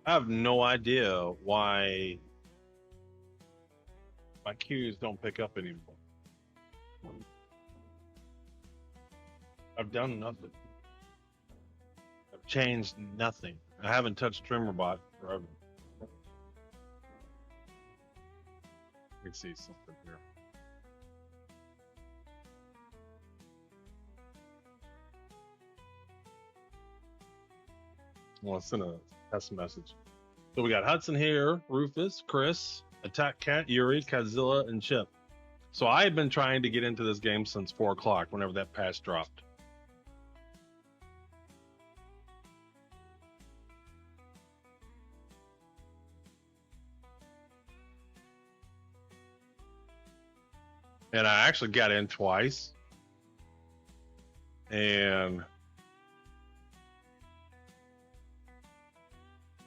I have no idea why my cues don't pick up anymore. I've done nothing. I've changed nothing. I haven't touched TrimmerBot forever. Let me see something here. I want to send a test message. So we got Hudson here, Rufus, Chris, Attack Cat, Yuri, Kazilla, and Chip. So I had been trying to get into this game since 4 o'clock, whenever that patch dropped. And I actually got in twice. And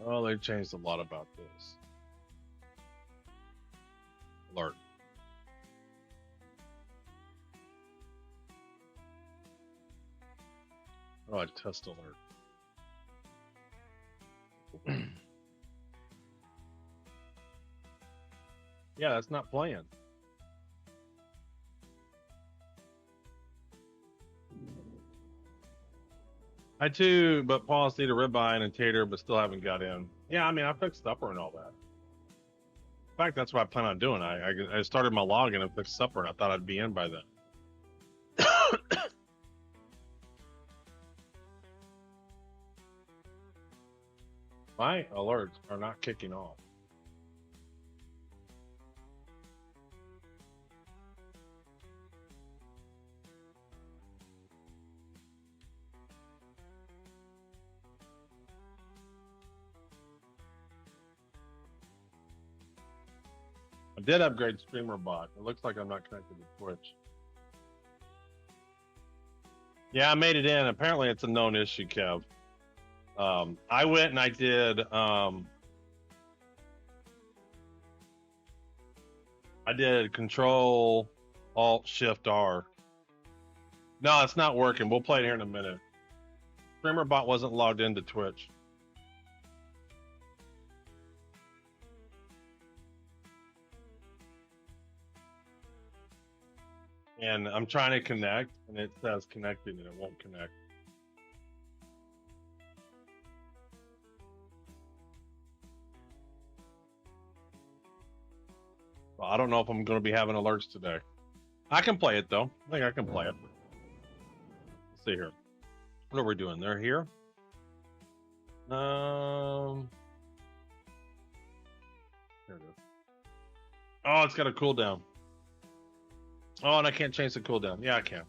oh, they've changed a lot about this. Alert. Oh, a test alert. Yeah, that's not playing. I too, but Paul's need a ribeye and a tater, but still haven't got in. Yeah, I mean, I fixed supper and all that. In fact, that's what I plan on doing. I started my login and fixed supper, and I thought I'd be in by then. My alerts are not kicking off. I did upgrade Streamer Bot. It looks like I'm not connected to Twitch. Yeah, I made it in. Apparently, it's a known issue, Kev. I went and I did. I did Control Alt Shift R. No, it's not working. We'll play it here in a minute. Streamer Bot wasn't logged into Twitch. And I'm trying to connect, and it says connecting, and it won't connect. Well, I don't know if I'm going to be having alerts today. I can play it though. I think I can play it. Let's see here. What are we doing? They're here. Here it is. Oh, it's got a cooldown. Oh, and I can't change the cooldown. Yeah, I can.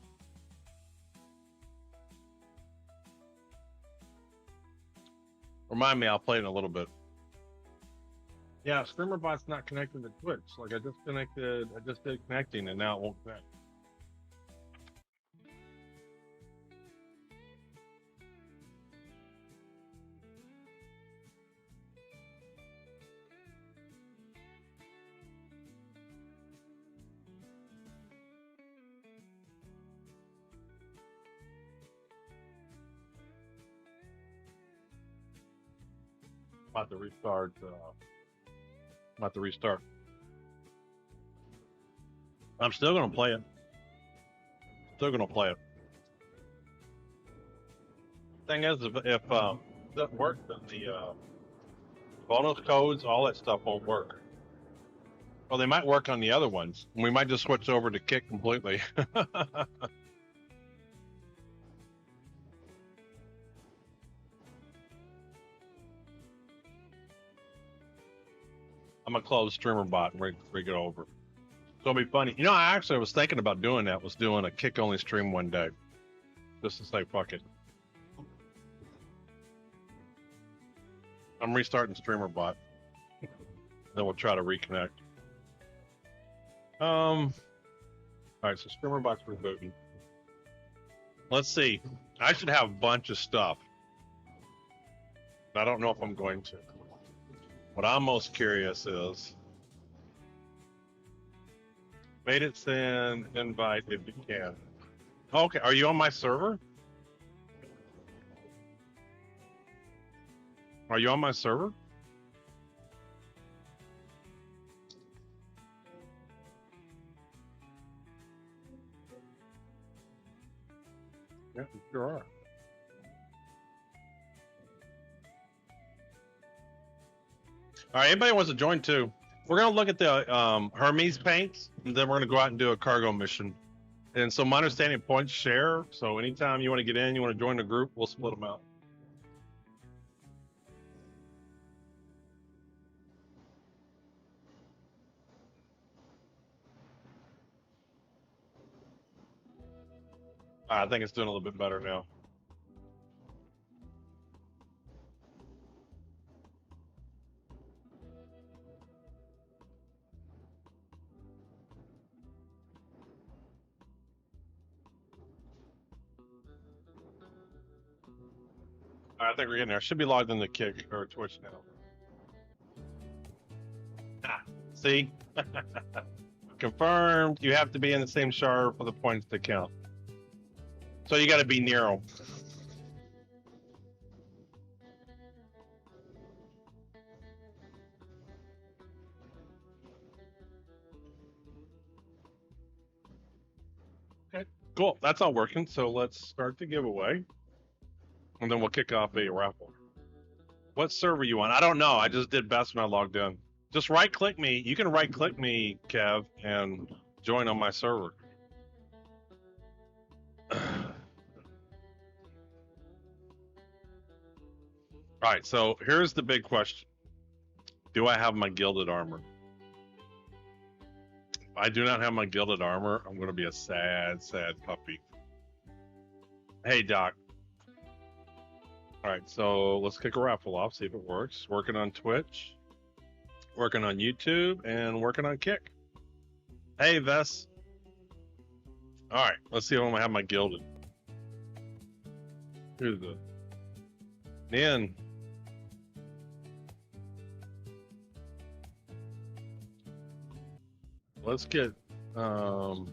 Remind me, I'll play it in a little bit. Yeah, StreamerBot's not connected to Twitch. Like I just did connecting, and now it won't connect. About to restart. About to restart. I'm still gonna play it. Still gonna play it. Thing is, if it doesn't work, then the bonus codes, all that stuff won't work. Well, they might work on the other ones. We might just switch over to Kick completely. I'm gonna close Streamer Bot and rig it over. So it'll be funny. You know, I was thinking about doing that. Was doing a Kick only stream one day, just to say fuck it. I'm restarting Streamer Bot. Then we'll try to reconnect. All right, so Streamer Bot's rebooting. Let's see. I should have a bunch of stuff. I don't know if I'm going to. What I'm most curious is, made it send invite if you can. Okay, are you on my server? Are you on my server? Yeah, you sure are. All right, anybody wants to join too? We're gonna look at the Hermes paints, and then we're gonna go out and do a cargo mission. And so my understanding, points share. So anytime you want to get in, you want to join the group, we'll split them out. I think it's doing a little bit better now. I think we're getting there. Should be logged in the Kick or Twitch now. Ah, see? Confirmed. You have to be in the same shard for the points to count. So you got to be near them. Cool. That's all working. So let's start the giveaway, and then we'll kick off a raffle. What server you on? I don't know. I just did best when I logged in. Just right click me. You can right click me, Kev, and join on my server. All right. So here's the big question: do I have my gilded armor? If I do not have my gilded armor, I'm going to be a sad, sad puppy. Hey, Doc. All right, so let's kick a raffle off, see if it works. Working on Twitch, working on YouTube, and working on Kick. Hey, Vess. All right, let's see if I'm going to have my gilded. Who's the... Man. Let's get... Assume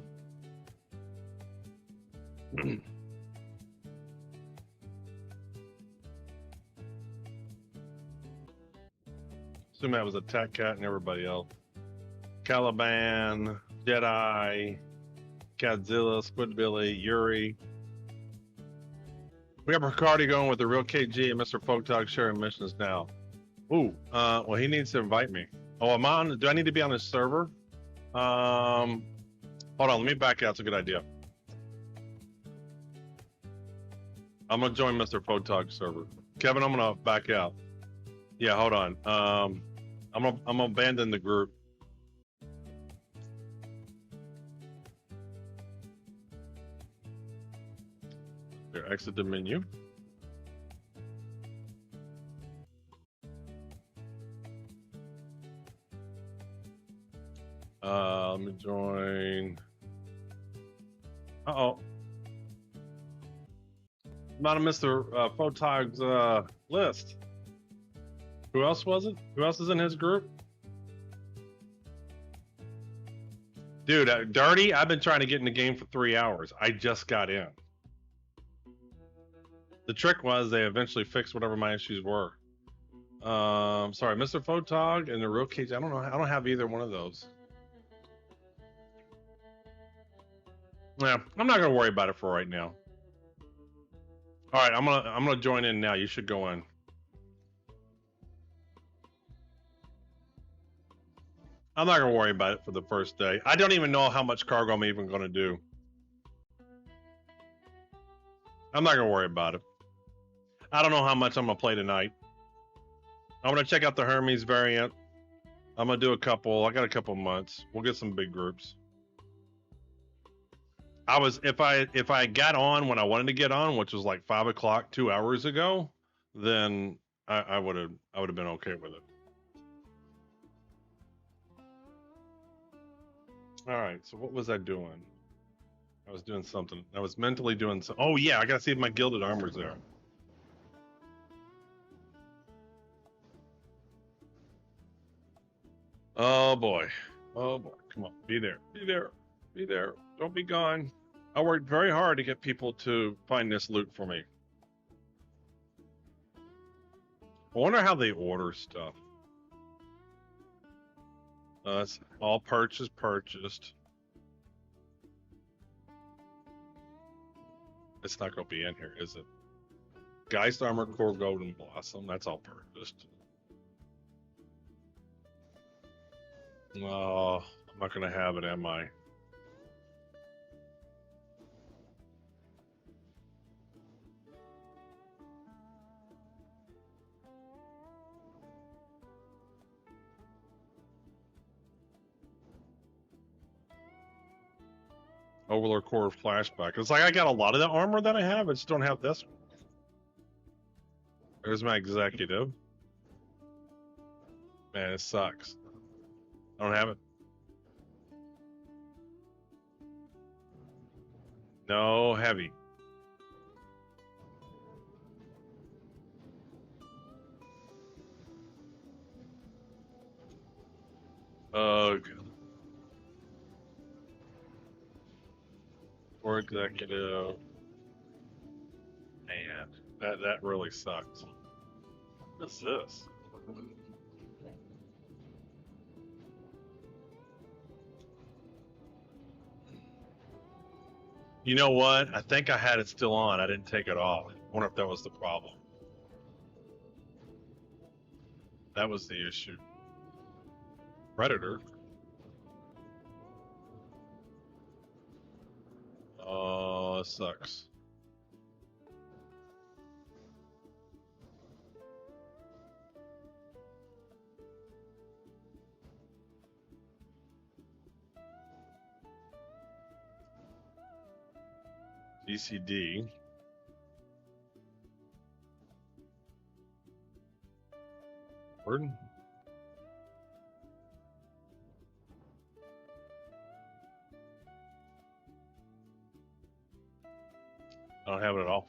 that was Attack Cat and everybody else. Caliban, Jedi, Godzilla, Squidbilly, Yuri. We have Ricardo going with the real KG and Mr. Folktog sharing missions now. Ooh, well, he needs to invite me. Oh, am I on? Do I need to be on his server? Hold on, let me back out. It's a good idea. I'm gonna join Mr. Photog's server. Kevin, I'm gonna back out. Yeah, hold on. I'm gonna abandon the group. There, exit the menu. Let me join. Uh-oh. Not a Mr. Photog's list. Who else was it? Who else is in his group? Dude, Dirty, I've been trying to get in the game for 3 hours. I just got in. The trick was they eventually fixed whatever my issues were. Sorry, Mr. Photog and the real cage. I don't know. I don't have either one of those. Yeah, I'm not gonna worry about it for right now. All right, I'm gonna join in now. You should go in. I'm not gonna worry about it for the first day. I don't even know how much cargo I'm even gonna do. I'm not gonna worry about it. I don't know how much I'm gonna play tonight. I'm gonna check out the Hermes variant. I'm gonna do a couple. I got a couple months. We'll get some big groups. If I got on when I wanted to get on, which was like 5 o'clock 2 hours ago, then I would have been okay with it. All right, so what was I doing? I was doing something. I was mentally doing so. Oh yeah, I gotta see if my gilded armor's there. Oh boy, oh boy, come on, be there, be there, be there. Don't be gone. I worked very hard to get people to find this loot for me. I wonder how they order stuff. That's all purchased. It's not going to be in here, is it? Geist Armor Core Golden Blossom. That's all purchased. Oh, I'm not going to have it, am I? Overlord Core Flashback. It's like I got a lot of the armor that I have. I just don't have this one. There's my executive. Man, it sucks. I don't have it. No heavy. Oh, God. Or executive. Man, that really sucks. What's this? You know what? I think I had it still on. I didn't take it off. I wonder if that was the problem. That was the issue. Predator. Oh, it sucks. DCD. Word? I don't have it at all.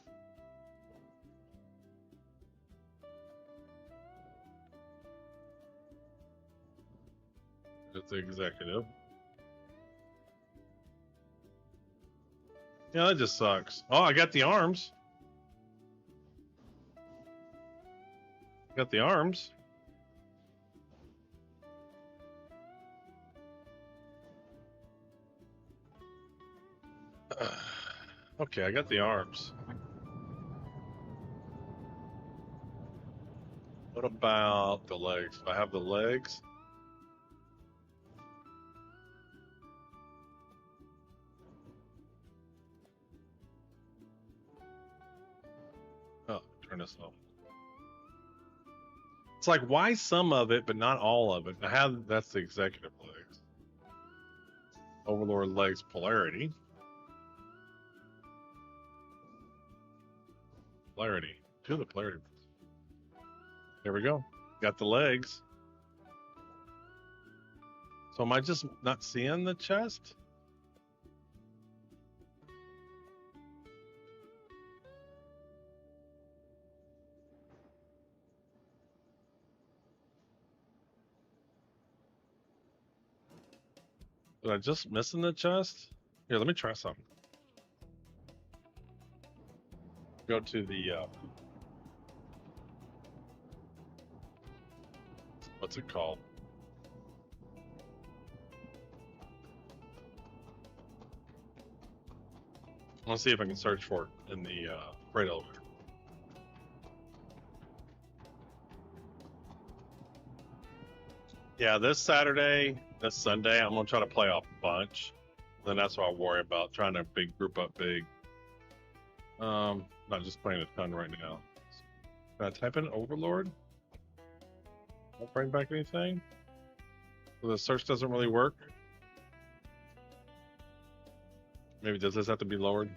It's the executive. Yeah, that just sucks. Oh, I got the arms. Got the arms. Okay, I got the arms. What about the legs? I have the legs. Oh, turn this off. It's like, why some of it, but not all of it? I have, that's the executive legs. Overlord legs polarity. Polarity. Two of the polarity. There we go. Got the legs. So am I just not seeing the chest? Did I just missing the chest? Here, let me try something. Go to the what's it called? I want to see if I can search for it in the freight elevator. Yeah, this Saturday, this Sunday, I'm gonna try to play a bunch. Then that's what I worry about, trying to big group up big. Not just playing a ton right now. Can I type in Overlord? Won't bring back anything? So the search doesn't really work? Maybe does this have to be lowered?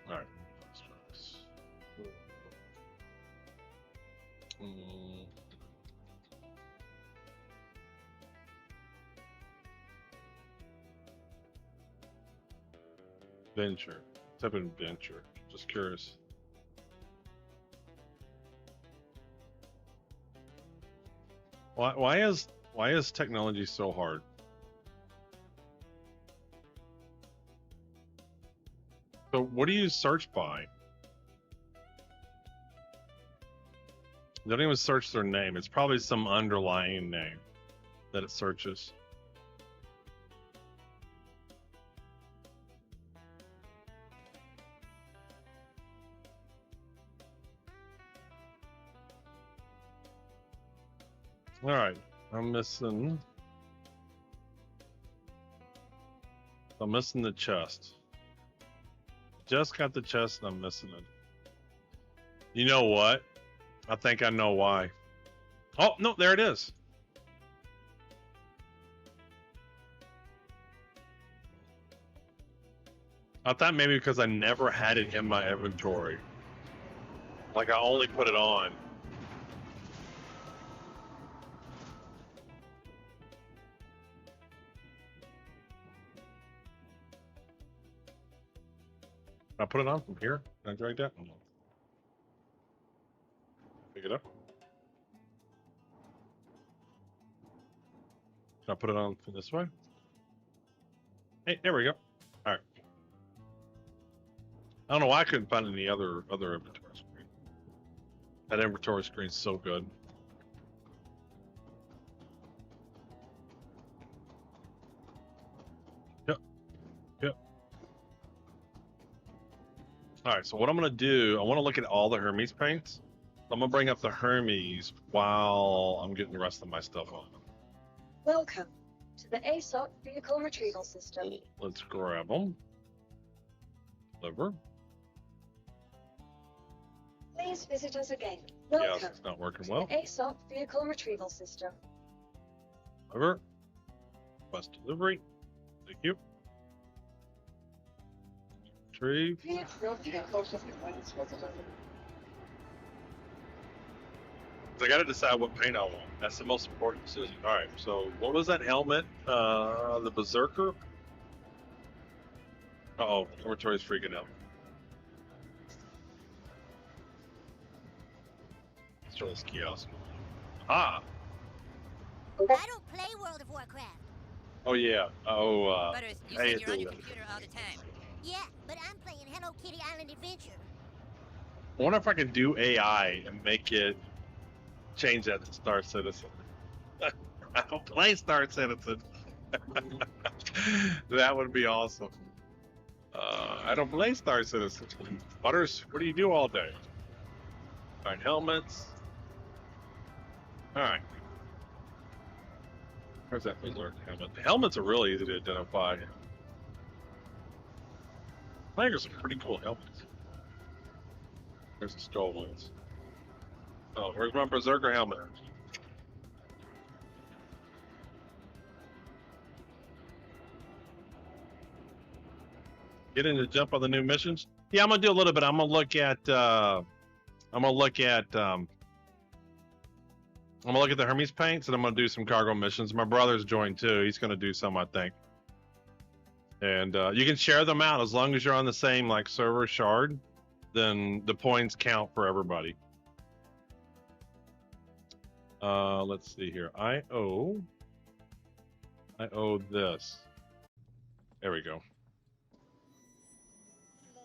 Alright. Venture. Type in venture. Just curious. Why is technology so hard? So what do you search by? They don't even search their name. It's probably some underlying name that it searches. All right, I'm missing the chest. Just got the chest and I'm missing it. You know what? I think I know why. Oh, no, there it is. I thought maybe because I never had it in my inventory. Like I only put it on. Can I put it on from here? Can I drag that? Pick it up. Can I put it on from this way? Hey, there we go. All right. I don't know why I couldn't find any other inventory screen. That inventory screen's so good. All right, so what I'm gonna do, I want to look at all the Hermes paints. I'm gonna bring up the Hermes while I'm getting the rest of my stuff on. Welcome to the ASOP Vehicle Retrieval System. Let's grab them. Deliver. Please visit us again. Yes, Welcome it's not working to well. the ASOP Vehicle Retrieval System. Deliver. Request delivery. Thank you. Retrieve. I got to decide what paint I want. That's the most important decision. All right. So, what was that helmet? The Berserker. Uh-oh, inventory's freaking out. Let's try this kiosk. Ah. I don't play World of Warcraft. Oh yeah. Oh. Butters, you Hey, said you're on your it's- computer all the time. Yeah, but I'm playing Hello Kitty Island Adventure. I wonder if I can do AI and make it change that to Star Citizen. I don't play Star Citizen. That would be awesome. I don't play Star Citizen. Butters, what do you do all day? All right, helmets. All right. Where's that Berserk helmet? The helmets are really easy to identify. I think there's some pretty cool helmets. There's the skull ones. Oh, where's my Berserker helmet? Get in to jump on the new missions? Yeah, I'm gonna do a little bit. I'm gonna look at the Hermes paints, and I'm gonna do some cargo missions. My brother's joined too. He's gonna do some, I think. And you can share them out as long as you're on the same like server shard. Then the points count for everybody. Let's see here. I owe this. There we go. They're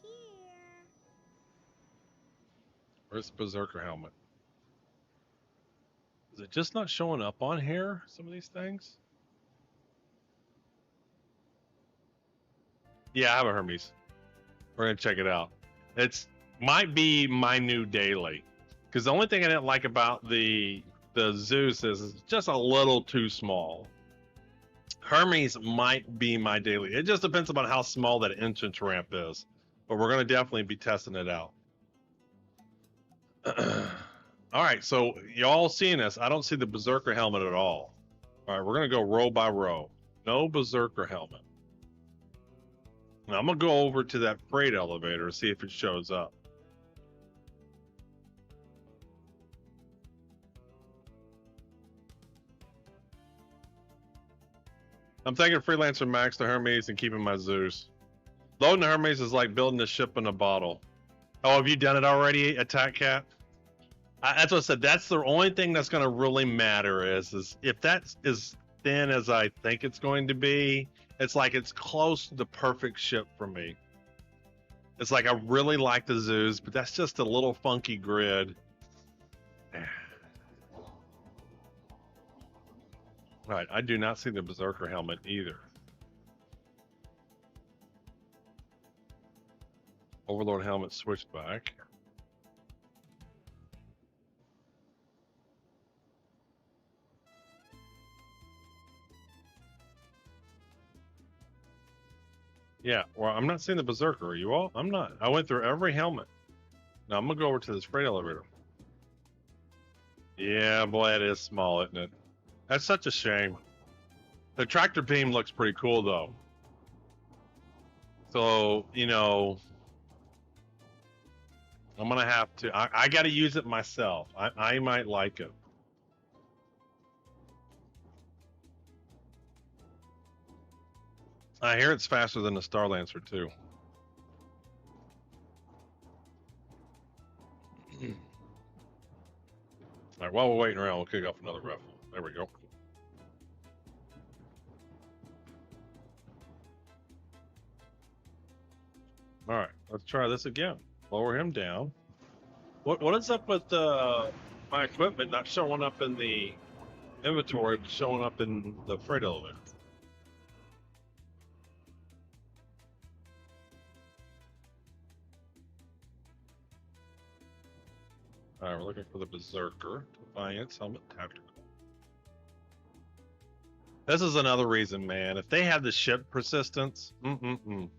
here. Where's the Berserker helmet? Is it just not showing up on here? Some of these things? Yeah, I have a Hermes. We're gonna check it out. It's might be my new daily. Because the only thing I didn't like about the Zeus is it's just a little too small. Hermes might be my daily. It just depends upon how small that entrance ramp is. But we're gonna definitely be testing it out. All right, so y'all seeing this? I don't see the Berserker helmet at all. All right, we're gonna go row by row. No Berserker helmet. Now I'm gonna go over to that freight elevator and see if it shows up. I'm taking Freelancer Max to Hermes and keeping my Zeus. Loading the Hermes is like building a ship in a bottle. Oh, have you done it already, Attack Cat? That's what I said. That's the only thing that's going to really matter is if that's as thin as I think it's going to be, it's like it's close to the perfect ship for me. It's like I really like the Zeus, but that's just a little funky grid. Right, I do not see the Berserker helmet either. Overlord helmet switchback. Yeah, well, I'm not seeing the Berserker. Are you all? I'm not. I went through every helmet. Now I'm gonna go over to this freight elevator. Yeah, boy, it is small, isn't it? That's such a shame. The tractor beam looks pretty cool, though. So, you know, I'm gonna have to. I got to use it myself. I might like it. I hear it's faster than the Starlancer too. All right, while we're waiting around, we'll kick off another raffle. There we go. All right, let's try this again. Lower him down. What is up with my equipment not showing up in the inventory, but showing up in the freight elevator? All right, we're looking for the Berserker. Defiance, helmet, tactical. This is another reason, man. If they had the ship persistence, Uh-oh.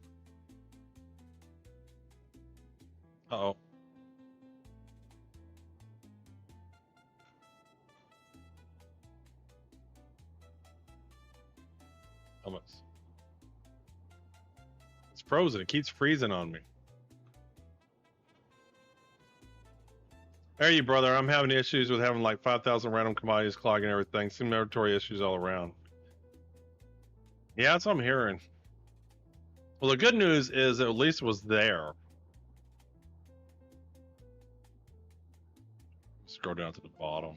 Helmets. It's frozen. It keeps freezing on me. There you, brother. I'm having issues with having like 5,000 random commodities clogging everything. Some inventory issues all around. Yeah, that's what I'm hearing. Well, the good news is at least it was there. Scroll down to the bottom.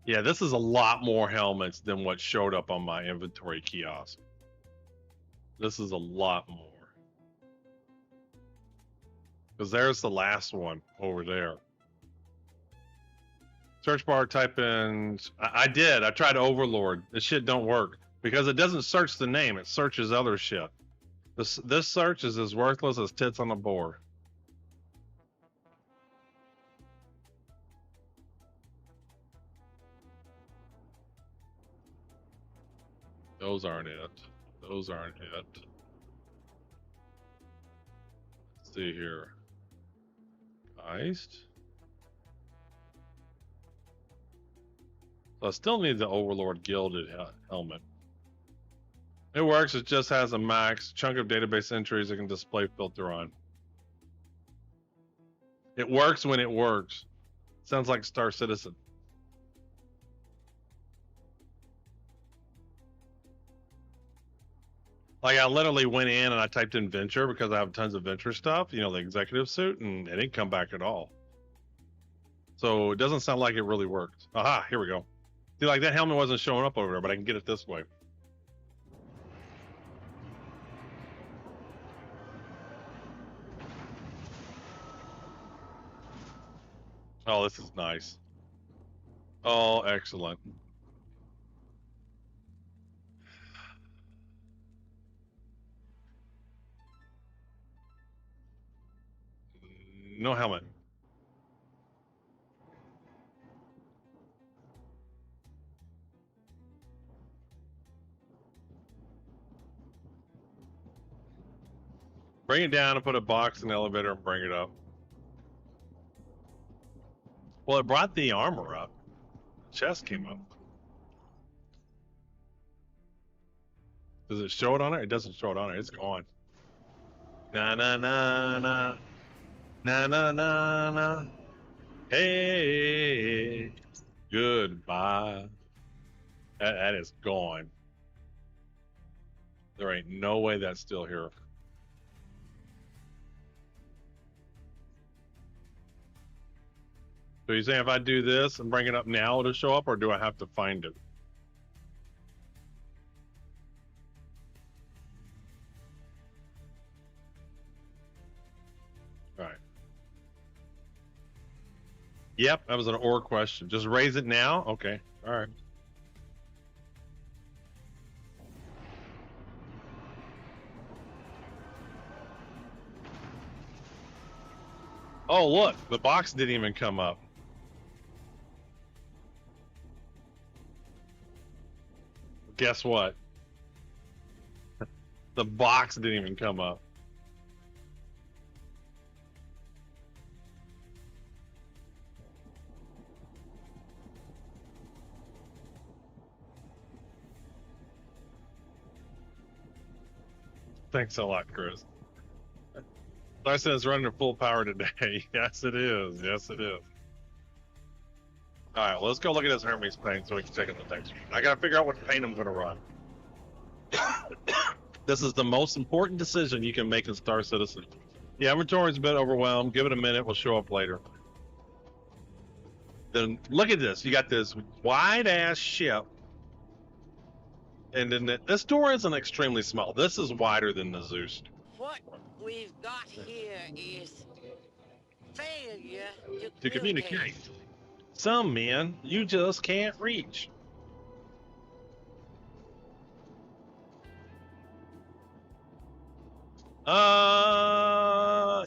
Yeah, this is a lot more helmets than what showed up on my inventory kiosk. This is a lot more. Because there's the last one over there. Search bar, type in... I did. I tried Overlord. This shit don't work. Because it doesn't search the name. It searches other shit. This search is as worthless as tits on a board. Those aren't it. Those aren't it. Let's see here. Iced. So I still need the Overlord Gilded helmet. It works. It just has a max chunk of database entries it can display filter on. It works when it works. Sounds like Star Citizen. Like I literally went in and I typed in Venture because I have tons of Venture stuff, you know, the executive suit, and it didn't come back at all. So it doesn't sound like it really worked. Aha, here we go. See, like that helmet wasn't showing up over there, but I can get it this way. Oh, this is nice. Oh, excellent. No helmet. Bring it down and put a box in the elevator and bring it up. Well, it brought the armor up. Chest came up. Does it show it on it? It doesn't show it on it. It's gone. Na na na na. Na na na na. Hey. Goodbye. That is gone. There ain't no way that's still here. So you saying if I do this and bring it up now, it'll show up, or do I have to find it? All right. Yep, that was an or question. Just raise it now? Okay. All right. Oh, look, the box didn't even come up. Guess what? The box didn't even come up. Thanks a lot, Chris. Larson is running at full power today. Yes, it is. Yes, it is. All right, well, let's go look at this Hermes paint so we can check out the texture. I got to figure out what paint I'm going to run. This is the most important decision you can make in Star Citizen. The inventory's a bit overwhelmed. Give it a minute. We'll show up later. Then look at this. You got this wide-ass ship. And then this door isn't extremely small. This is wider than the Zeus. What we've got here is failure To communicate. Some men you just can't reach.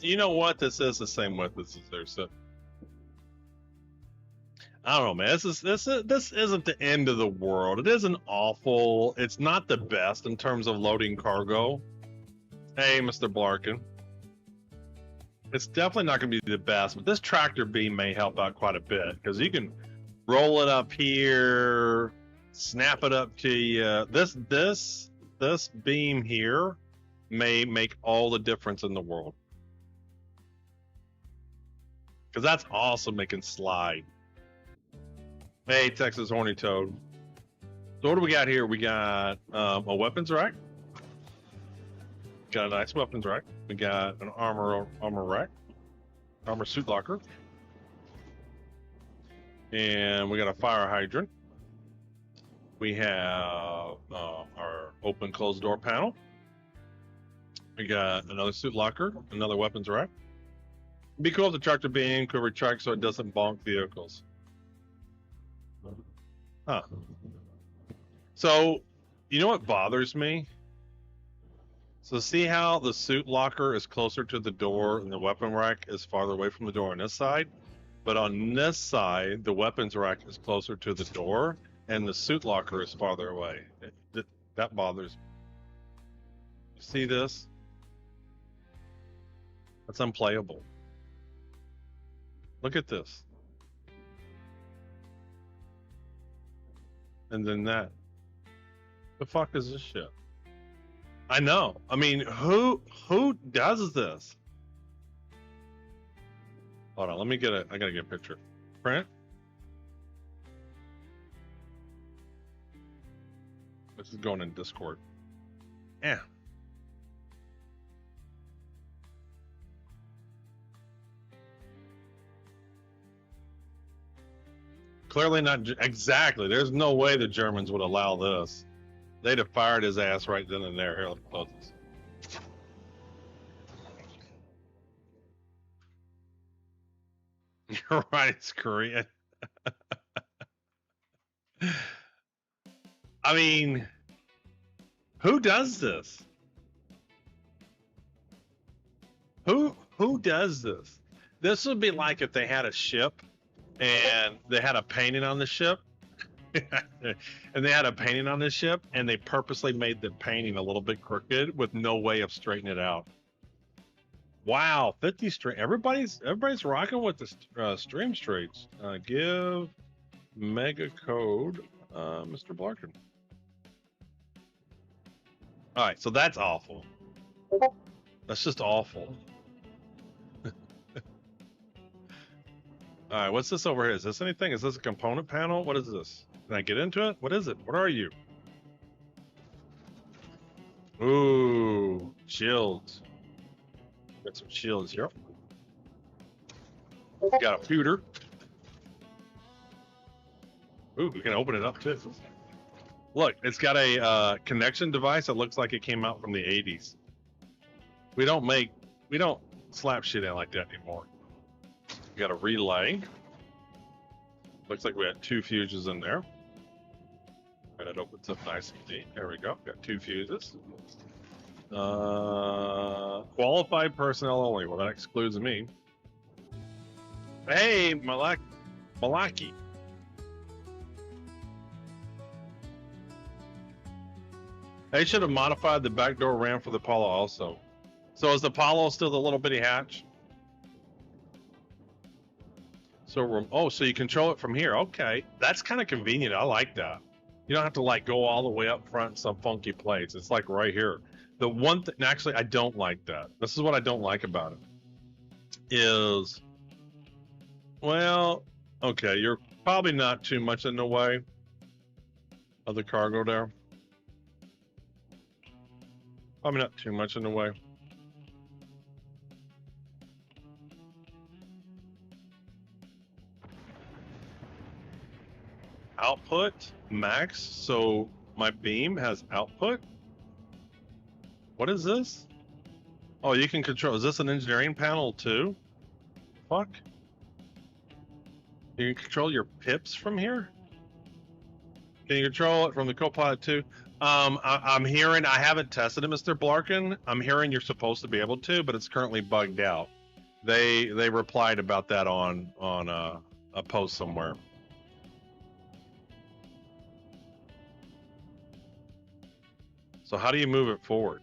You know what? This is the same width as there, so I don't know, man. This isn't the end of the world. It isn't awful. It's not the best in terms of loading cargo. Hey, Mr. Blarkin. It's definitely not going to be the best, but this tractor beam may help out quite a bit because you can roll it up here, snap it up to you. This beam here may make all the difference in the world because that's awesome. It can slide. Hey, Texas Horny Toad. So what do we got here? We got a weapons rack. Got a nice weapons rack. We got an armor rack, armor suit locker, and we got a fire hydrant. We have our open closed door panel. We got another suit locker, another weapons rack. It'd be cool if the tractor beam could retract so it doesn't bonk vehicles. Huh. So, you know what bothers me? So see how the suit locker is closer to the door and the weapon rack is farther away from the door on this side? But on this side, the weapons rack is closer to the door and the suit locker is farther away. That bothers me. See this? That's unplayable. Look at this. And then that. The fuck is this shit? I know. I mean, who does this? Hold on, I gotta get a picture. Print. This is going in Discord. Yeah. Clearly not exactly. There's no way the Germans would allow this. They'd have fired his ass right then and there. Here, let me close this. You're right, it's Korean. I mean, who does this? Who does this? This would be like if they had a ship and they had a painting on the ship. And they had a painting on this ship and they purposely made the painting a little bit crooked with no way of straightening it out. Wow, 50 straight. Everybody's rocking with the stream straights. Give mega code, Mr. Blarkin. All right, so that's awful. That's just awful. All right, what's this over here? Is this anything? Is this a component panel? What is this? Can I get into it? What is it? What are you? Ooh, shields. Got some shields here. Got a pewter. Ooh, we can open it up too. Look, it's got a connection device that looks like it came out from the 80s. We don't slap shit in like that anymore. We got a relay. Looks like we had 2 fuses in there. And it opens up nice and neat. There we go. Got 2 fuses. Qualified personnel only. Well, that excludes me. Hey, Malaki. They should have modified the backdoor ramp for the Apollo also. So is the Apollo still the little bitty hatch? So so you control it from here. Okay, that's kind of convenient. I like that. You don't have to like go all the way up front in some funky place. It's like right here. The one thing, actually, I don't like that. This is what I don't like about it. Is, well, okay, you're probably not too much in the way of the cargo there. Probably not too much in the way. Output max, so my beam has output. What is this? Oh, you can control. Is this an engineering panel too? Fuck. You can control your pips from here? Can you control it from the Copilot too? I'm hearing, I haven't tested it, Mr. Blarkin. I'm hearing you're supposed to be able to, but it's currently bugged out. They replied about that on a post somewhere. So how do you move it forward?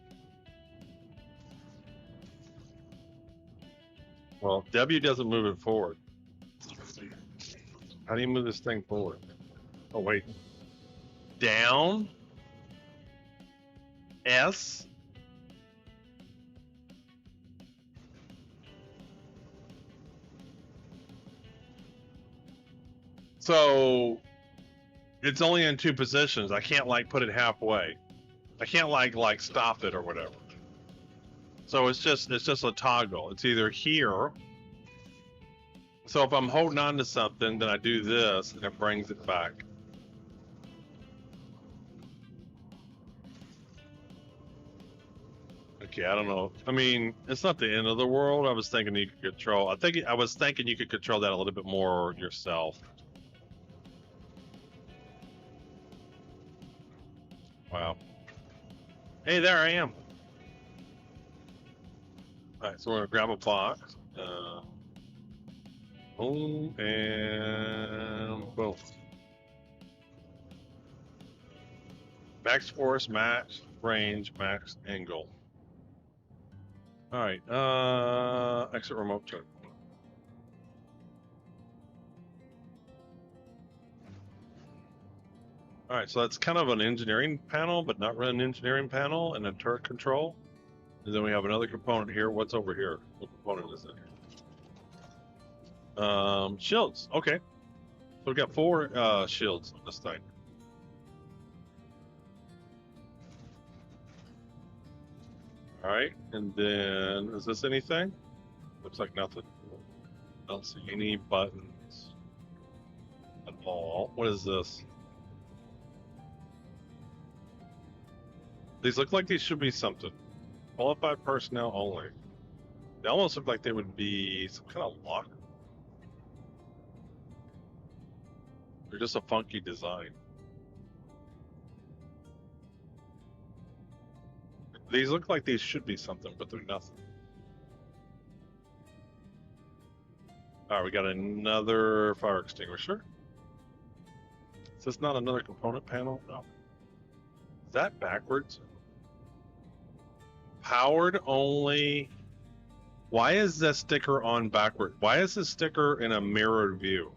Well, W doesn't move it forward. How do you move this thing forward? Oh wait. Down. S. So it's only in two positions. I can't like put it halfway. I can't like stop it or whatever. So it's just a toggle. It's either here. So if I'm holding on to something, then I do this and it brings it back. Okay, I don't know. I mean, it's not the end of the world. I was thinking you could control. I was thinking you could control that a little bit more yourself. Wow. Hey, there I am. All right, so we're gonna grab a box. Boom and boom. Max force, max range, max angle. All right. Exit remote turn. All right, so that's kind of an engineering panel, but not really an engineering panel, and a turret control. And then we have another component here. What's over here? What component is it? Shields. Okay. So we got 4 shields on this thing. All right, and then is this anything? Looks like nothing. I don't see any buttons at all. What is this? These look like these should be something. Qualified personnel only. They almost look like they would be some kind of locker. They're just a funky design. These look like these should be something, but they're nothing. All right, we got another fire extinguisher. Is this not another component panel? No. Is that backwards? Powered only. Why is this sticker on backward? Why is this sticker in a mirrored view?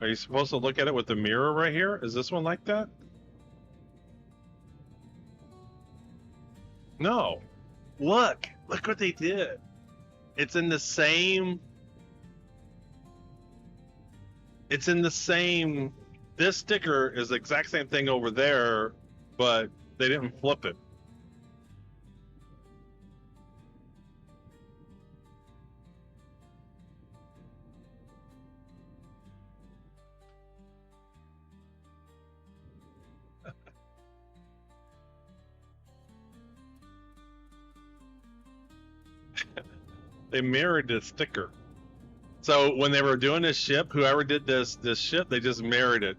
Are you supposed to look at it with the mirror right here? Is this one like that? No. Look what they did. It's in the same. It's in the same. This sticker is the exact same thing over there, but they didn't flip it. They mirrored the sticker. So when they were doing this ship, whoever did this ship, they just mirrored it.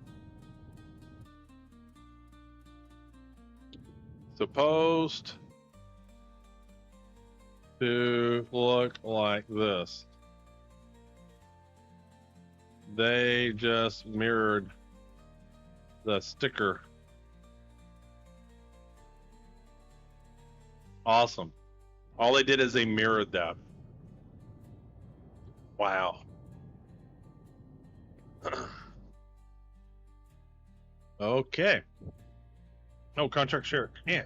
Supposed to look like this. They just mirrored the sticker. Awesome. All they did is they mirrored that. Wow. Okay. No contract share. Yeah.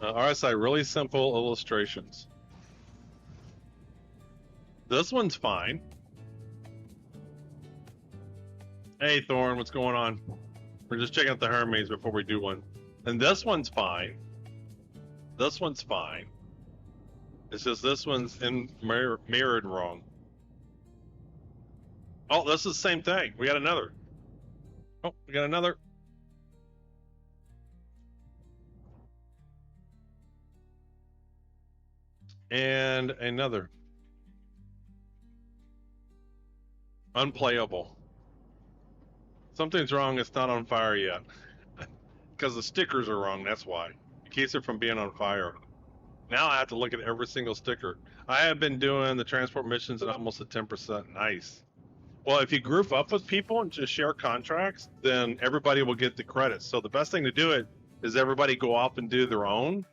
RSI, really simple illustrations. This one's fine. Hey, Thorn, what's going on? We're just checking out the Hermes before we do one. And this one's fine. This one's fine. It's just this one's mirrored wrong. Oh, this is the same thing. We got another. Oh, we got another. And another. Unplayable. Something's wrong. It's not on fire yet. Because the stickers are wrong, that's why. It keeps it from being on fire. Now I have to look at every single sticker. I have been doing the transport missions at almost a 10%. Nice. Well, if you group up with people and just share contracts, then everybody will get the credits. So the best thing to do it is everybody go off and do their own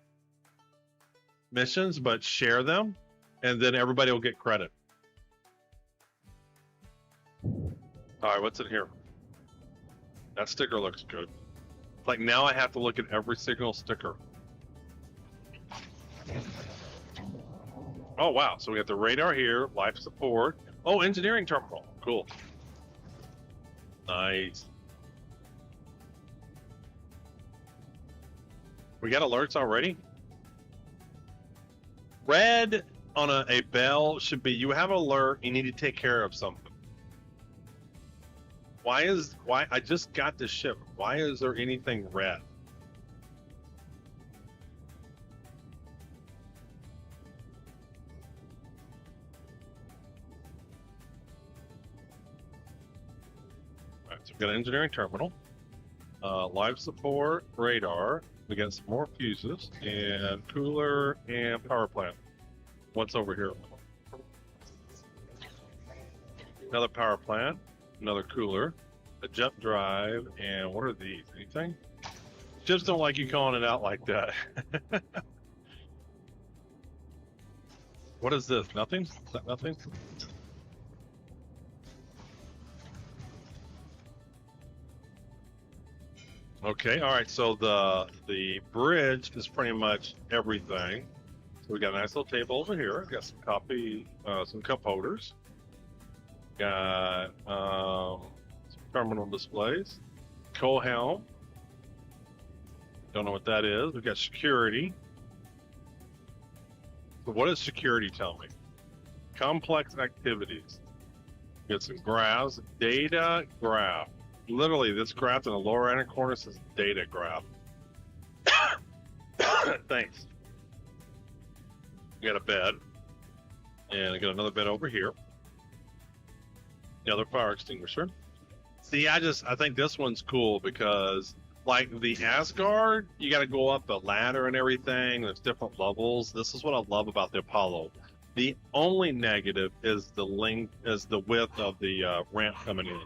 missions, but share them, and then everybody will get credit. All right, what's in here? That sticker looks good. Like now I have to look at every single sticker. Oh wow, so we got the radar here, life support. Oh, engineering terminal, cool. Nice. We got alerts already? Red on a bell should be, you have an alert, you need to take care of something. Why I just got this ship. Why is there anything red? All right, so we got an engineering terminal, life support, radar. We got some more fuses and cooler and power plant. What's over here? Another power plant. Another cooler, a jump drive, and what are these? Anything? Just don't like you calling it out like that. What is this? Nothing? Is that nothing? Okay, all right. So the bridge is pretty much everything. So we got a nice little table over here. Got some cup holders. Got some terminal displays, coal helm. Don't know what that is. We've got security. So what does security tell me? Complex activities. We got some graphs, data graph. Literally, this graph in the lower right corner says data graph. Thanks. We got a bed, and I got another bed over here. Another fire extinguisher. See, I think this one's cool because, like the Asgard, you got to go up a ladder and everything. There's different levels. This is what I love about the Apollo. The only negative is the width of the ramp coming in.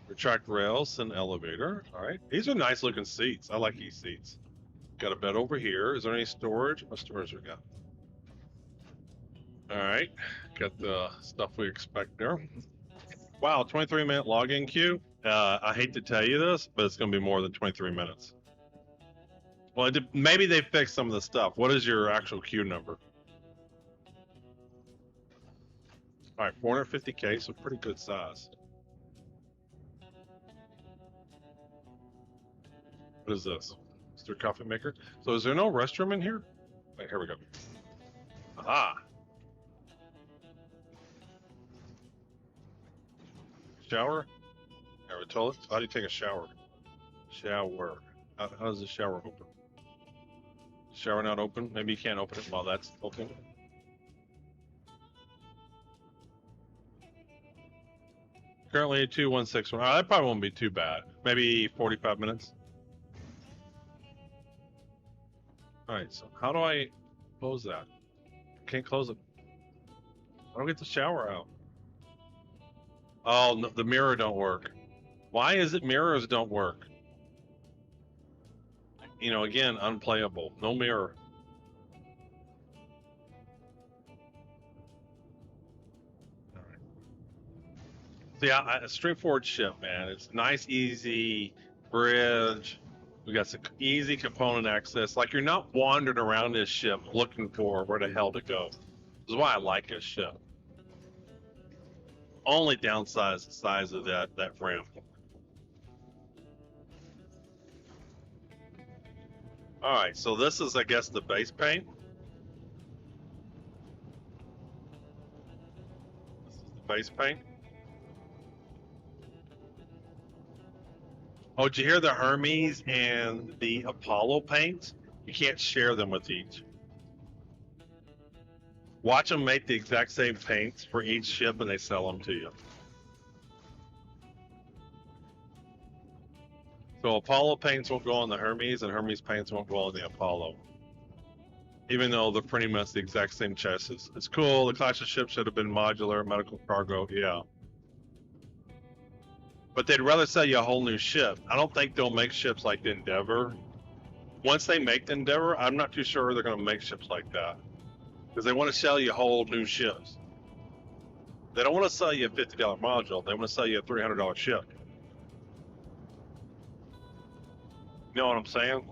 Retract rails and elevator. All right, these are nice looking seats. I like these seats. Got a bed over here. Is there any storage? What storage we got? All right, got the stuff we expect there. Wow, 23-minute login queue. I hate to tell you this, but it's going to be more than 23 minutes. Well, maybe they fixed some of the stuff. What is your actual queue number? All right, 450K, so pretty good size. What is this? Is there a coffee maker? So is there no restroom in here? Wait, here we go. Aha. Shower? Or a toilet? How do you take a shower? Shower. How does the shower open? Shower not open? Maybe you can't open it while that's open. Currently 2161. Oh, that probably won't be too bad. Maybe 45 minutes. Alright, so how do I close that? Can't close it. I don't get the shower out. Oh, no, the mirror don't work. Why is it mirrors don't work? You know, again, unplayable. No mirror. All right. So yeah, a straightforward ship, man. It's nice, easy bridge. We got some easy component access. Like you're not wandering around this ship looking for where the hell to go. This is why I like this ship. Only downside is the size of that ramp. All right, so this is, I guess, the base paint. This is the base paint. Oh, did you hear the Hermes and the Apollo paints? You can't share them with each. Watch them make the exact same paints for each ship, and they sell them to you. So Apollo paints won't go on the Hermes, and Hermes paints won't go on the Apollo. Even though they're pretty much the exact same chassis. It's cool. The class of ship should have been modular, medical cargo, yeah. But they'd rather sell you a whole new ship. I don't think they'll make ships like the Endeavor. Once they make the Endeavor, I'm not too sure they're going to make ships like that. Because they want to sell you whole new ships. They don't want to sell you a $50 module. They want to sell you a $300 ship. You know what I'm saying?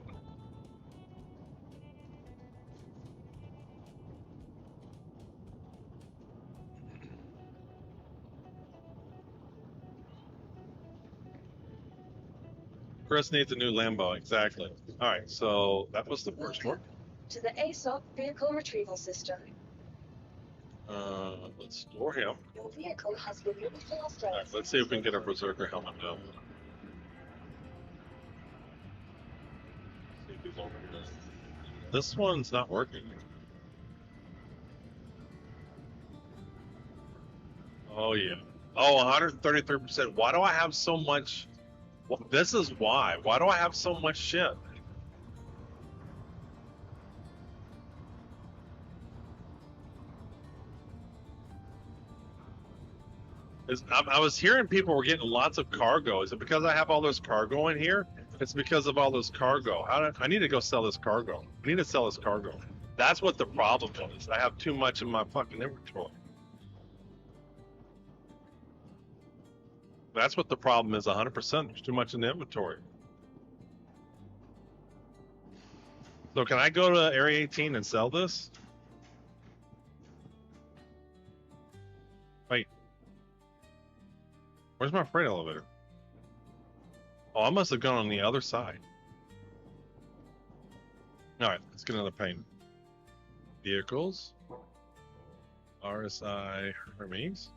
Chris needs a new Lambo, exactly. All right, so that was the first one. To the ASOP vehicle retrieval system. Let's store him. Your vehicle has been moved to All right, let's see if we can get a Berserker helmet done. See if he's over here. This one's not working. Oh yeah. Oh, 133%. Why do I have so much? Well, this is why. Why do I have so much shit? I was hearing people were getting lots of cargo. Is it because I have all this cargo in here? It's because of all this cargo. I need to go sell this cargo. I need to sell this cargo. That's what the problem is. I have too much in my fucking inventory. That's what the problem is, 100%. There's too much in the inventory. So can I go to Area 18 and sell this? Wait. Where's my freight elevator? Oh, I must have gone on the other side. Alright, let's get another paint. Vehicles. RSI Hermes.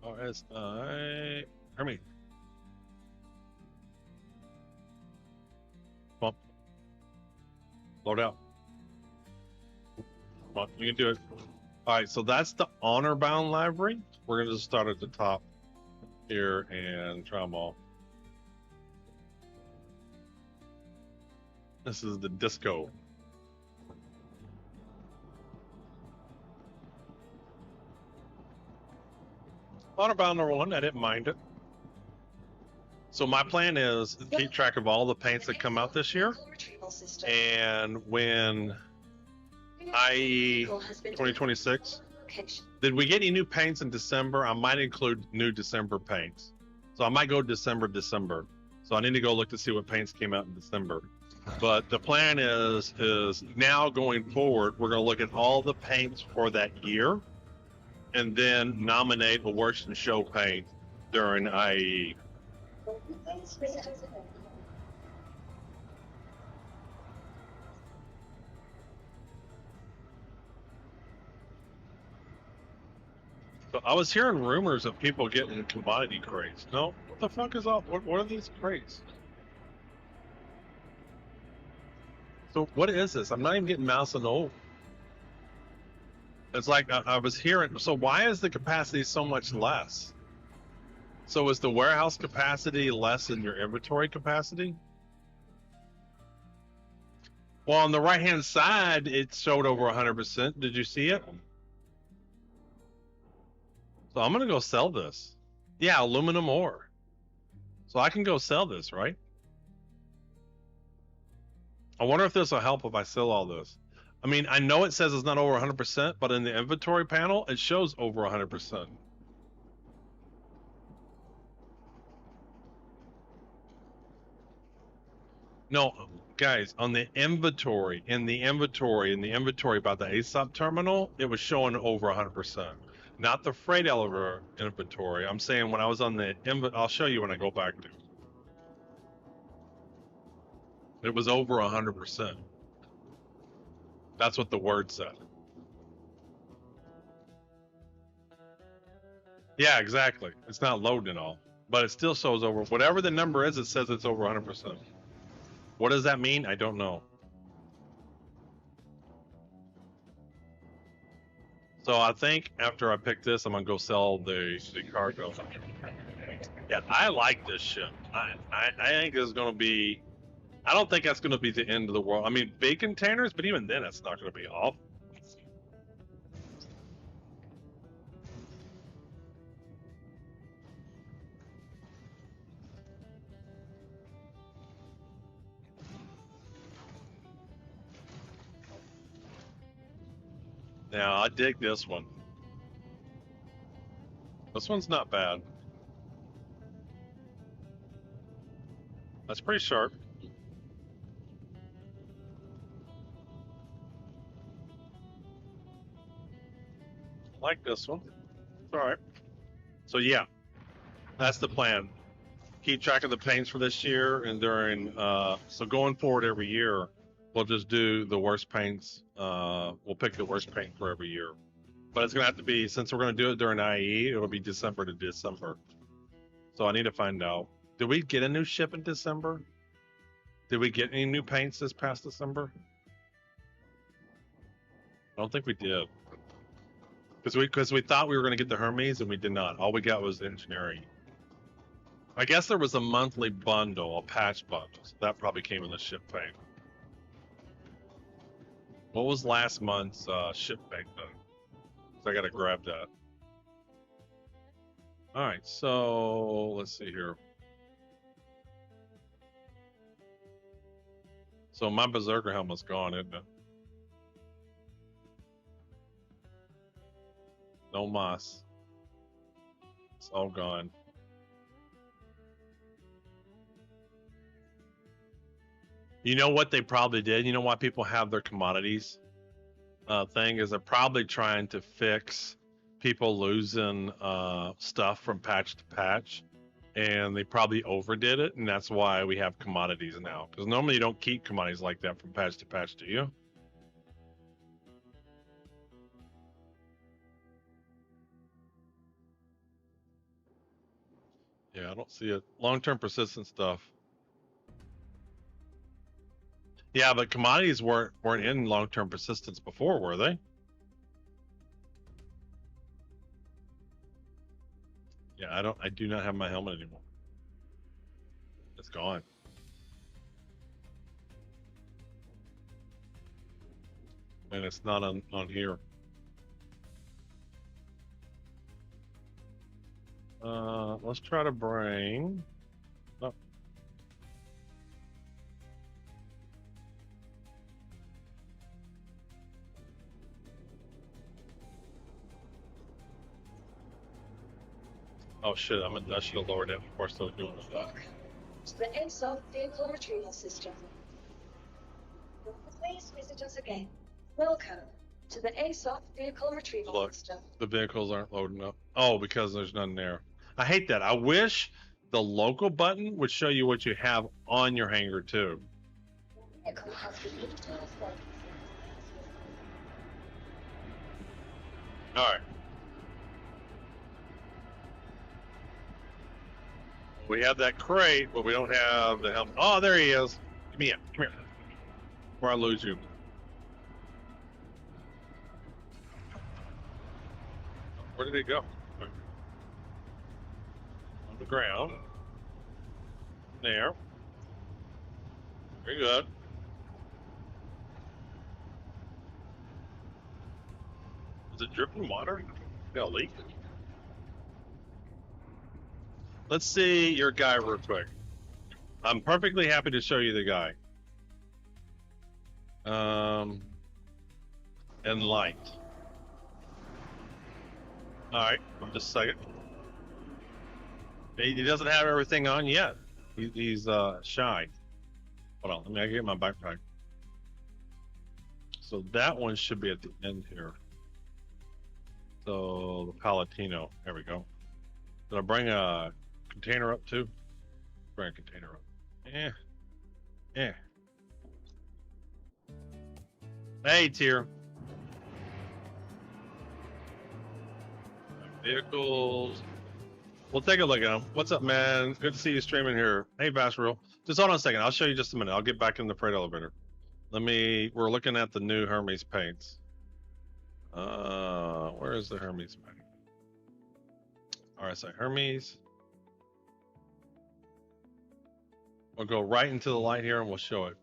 RSI Hermes. Come on. Load out. Come on, you can do it. Alright, so that's the honor bound library. We're gonna just start at the top here and try them all. This is the disco. Honor bound number 1, I didn't mind it. So my plan is to keep track of all the paints that come out this year. And when IE 2026, did we get any new paints in December? I might include new December paints. So I might go December. So I need to go look to see what paints came out in December. But the plan is now going forward, we're going to look at all the paints for that year and then nominate a worst in show paint during IE. So I was hearing rumors of people getting commodity crates. No, what the fuck is up? What are these crates? So what is this? I'm not even getting mouse and old. It's like I was hearing. So why is the capacity so much less? So is the warehouse capacity less than your inventory capacity? Well, on the right-hand side, it showed over 100%. Did you see it? So I'm gonna go sell this. Yeah, aluminum ore. So I can go sell this, right? I wonder if this will help if I sell all this. I mean, I know it says it's not over 100%, but in the inventory panel, it shows over 100%. No, guys, on the inventory, in the inventory about the ASOP terminal, it was showing over 100%. Not the freight elevator inventory. I'm saying when I was on the I'll show you when I go back to. It was over 100%. That's what the word said. Yeah, exactly. It's not loading at all. but it still shows over whatever the number is. It says it's over 100%. What does that mean? I don't know. So I think after I pick this, I'm gonna go sell the cargo. Yeah, I like this ship. I think it's gonna be. I don't think that's gonna be the end of the world. I mean, big containers, but even then, it's not gonna be awful. Now I dig this one. This one's not bad. That's pretty sharp. I like this one. It's all right. So yeah, that's the plan. Keep track of the paints for this year, and during so going forward every year, we'll just do the worst paints. We'll pick the worst paint for every year. But it's gonna have to be, since we're gonna do it during IE, it'll be December to December. So I need to find out. Did we get a new ship in December? Did we get any new paints this past December? I don't think we did. Because we thought we were gonna get the Hermes and we did not. All we got was engineering. I guess there was a monthly bundle, a patch bundle. So that probably came in the ship paint. What was last month's ship paint though? So I gotta grab that. All right, so let's see here. So my Berserker helmet's gone, isn't it? No moss. It's all gone. You know what they probably did? You know why people have their commodities thing is they're probably trying to fix people losing stuff from patch to patch, and they probably overdid it, and that's why we have commodities now. Because normally you don't keep commodities like that from patch to patch, do you? Yeah, I don't see it. Long-term persistent stuff. Yeah, but commodities weren't in long-term persistence before, were they? Yeah, I do not have my helmet anymore. It's gone. And it's not on here. Let's try to bring. Oh. Oh shit! I should have lowered it before I started doing that. Welcome to the ASOP Vehicle Retrieval System. Please visit us again. Welcome to the ASOP Vehicle Retrieval Look. System. The vehicles aren't loading up. Oh, because there's none there. I hate that. I wish the local button would show you what you have on your hangar too. The vehicle has been moved to the front. All right. We have that crate, but we don't have the helmet. Oh, there he is. Come here. Come here. Before I lose you. Where did he go? On the ground. There. Very good. Is it dripping water? Got a leak? Let's see your guy real quick. I'm perfectly happy to show you the guy. And light. All right, just a second. He doesn't have everything on yet. He's shy. Hold on, let me get my backpack. So that one should be at the end here. So the Palatino, there we go. Did I bring a container up too? Bring a container up. Yeah. Hey, Tier. Vehicles. We'll take a look at him. What's up, man? Good to see you streaming here. Hey, Baskerville. Just hold on a second. I'll show you just a minute. I'll get back in the freight elevator. We're looking at the new Hermes paints. Where is the Hermes paint? All right, so Hermes. We'll go right into the light here and we'll show it.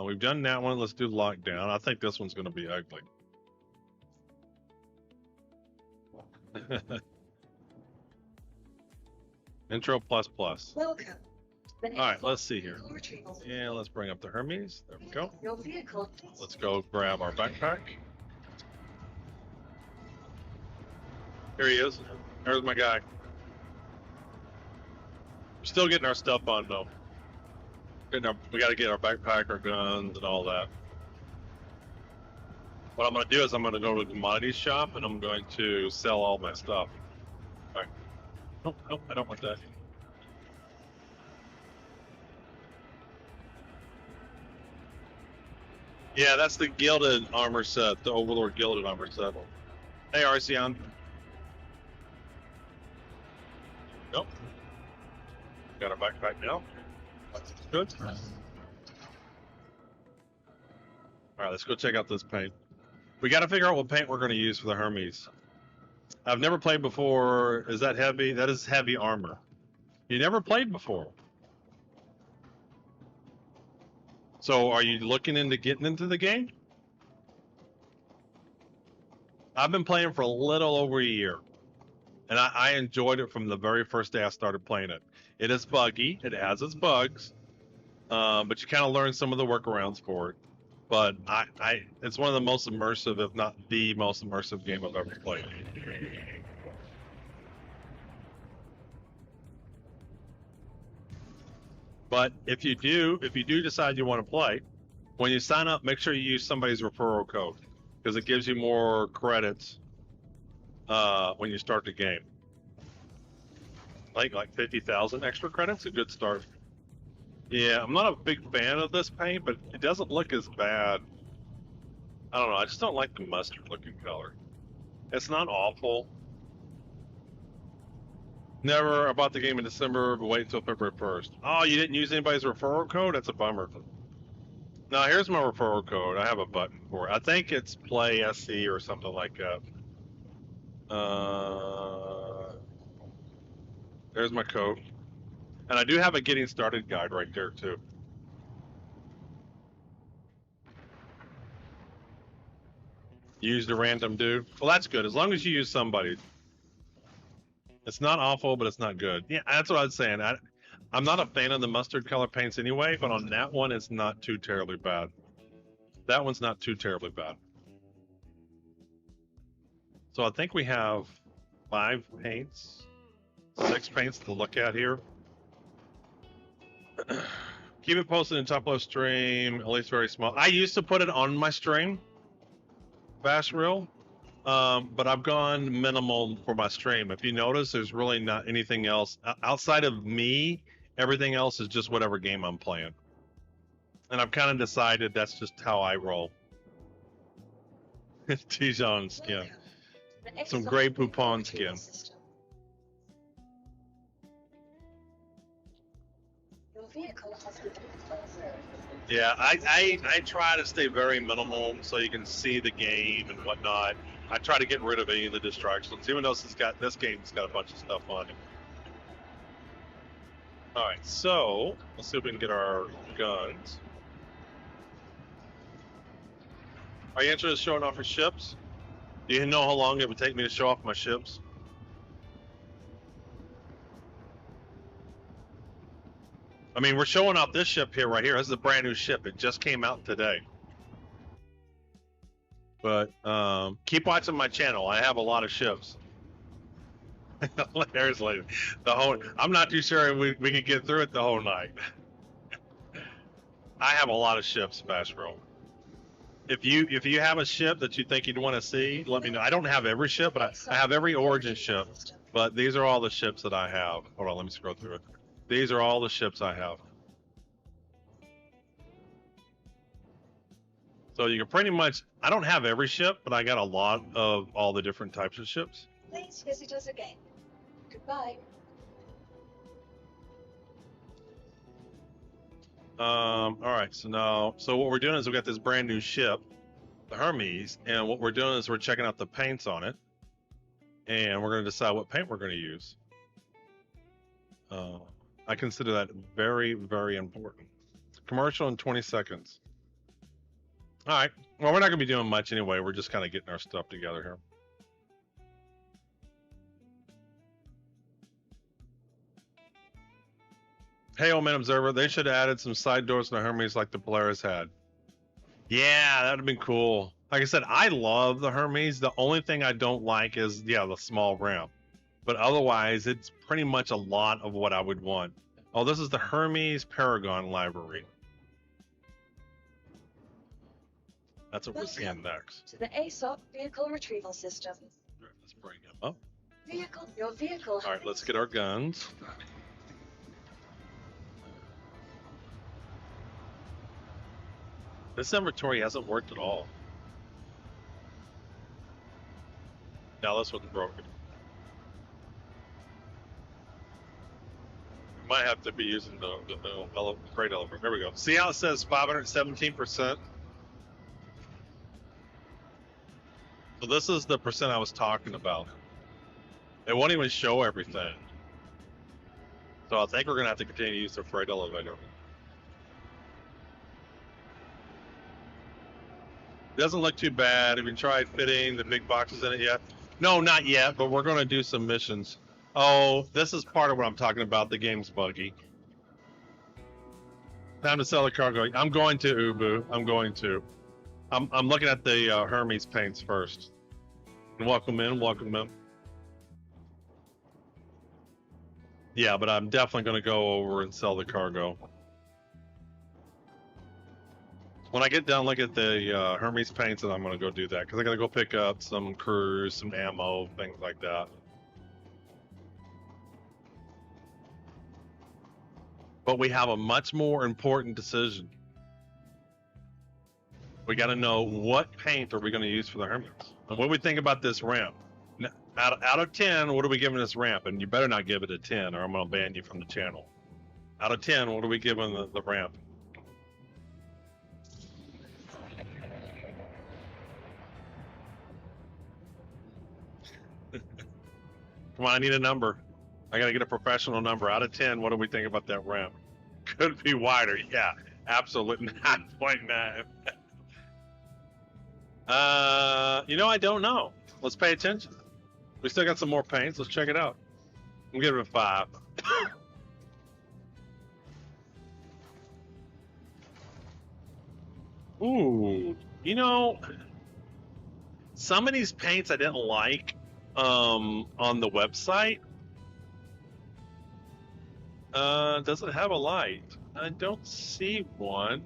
We've done that one. Let's do lockdown. I think this one's going to be ugly. Intro plus plus. Welcome. All right, let's see here. Yeah, let's bring up the Hermes. There we go. Your vehicle. Let's go grab our backpack. Here he is. There's my guy. We're still getting our stuff on though. We got to get our backpack, our guns, and all that. What I'm going to do is I'm going to go to the commodities shop and I'm going to sell all my stuff. All right. Nope, nope, I don't want that. Yeah, that's the gilded armor set, the Overlord gilded armor set. Hey, Arceon. Nope. Got our backpack now. Good. All right, let's go check out this paint. We got to figure out what paint we're going to use for the Hermes. I've never played before. Is that heavy? That is heavy armor. You never played before. So are you looking into getting into the game? I've been playing for a little over a year. And I enjoyed it from the very first day I started playing it. It is buggy. It has its bugs. But you kind of learn some of the workarounds for it. But it's one of the most immersive, if not the most immersive game I've ever played. But if you do decide you want to play, when you sign up, make sure you use somebody's referral code because it gives you more credits when you start the game. Like 50,000 extra credits, a good start. Yeah, I'm not a big fan of this paint, but it doesn't look as bad. I don't know, I just don't like the mustard looking color. It's not awful. Never bought the game in December, but wait until February 1st. Oh, you didn't use anybody's referral code? That's a bummer. Now, here's my referral code. I have a button for it. I think it's Play SC or something like that. There's my code. And I do have a getting started guide right there, too. Used a random dude. Well, that's good. As long as you use somebody. It's not awful, but it's not good. Yeah, that's what I was saying. I'm not a fan of the mustard color paints anyway, but on that one, it's not too terribly bad. That one's not too terribly bad. So I think we have 5 paints, 6 paints to look at here. Keep it posted in top left stream, at least very small. I used to put it on my stream, Bash Reel, but I've gone minimal for my stream. If you notice, there's really not anything else outside of me. Everything else is just whatever game I'm playing. And I've kind of decided that's just how I roll. Tijon skin. Some Grey Poupon skin. Yeah, I try to stay very minimal so you can see the game and whatnot. I try to get rid of any of the distractions, even though this game's got a bunch of stuff on it. All right, so let's see if we can get our guns. Are you interested in showing off your ships? Do you know how long it would take me to show off my ships? I mean, we're showing off this ship here, right here. This is a brand new ship. It just came out today. But keep watching my channel. I have a lot of ships. There's lady. I'm not too sure we can get through it the whole night. I have a lot of ships, Bastro. If you have a ship that you think you'd want to see, let me know. I don't have every ship, but I have every origin ship. But these are all the ships that I have. Hold on, let me scroll through it. These are all the ships I have. So you can pretty much, I don't have every ship, but I got a lot of all the different types of ships. Please visit us again. Goodbye. All right. So what we're doing is we got this brand new ship, the Hermes, and what we're doing is we're checking out the paints on it, and we're going to decide what paint we're going to use. I consider that very, very important. Commercial in 20 seconds. All right. Well, we're not going to be doing much anyway. We're just kind of getting our stuff together here. Hey, Old Man Observer, they should have added some side doors in the Hermes like the Polaris had. Yeah, that would have been cool. Like I said, I love the Hermes. The only thing I don't like is, yeah, the small ramp. But otherwise, it's pretty much a lot of what I would want. Oh, this is the Hermes Paragon library. That's what we're seeing next. To the ASOP vehicle retrieval system. Let's bring him up. Your vehicle. All right, let's get our guns. This inventory hasn't worked at all. Now this one's broken. Might have to be using the freight elevator. There we go. See how it says 517%? So this is the percent I was talking about. It won't even show everything. So I think we're gonna have to continue to use the freight elevator. It doesn't look too bad. Have you tried fitting the big boxes in it yet? No, not yet, but we're gonna do some missions. Oh, this is part of what I'm talking about. The game's buggy. Time to sell the cargo. I'm going to Ubu. I'm going to. I'm looking at the Hermes paints first. Welcome in. Welcome in. Yeah, but I'm definitely going to go over and sell the cargo. When I get done, look at the Hermes paints, and I'm going to go do that because I got to go pick up some crews, some ammo, things like that. But we have a much more important decision. We got to know what paint are we going to use for the Hermes. And what do we think about this ramp? Out of 10, what are we giving this ramp? And you better not give it a 10 or I'm going to ban you from the channel. Out of 10, what are we giving the ramp? Come on, I need a number. I got to get a professional number. Out of 10, what do we think about that ramp? Could be wider. Yeah, absolutely 9.9. I don't know. Let's pay attention. We still got some more paints. Let's check it out. I'm giving it a 5. Ooh, some of these paints I didn't like on the website. Does it have a light? I don't see one.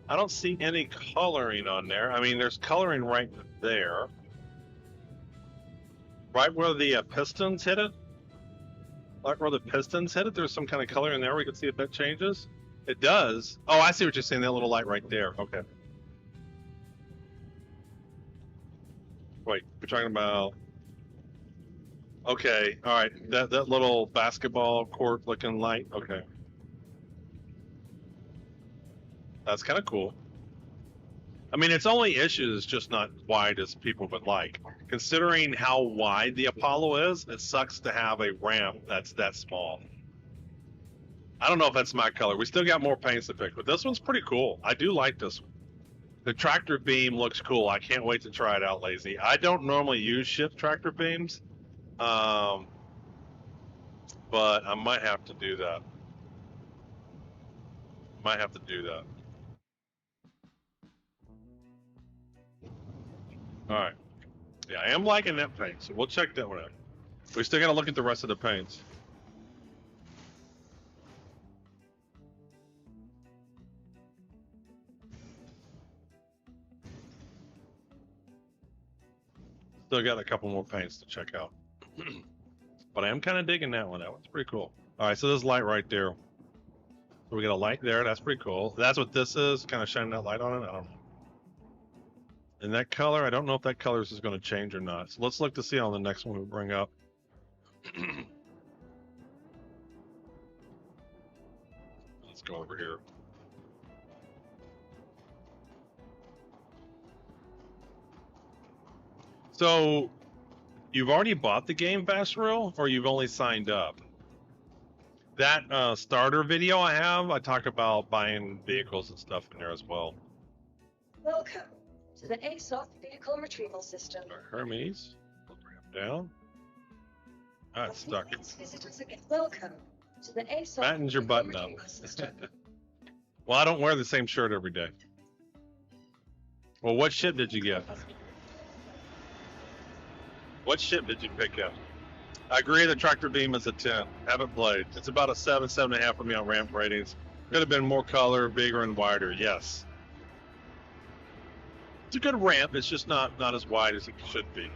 I don't see any coloring on there. I mean, there's coloring right there. Right where the pistons hit it. Right where the pistons hit it, there's some kind of color in there. We can see if that changes. It does. Oh, I see what you're saying. That little light right there. Okay. Wait, we're talking about... Okay, all right. That little basketball court looking light. Okay. That's kind of cool. I mean, its only issue is just not wide as people would like. Considering how wide the Apollo is, it sucks to have a ramp that's that small. I don't know if that's my color. We still got more paints to pick, but this one's pretty cool. I do like this one. The tractor beam looks cool. I can't wait to try it out, Lazy. I don't normally use ship tractor beams, but I might have to do that. Might have to do that. All right. Yeah, I am liking that paint, so we'll check that one out. We still got to look at the rest of the paints. Still got a couple more paints to check out. But I am kind of digging that one. That one's pretty cool. All right, so there's light right there. So we got a light there. That's pretty cool. That's what this is, kind of shining that light on it. I don't know. And that color, I don't know if that color is going to change or not. So let's look to see on the next one we bring up. go over here. So, you've already bought the game, Fastreal, or you've only signed up? That starter video I have, I talk about buying vehicles and stuff in there as well. Welcome to the ASOP vehicle retrieval system. Hermes, ramp down. Ah, it's stuck. Visitors again. Welcome to the ASOP Fattens your vehicle button up. retrieval system. Well, I don't wear the same shirt every day. Well, what ship did you get? What ship did you pick up? I agree the tractor beam is a 10. Haven't played. It's about a 7, 7.5 for me on ramp ratings. Could have been more color, bigger and wider, yes. It's a good ramp, it's just not as wide as it should be.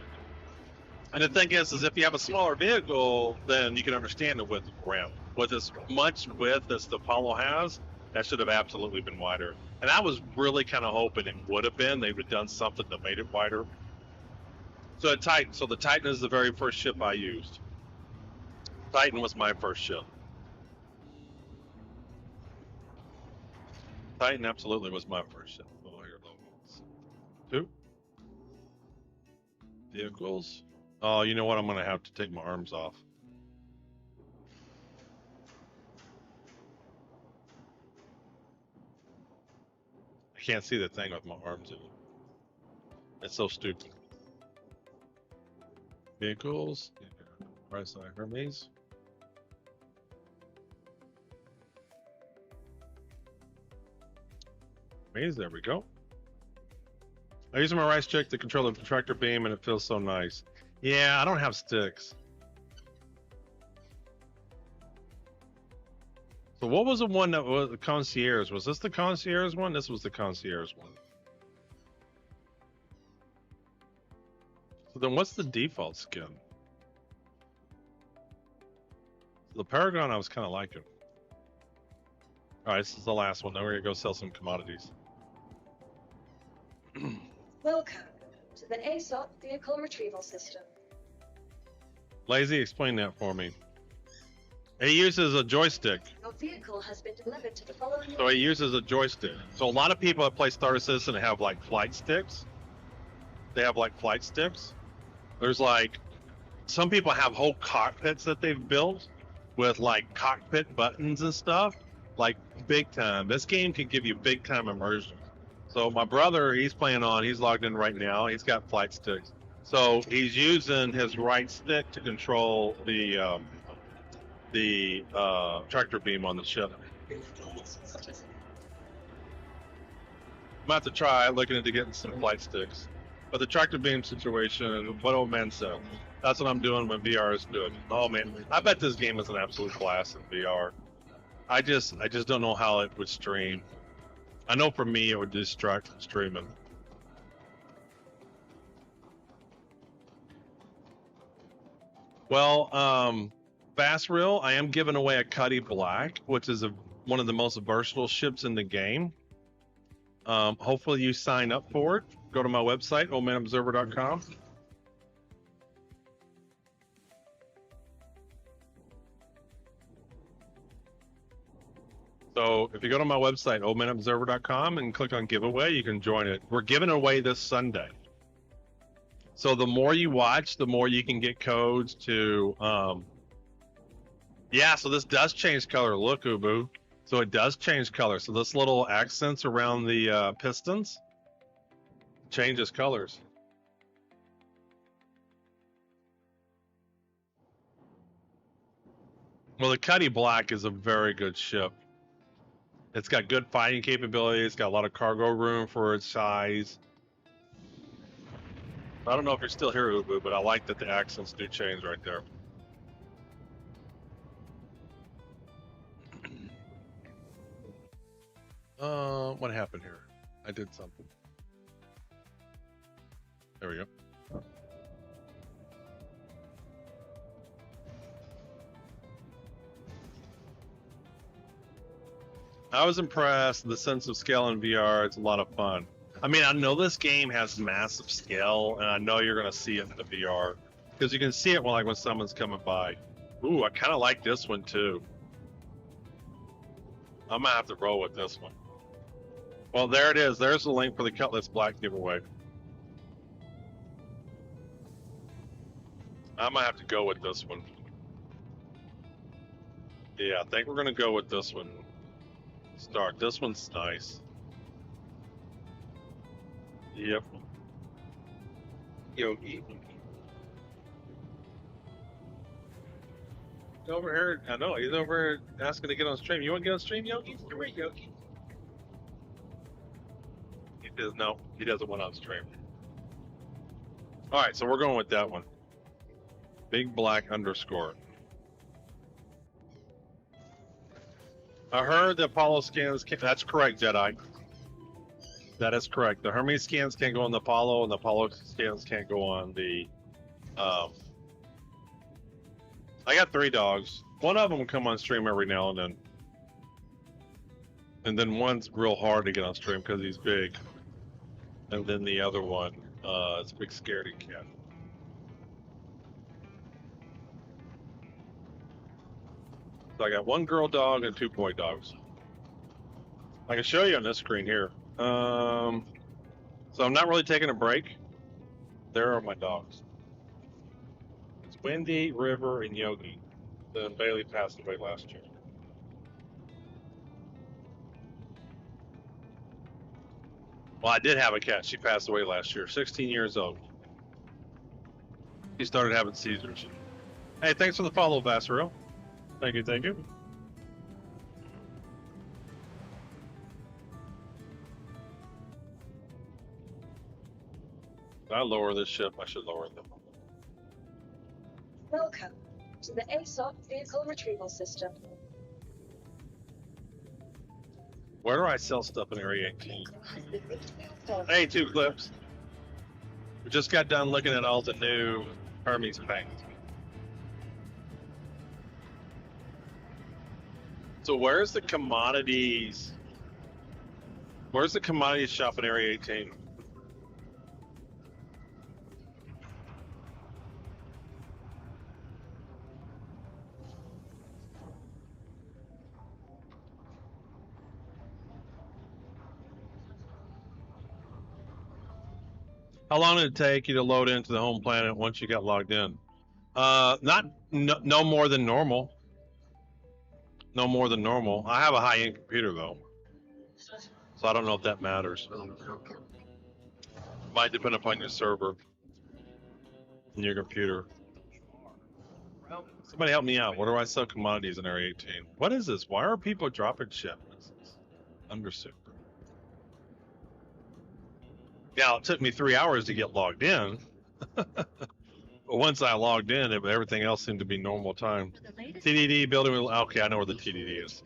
And the thing is if you have a smaller vehicle, then you can understand the width of the ramp. With as much width as the Apollo has, that should have absolutely been wider. And I was really kind of hoping it would have been. They would have done something that made it wider. So the Titan is the very first ship I used. Titan was my first ship. Titan absolutely was my first ship. Oh, here, logos. 2 vehicles. Oh, you know what? I'm gonna have to take my arms off. I can't see the thing with my arms in. It's so stupid. Vehicles. Right side, Hermes. There we go. I use my right stick to control the tractor beam and it feels so nice. Yeah, I don't have sticks. So what was the one that was the concierge? Was this the concierge one? This was the concierge one. So then what's the default skin? The Paragon I was kind of liking. Alright, this is the last one. Now we're going to go sell some commodities. Welcome to the ASOP vehicle retrieval system. Lazy, explain that for me. He uses a joystick. Your vehicle has been delivered to the following. So he uses a joystick. So a lot of people that play Star Citizen have like flight sticks. They have like flight sticks. There's like, some people have whole cockpits that they've built with like cockpit buttons and stuff. Like big time. This game can give you big time immersion. So my brother, he's logged in right now. He's got flight sticks. So he's using his right stick to control the tractor beam on the ship. I'm about to try looking into getting some flight sticks. But the tractor beam situation, what old man said, that's what I'm doing when VR is good. Oh man, I bet this game is an absolute blast in VR. I just don't know how it would stream. I know for me it would distract from streaming. Well, Fastreal, I am giving away a Cutty Black, which is one of the most versatile ships in the game. Hopefully you sign up for it. Go to my website, oldmanobserver.com. So if you go to my website, oldmanobserver.com, and click on giveaway, you can join it. We're giving away this Sunday. So the more you watch, the more you can get codes to, yeah, so this does change color. Look, Ubu. So it does change color. So this little accents around the pistons changes colors. Well, the Cutty Black is a very good ship. It's got good fighting capability. It's got a lot of cargo room for its size. I don't know if you're still here, Ubu, but I like that the accents do change right there. What happened here? I did something. There we go. I was impressed. The sense of scale in VR, it's a lot of fun. I mean, I know this game has massive scale, and I know you're going to see it in the VR. Because you can see it when someone's coming by. Ooh, I kind of like this one, too. I'm gonna have to roll with this one. Well, there it is. There's the link for the Cutlass Black giveaway. I might have to go with this one. Yeah, I think we're gonna go with this one. Start. This one's nice. Yep. Yogi. Over here, I know he's over here asking to get on stream. You want to get on stream, Yogi? Come here, Yogi. He says no. He doesn't want on stream. All right, so we're going with that one. Big black underscore. I heard the Apollo scans. That's correct, Jedi. That is correct. The Hermes scans can't go on the Apollo, and the Apollo scans can't go on the. I got 3 dogs. One of them will come on stream every now and then one's real hard to get on stream because he's big, and then the other one is a big scaredy cat. So I got 1 girl dog and 2 boy dogs. I can show you on this screen here. So I'm not really taking a break. There are my dogs. It's Wendy, River, and Yogi. Then Bailey passed away last year. Well, I did have a cat. She passed away last year, 16 years old. She started having seizures. Hey, thanks for the follow, Vassaril. Thank you, thank you. If I lower this ship, I should lower them. Welcome to the ASOP Vehicle Retrieval System. Where do I sell stuff in Area 18? Hey, 2 clips. We just got done looking at all the new Hermes paint. So where's the commodities? Where's the commodities shop in Area 18? How long did it take you to load into the home planet once you got logged in? No more than normal. No more than normal. I have a high-end computer though, so I don't know if that matters. Might depend upon your server and your computer. Somebody help me out. Where do I sell commodities in Area 18? What is this? Why are people dropping shit? Undersuit. Yeah, it took me 3 hours to get logged in. But once I logged in, everything else seemed to be normal time. TDD building. Okay, I know where the TDD is.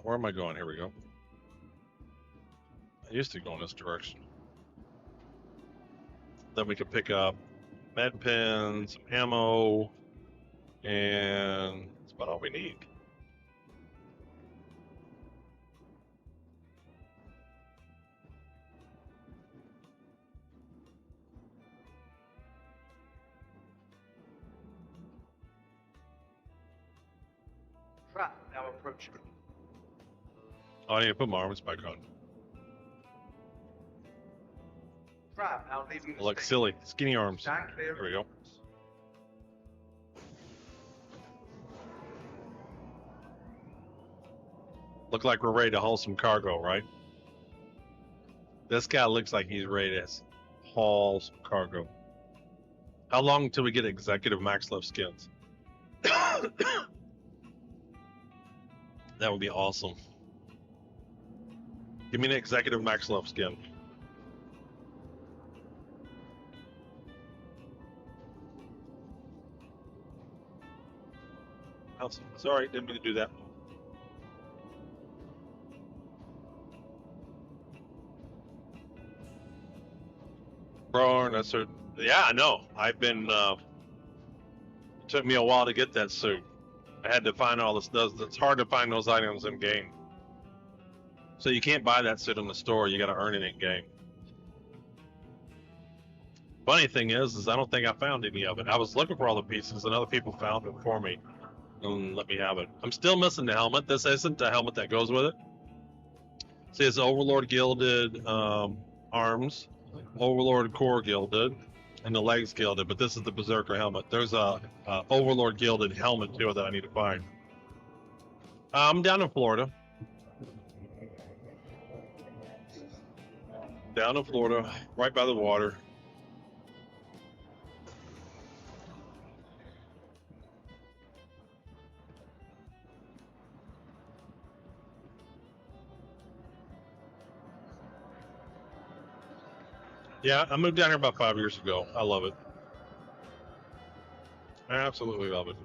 Where am I going? Here we go. I used to go in this direction. Then we could pick up med pens, some ammo, and that's about all we need. Trap now approaching. Oh, I need to put my arms back on. Trap now leaving. I look silly. Skinny arms. Stand clear. There we go. Look like we're ready to haul some cargo, right? This guy looks like he's ready to haul some cargo. How long until we get executive max left skins? That would be awesome. Give me an executive max left skin. Awesome. Sorry, didn't mean to do that. That's a, yeah, I know. I've been. It took me a while to get that suit. I had to find all this. It's hard to find those items in game. So you can't buy that suit in the store. You got to earn it in game. Funny thing is I don't think I found any of it. I was looking for all the pieces, and other people found it for me and let me have it. I'm still missing the helmet. This isn't the helmet that goes with it. See, it's Overlord Gilded arms, Overlord Core Gilded, and the legs gilded. But this is the Berserker helmet. There's a Overlord Gilded helmet too that I need to find. I'm down in Florida. Down in Florida, right by the water. Yeah, I moved down here about 5 years ago. I love it. I absolutely love it.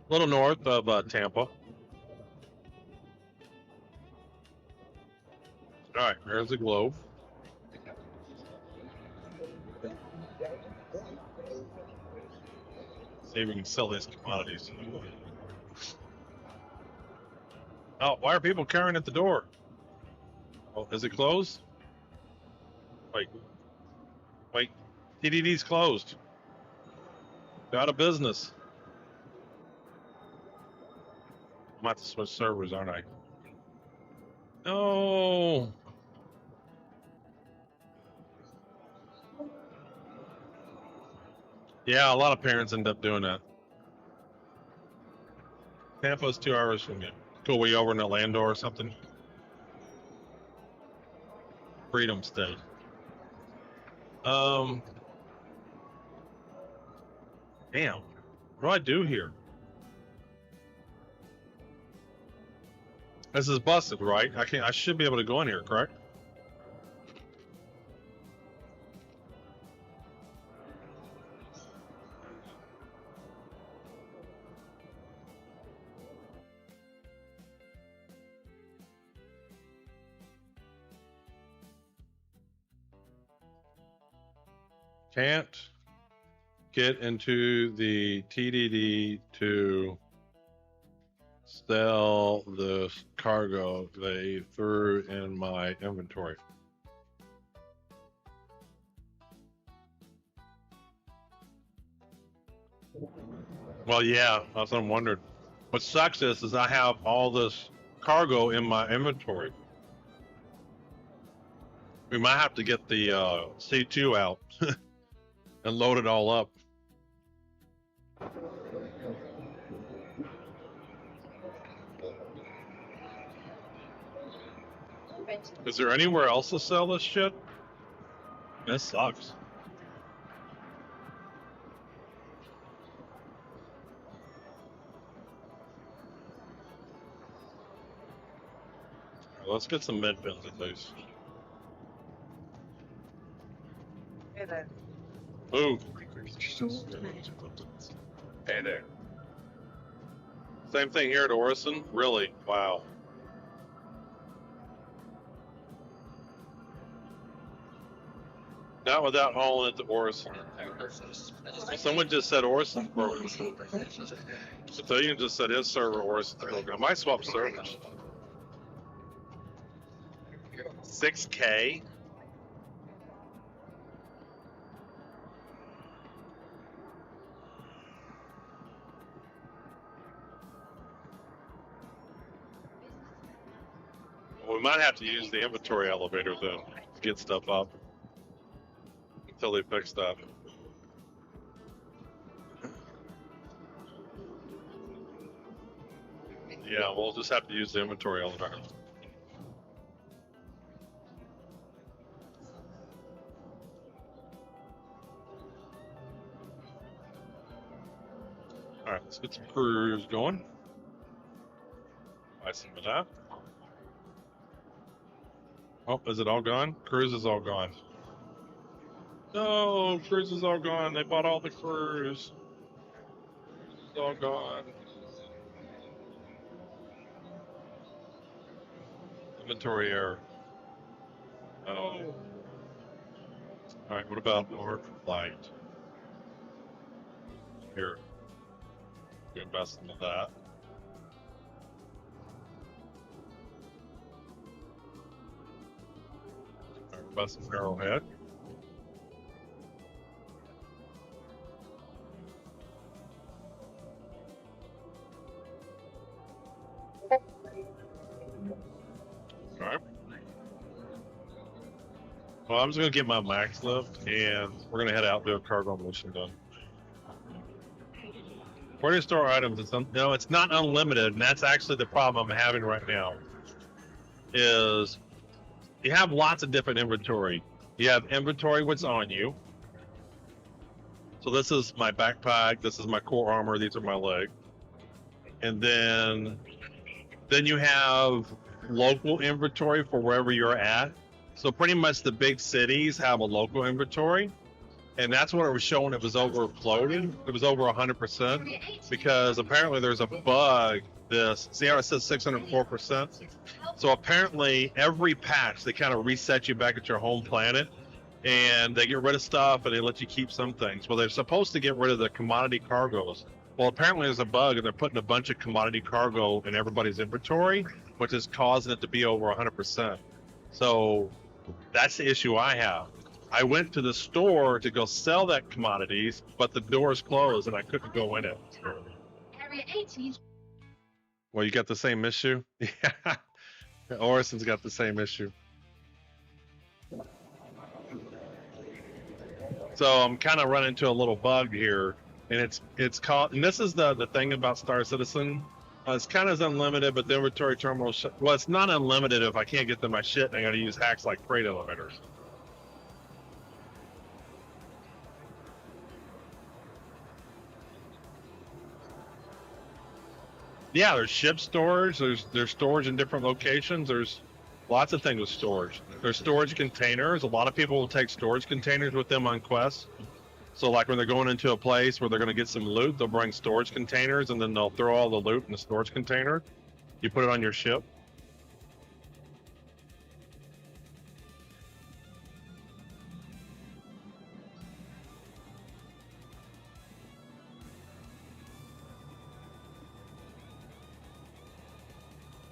A little north of Tampa. All right, there's the globe. See if we can sell these commodities. Oh, why are people carrying at the door? Oh, is it closed? Wait. TDD's closed. They're out of business. I'm about to switch servers, aren't I? No. Yeah, a lot of parents end up doing that. Tampa's 2 hours from you. Cool, we over in Orlando or something? Freedom State. Damn. What do I do here? This is busted, right? I should be able to go in here, correct? Can't get into the TDD to sell the cargo they threw in my inventory. Well, yeah, that's what I'm wondering. What sucks is I have all this cargo in my inventory. We might have to get the C2 out and load it all up. Is there anywhere else to sell this shit? This sucks. Let's get some med pins at least. Hey there. Ooh. Hey there. Same thing here at Orison? Really? Wow. Not without hauling it to Orison. Someone just said Orison broke. Civilian just said his server Orison broke. I might swap servers. 6K? We might have to use the inventory elevator then to get stuff up until they fix that. Yeah, we'll just have to use the inventory elevator. All right, let's get some crews going. Buy some of that. Oh, is it all gone? Cruise is all gone. No, cruise is all gone. They bought all the cruise. It's all gone. Inventory error. Oh. All right, what about North Flight? Here. We invest into that. Bus of Arrowhead. All right. Well, I'm just gonna get my max lift, and we're gonna head out and do a cargo mission done. Where do you store items? No, it's not unlimited, and that's actually the problem I'm having right now. Is you have lots of different inventory. You have inventory what's on you. So this is my backpack. This is my core armor. These are my legs. And then you have local inventory for wherever you're at. So pretty much the big cities have a local inventory. And that's what it was showing. It was overflowed. It was over 100% because apparently there's a bug. See how it says 604%? So apparently every patch, they kind of reset you back at your home planet and they get rid of stuff and they let you keep some things. Well, they're supposed to get rid of the commodity cargoes. Well, apparently there's a bug and they're putting a bunch of commodity cargo in everybody's inventory, which is causing it to be over 100%. So that's the issue I have. I went to the store to go sell that commodities, but the door's closed and I couldn't go in it. Area 18. Well, you got the same issue? Yeah. Orison's got the same issue. So I'm kind of running into a little bug here, and it's called, and this is the thing about Star Citizen. It's kind of unlimited, but the inventory terminal, well, it's not unlimited if I can't get to my shit and I got to use hacks like freight elevators. Yeah, there's ship storage. There's storage in different locations. There's lots of things with storage. There's storage containers. A lot of people will take storage containers with them on quests. So like when they're going into a place where they're going to get some loot, they'll bring storage containers and then they'll throw all the loot in the storage container. You put it on your ship.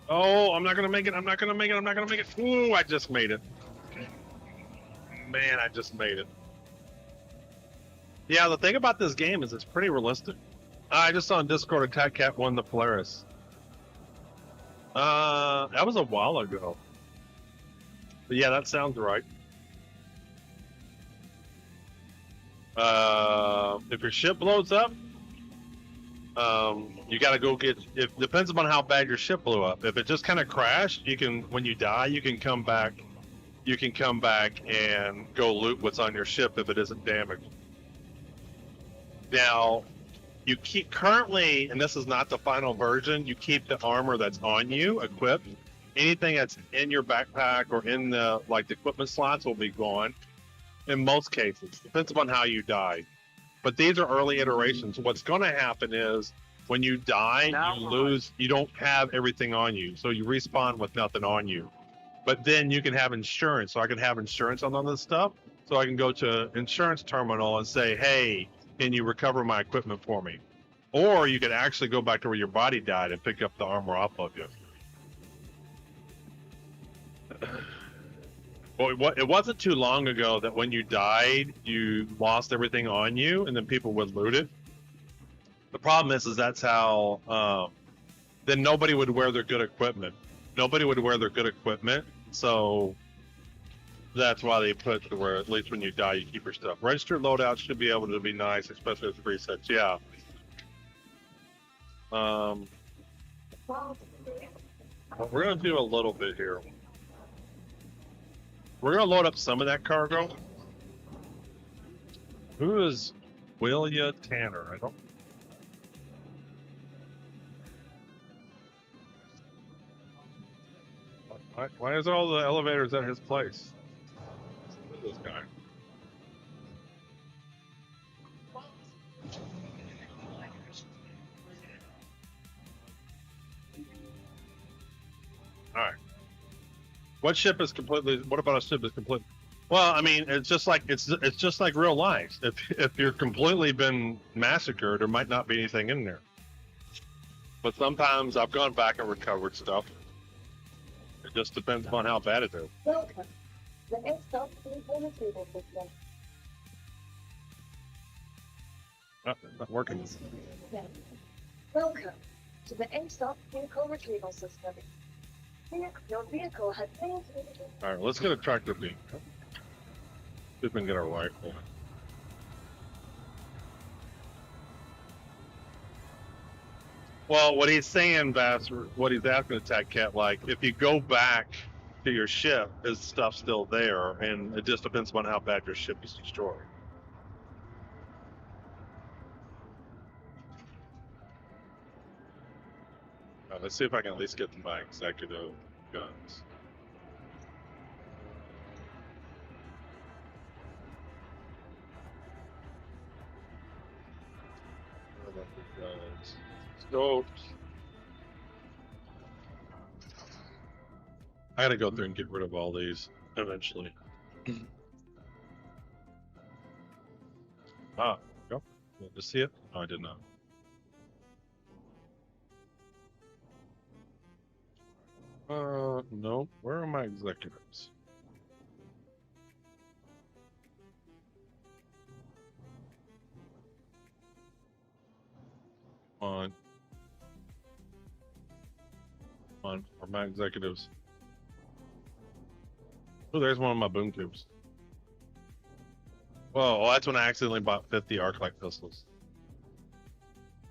Oh, I'm not gonna make it. I'm not gonna make it. I'm not gonna make it. Ooh, I just made it. Man, I just made it. Yeah, the thing about this game is it's pretty realistic. I just saw on Discord Attack Cat won the Polaris. That was a while ago. But yeah, that sounds right. If your ship blows up, you gotta go get. It depends upon how bad your ship blew up. If it just kind of crashed, you can. When you die, you can come back. You can come back and go loot what's on your ship if it isn't damaged. Now, you keep currently, and this is not the final version. You keep the armor that's on you equipped. Anything that's in your backpack or in the equipment slots will be gone. In most cases, depends upon how you die. But these are early iterations. What's going to happen is when you die, you lose. You don't have everything on you, so you respawn with nothing on you. But then you can have insurance. So I can have insurance on all this stuff. So I can go to insurance terminal and say, "Hey, can you recover my equipment for me?" Or you could actually go back to where your body died and pick up the armor off of you. Well, it wasn't too long ago that when you died, you lost everything on you, and then people would loot it. The problem is that's how. Then nobody would wear their good equipment. Nobody would wear their good equipment, so that's why they put to where at least when you die, you keep your stuff. Registered loadouts should be able to be nice, especially with resets. Yeah. We're gonna do a little bit here. We're gonna load up some of that cargo. Who is Willia Tanner? I don't. Why is all the elevators at his place? Who's this guy? All right. What ship is completely? What about a ship is completely? Well, I mean, it's just like real life. If you're completely been massacred, there might not be anything in there. But sometimes I've gone back and recovered stuff. It just depends on how bad it is. Welcome The ASOP vehicle retrieval system. Oh, not working. Welcome to the ASOP vehicle retrieval system. Your vehicle has been. All right, let's get a tractor beam. See if we can get our rifle. Well, what he's saying, Bass, what he's asking Attack Cat, like, if you go back to your ship, is stuff still there? And it just depends on how bad your ship is destroyed. Let's see if I can at least get to my executive guns. Scopes. I gotta go through and get rid of all these eventually. Ah, go. Did you see it? No, I did not. No. Where are my executives? On. Where are my executives? Oh, there's one of my boom tubes. Whoa, well, that's when I accidentally bought 50 arc-light pistols.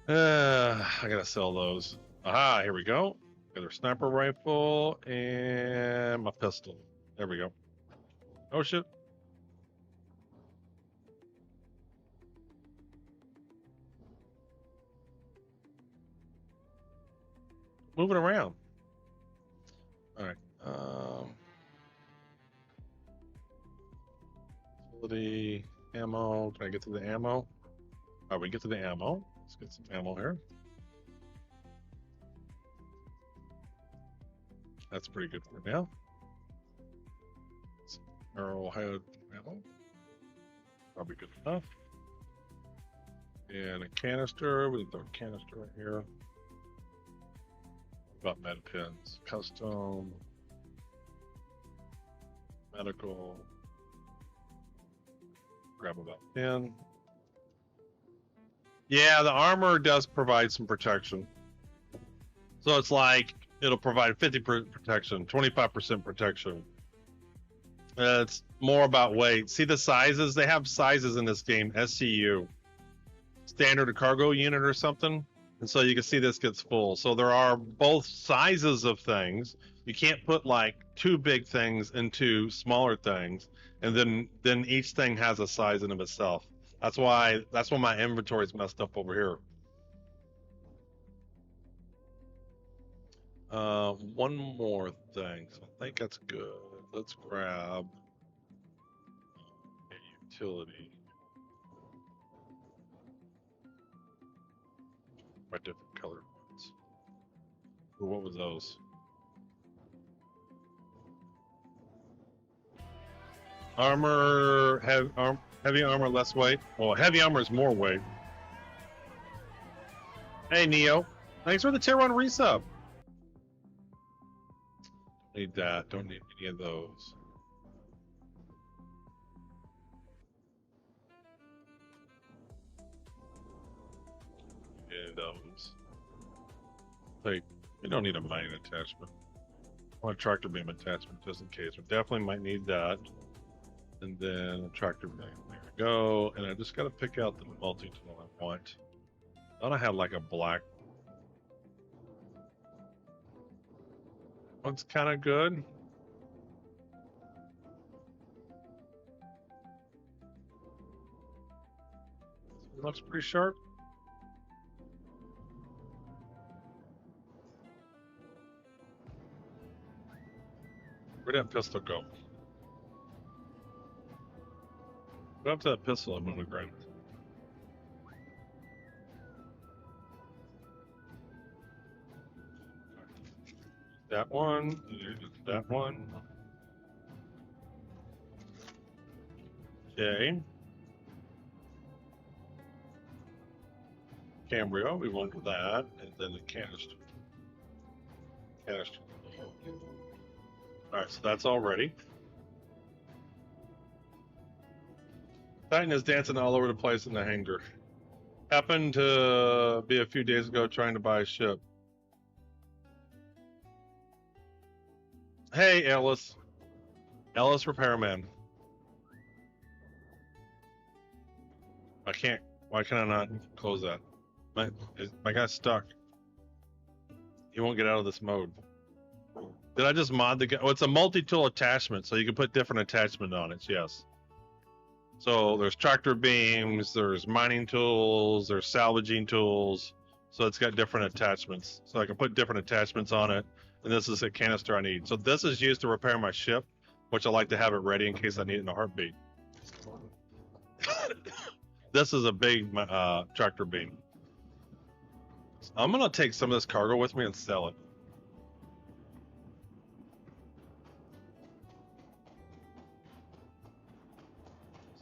I gotta sell those. Aha, here we go. Got a sniper rifle and my pistol. There we go. Oh shit. Moving around. All right. The ammo. Can I get to the ammo? All right, we get to the ammo. Let's get some ammo here. That's pretty good for now. Some arrowhead ammo. Probably good enough. And a canister. We can throw a canister right here. About med pins. Custom. Medical. Grab about 10. Yeah, the armor does provide some protection. So it's like it'll provide 50% protection, 25% protection. It's more about weight. See the sizes? They have sizes in this game. SCU, standard cargo unit or something. And so you can see this gets full. So there are both sizes of things. You can't put like two big things into smaller things, and then each thing has a size in of itself. That's why my inventory is messed up over here. One more thing. So I think that's good. Let's grab a utility. By different colored ones. Or what was those? Armor, heavy armor, less weight. Well, heavy armor is more weight. Hey, Neo. Thanks for the tier 1 resub. Need that. Don't need any of those. And like, we don't need a mine attachment. I want a tractor beam attachment just in case. We definitely might need that. And then a tractor beam. There we go. And I just got to pick out the multi-tool I want. I thought I had like a black. One's kind of good. Looks pretty sharp. Where'd that pistol go? Go up to that pistol I'm gonna grab. That one, that one. Okay. Cambria, we want that, and then the canister. Canister. Alright, so that's all ready. Titan is dancing all over the place in the hangar. Happened to be a few days ago trying to buy a ship. Hey, Ellis. Ellis Repairman. I can't. Why can I not close that? My guy's stuck. He won't get out of this mode. Did I just mod the guy? Oh, it's a multi-tool attachment, so you can put different attachment on it. Yes. So there's tractor beams, there's mining tools, there's salvaging tools. So it's got different attachments. So I can put different attachments on it. And this is a canister I need. So this is used to repair my ship, which I like to have it ready in case I need it in a heartbeat. This is a big tractor beam. So I'm gonna take some of this cargo with me and sell it.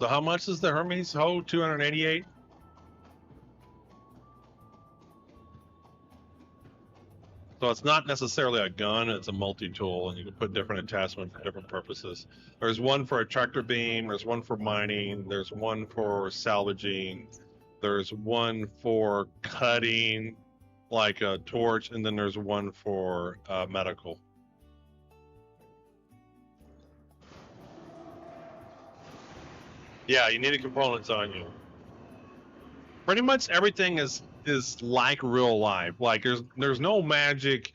So how much is the Hermes hoe? 288. So it's not necessarily a gun, it's a multi-tool, and you can put different attachments for different purposes. There's one for a tractor beam, there's one for mining, there's one for salvaging, there's one for cutting, like a torch, and then there's one for medical. Yeah, you need the components on you. Pretty much everything is like real life. Like there's no magic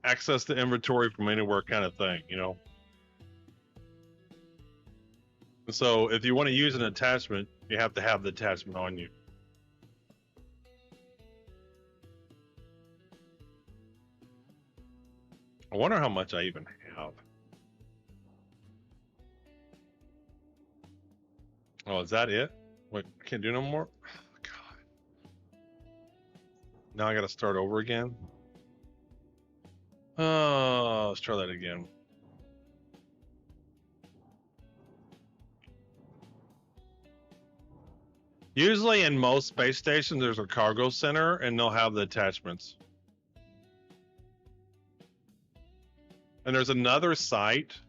access to inventory from anywhere kind of thing, you know. So if you want to use an attachment, you have to have the attachment on you. I wonder how much I even have. Oh, is that it? Wait, I can't do no more? Now I gotta start over again. Oh, let's try that again. Usually in most space stations, there's a cargo center and they'll have the attachments. And there's another site.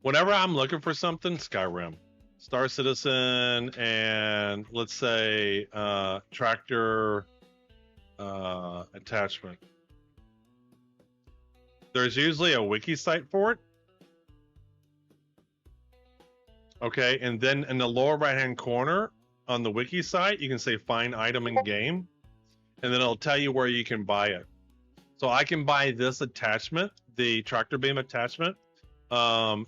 Whenever I'm looking for something, Skyrim. Star Citizen and let's say tractor attachment. There's usually a wiki site for it. Okay, and then in the lower right hand corner on the wiki site, you can say find item in game, and then it'll tell you where you can buy it. So I can buy this attachment, the tractor beam attachment,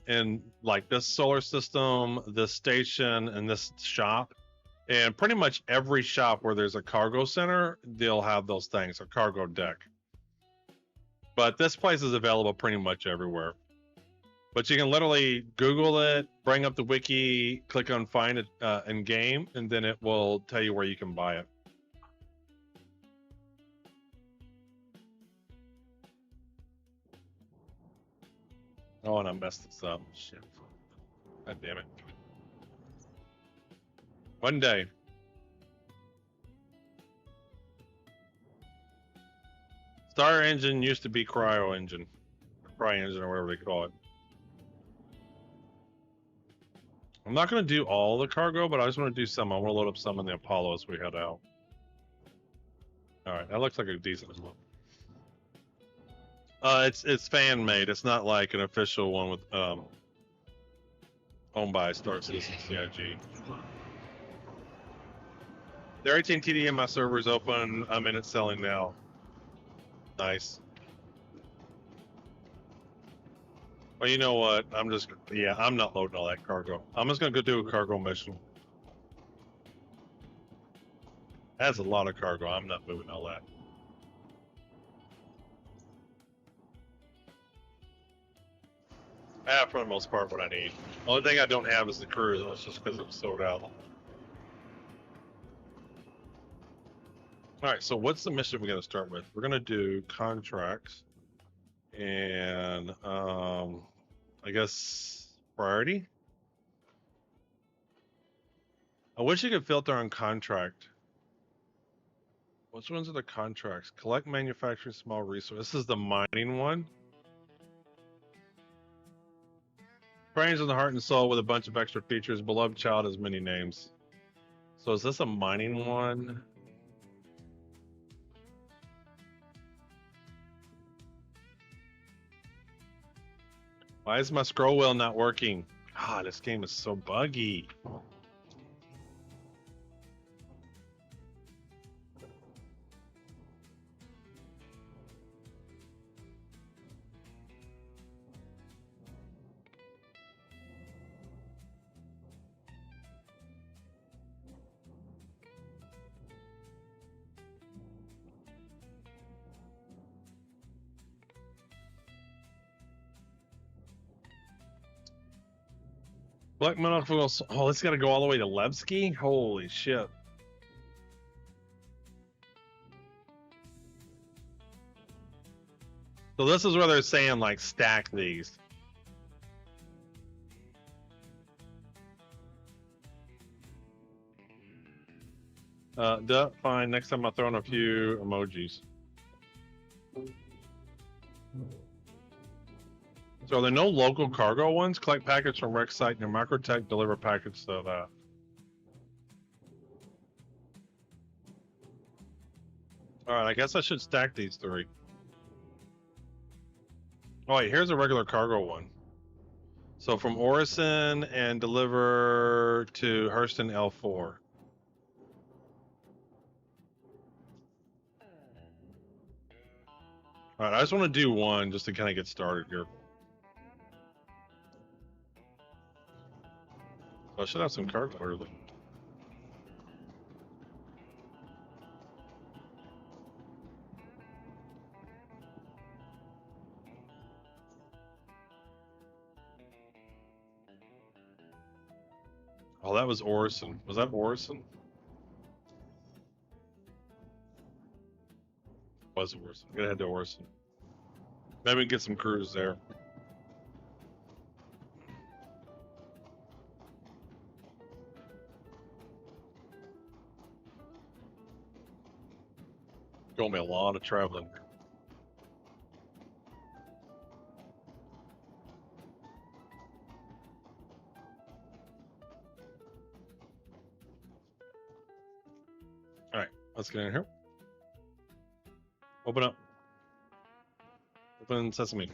in like this solar system, this station, and this shop. And pretty much every shop where there's a cargo center, they'll have those things, a cargo deck. But this place is available pretty much everywhere. But you can literally Google it, bring up the wiki, click on find it in game, and then it will tell you where you can buy it. Oh, and I messed this up. Shit. God damn it. One day. Star engine used to be cryo engine. Cry engine or whatever they call it. I'm not going to do all the cargo, but I just want to do some. I want to load up some in the Apollo as we head out. Alright, that looks like a decent one. It's fan made. It's not like an official one with owned by Star Citizen CIG. Their 18 TDM server is open. I'm in it selling now. Nice. Well, you know what? I'm not loading all that cargo. I'm just gonna go do a cargo mission. That's a lot of cargo. I'm not moving all that. I have, for the most part, what I need. Only thing I don't have is the crew. That's just because it's sold out. Alright, so what's the mission we're going to start with? We're going to do contracts and, I guess, priority? I wish you could filter on contract. Which ones are the contracts? Collect manufacturing small resource. This is the mining one. Brains in the heart and soul with a bunch of extra features. Beloved child has many names. So is this a mining one? Why is my scroll wheel not working? Ah, this game is so buggy. Black metal. Oh, it's got to go all the way to Levski? Holy shit. So this is where they're saying, like, stack these. Fine. Next time I'll throw in a few emojis. So are there no local cargo ones? Collect packets from wreck site near Microtech, deliver packets to that. Alright, I guess I should stack these three. Oh wait, here's a regular cargo one. So from Orison and deliver to Hurston L4. Alright, I just want to do one just to kind of get started here. So I should have some cargo early. Oh, that was Orison. Was that Orison? Was Orison. I'm gonna head to Orison. Maybe we can get some crews there. Gonna be a lot of traveling. All right, let's get in here. Open up. Open sesame.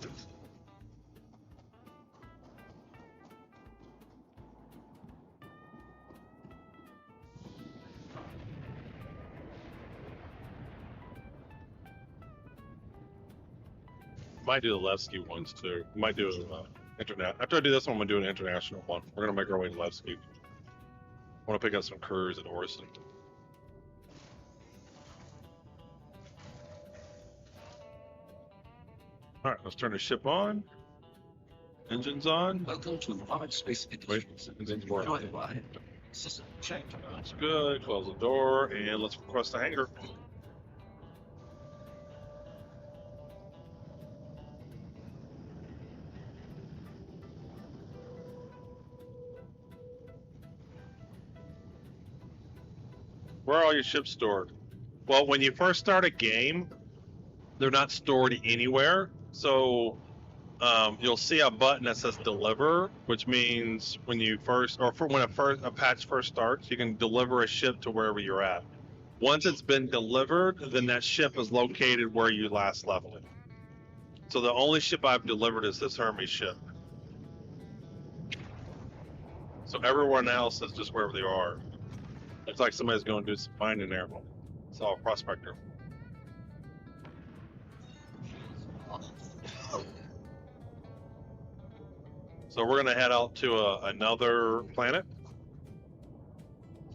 Might do the Levski ones too. Might do internet. After I do this one, I'm gonna do an international one. We're gonna make our way to Levski. I want to pick up some crews at Orison. All right, let's turn the ship on. Engines on. Welcome to Large Space Wait, Edition. engine's working. Enjoy the ride. System check. That's good. Close the door and let's request a hangar. Where are all your ships stored? Well, when you first start a game, they're not stored anywhere. So you'll see a button that says deliver, which means when you first, or for when a patch first starts, you can deliver a ship to wherever you're at. Once it's been delivered, then that ship is located where you last left it. So the only ship I've delivered is this Hermes ship. So everyone else is just wherever they are. It's like somebody's going to do some mining there. It's all prospector. So we're going to head out to another planet.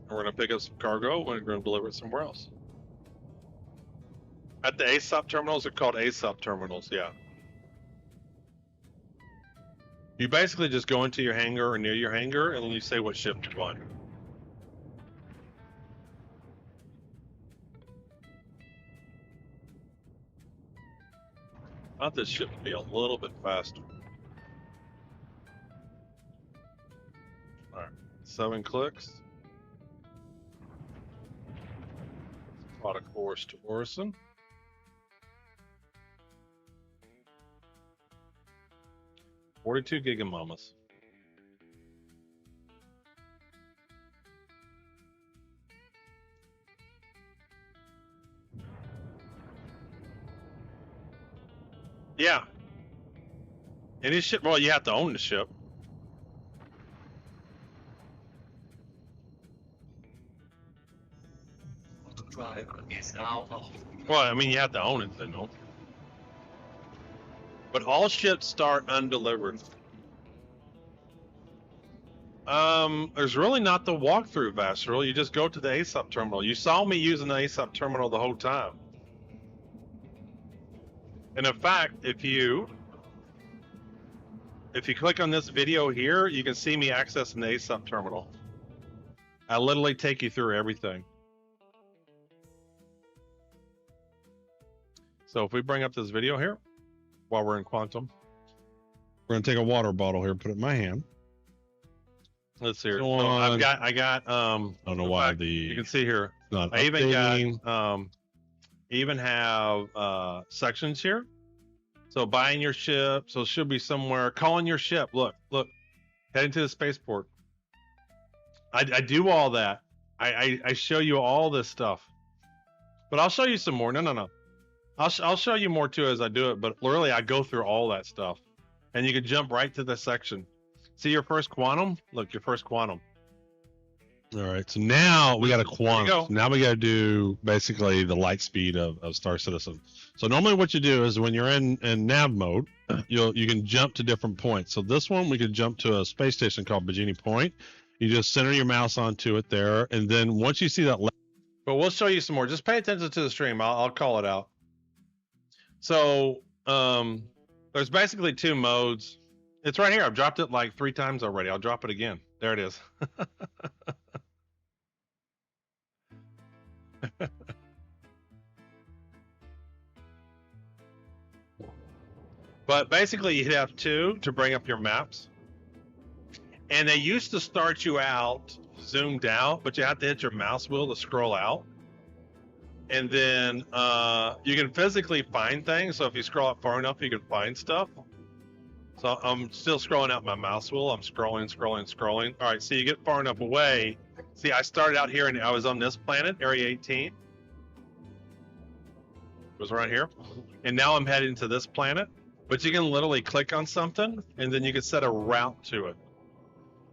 And we're going to pick up some cargo and we're going to deliver it somewhere else. At the ASOP terminals, they're called ASOP terminals, yeah. You basically just go into your hangar or near your hangar and then you say what ship you want. I thought this ship would be a little bit faster. Alright, 7 clicks. Plot a course to Orison. $42 gigamamas. Yeah. Any ship? Well, you have to own the ship. The driver is now off. Well, I mean, you have to own it, then, no? But all ships start undelivered. There's really not the walkthrough, Vassal. You just go to the ASOP terminal. You saw me using the ASOP terminal the whole time. And in fact, if you click on this video here, you can see me accessing the ASOP terminal. I literally take you through everything. So if we bring up this video here, while we're in Quantum, we're gonna take a water bottle here, put it in my hand. Let's see here. So I got I don't know why you can see here. I even have sections here. So buying your ship, so it should be somewhere. Calling your ship. Look, heading to the spaceport. I do all that. I show you all this stuff, but I'll show you some more. No. I'll show you more too as I do it. But literally, I go through all that stuff, and you can jump right to the section. See your first quantum? Look, your first quantum. All right, so now we got a quantum. So now we got to do basically the light speed of Star Citizen. So normally what you do is when you're in nav mode, you can jump to different points. So this one, we could jump to a space station called Bajini Point. You just center your mouse onto it there, and then once you see that, but we'll show you some more. Just pay attention to the stream. I'll call it out. So there's basically two modes. It's right here. I've dropped it like 3 times already. I'll drop it again. There it is. But basically, you'd have 2 to bring up your maps. And they used to start you out zoomed out, but you have to hit your mouse wheel to scroll out. And then you can physically find things. So if you scroll up far enough, you can find stuff. So I'm still scrolling out my mouse wheel. I'm scrolling. All right, so you get far enough away. See, I started out here and I was on this planet, Area 18. It was right here. And now I'm heading to this planet. But you can literally click on something and then you can set a route to it.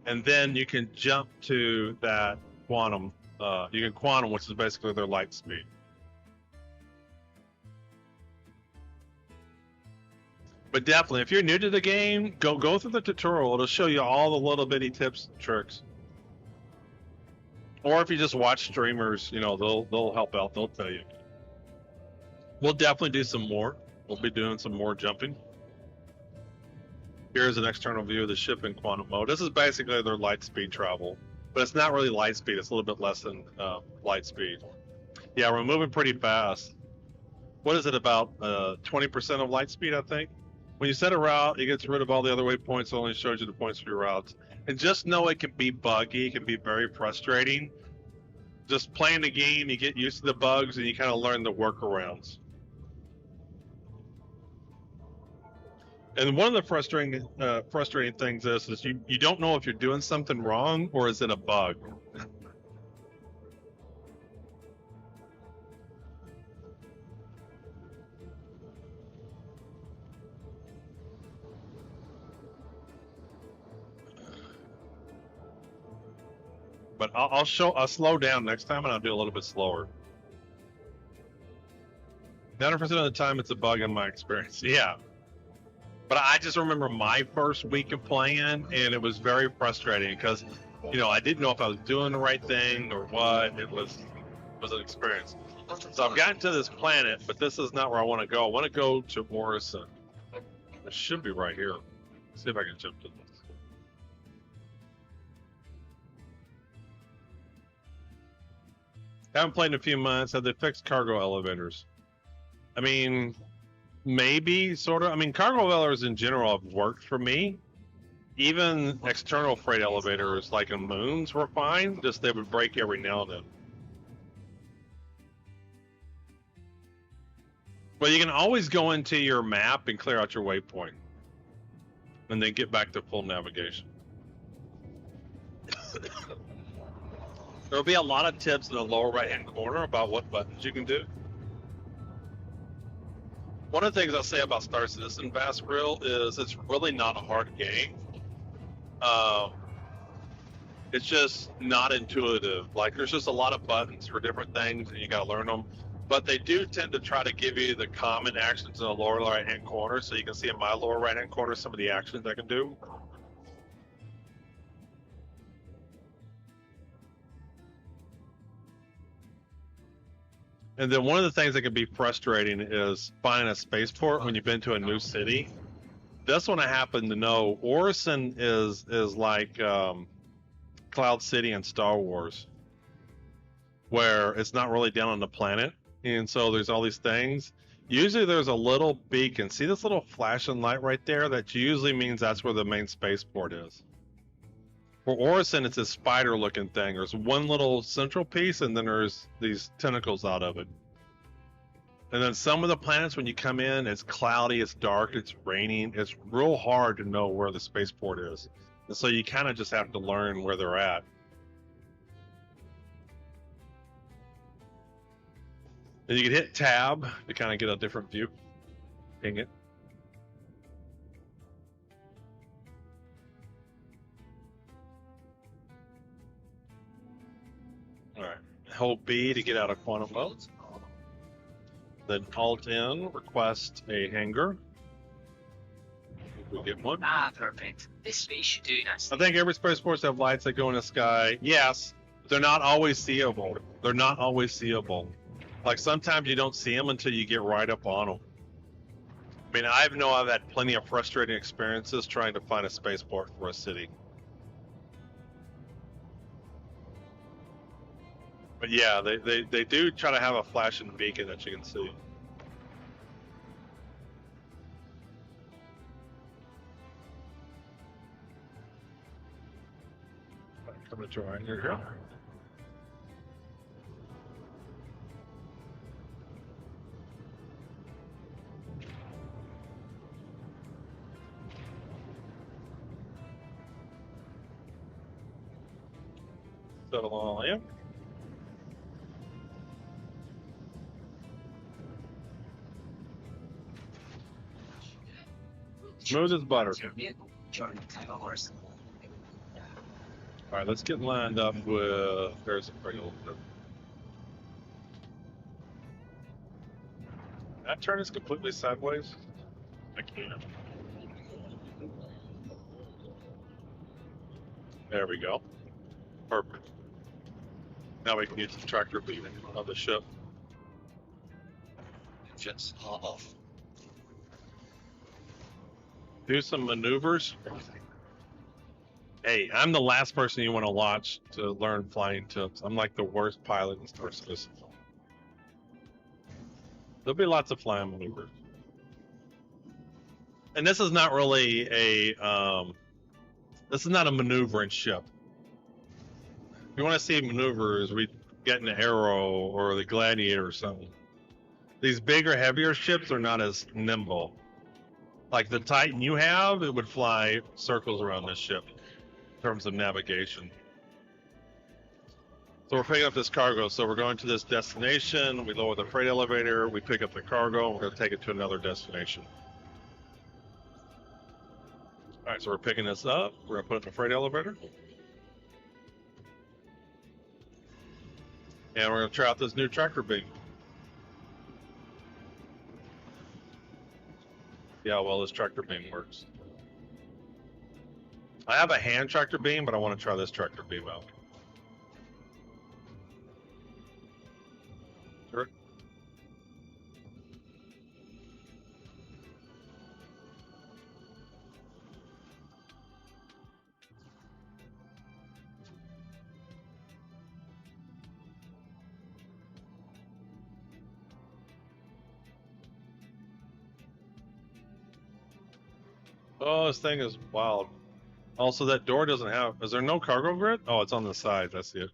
And then you can jump to that quantum. You can quantum, which is basically their light speed. But definitely, if you're new to the game, go through the tutorial. It'll show you all the little bitty tips and tricks. Or if you just watch streamers, they'll help out. They'll tell you. We'll definitely do some more. We'll be doing some more jumping. Here's an external view of the ship in quantum mode. This is basically their light speed travel, but it's not really light speed. It's a little bit less than light speed. Yeah, we're moving pretty fast. What is it, about 20% of light speed, I think? When you set a route, it gets rid of all the other waypoints. It only shows you the points for your routes. And just know it can be buggy. It can be very frustrating. Just playing the game, you get used to the bugs, and you kind of learn the workarounds. And one of the frustrating things is you don't know if you're doing something wrong or is it a bug. But I'll slow down next time, and I'll do a little bit slower. 90% of the time, it's a bug in my experience. Yeah. But I just remember my first week of playing, and it was very frustrating because, I didn't know if I was doing the right thing or what. It was an experience. So I've gotten to this planet, but this is not where I want to go. I want to go to Morrison. It should be right here. Let's see if I can jump to this. Haven't played in a few months. Have they fixed cargo elevators? I mean, maybe, sort of. I mean, cargo elevators in general have worked for me. Even external freight elevators, like in Moons, were fine. Just they would break every now and then. But you can always go into your map and clear out your waypoint. And then get back to full navigation. There will be a lot of tips in the lower right-hand corner about what buttons you can do. One of the things I'll say about Star Citizen Fast Real is it's really not a hard game. It's just not intuitive. Like there's just a lot of buttons for different things, and you got to learn them. But they do tend to try to give you the common actions in the lower right-hand corner, so you can see in my lower right-hand corner some of the actions I can do. And then one of the things that can be frustrating is finding a spaceport when you've been to a new city. This one I happen to know. Orison is like Cloud City in Star Wars, where it's not really down on the planet, and so there's all these things. Usually there's a little beacon. See this little flashing light right there? That usually means that's where the main spaceport is. For Orison, it's a spider-looking thing. There's one little central piece, and then there's these tentacles out of it. And then some of the planets, when you come in, it's cloudy, it's dark, it's raining. It's real hard to know where the spaceport is. And so you kind of just have to learn where they're at. And you can hit tab to kind of get a different view. Ping it. All right. Hold B to get out of quantum mode. Then Alt N, request a hangar. We get one. Ah, perfect. This space should do that. I think every spaceport have lights that go in the sky. Yes, but they're not always seeable. They're not always seeable. Like sometimes you don't see them until you get right up on them. I mean, I've had plenty of frustrating experiences trying to find a spaceport for a city. But yeah, they do try to have a flashing beacon that you can see. Coming to our hangar here. Settle on in. Smooth as butter. All right, let's get lined up with. There's a pretty old. That turn is completely sideways. I can't. There we go. Perfect. Now we can use the tractor beam of the ship. Just off. Do some maneuvers. Hey, I'm the last person you want to watch to learn flying tips. I'm like the worst pilot in Star Citizen. There'll be lots of flying maneuvers. And this is not really a this is not a maneuvering ship. If you want to see maneuvers, we get an Arrow or the Gladiator or something. These bigger, heavier ships are not as nimble. Like the Titan you have, it would fly circles around this ship in terms of navigation. So we're picking up this cargo. So we're going to this destination. We lower the freight elevator. We pick up the cargo. And we're going to take it to another destination. All right, so we're picking this up. We're going to put it in the freight elevator. And we're going to try out this new tractor beam. See how well this tractor beam works. I have a hand tractor beam, but I want to try this tractor beam out. Sure. Oh, this thing is wild. Also, that door doesn't have... Is there no cargo grid? Oh, it's on the sides. I see it.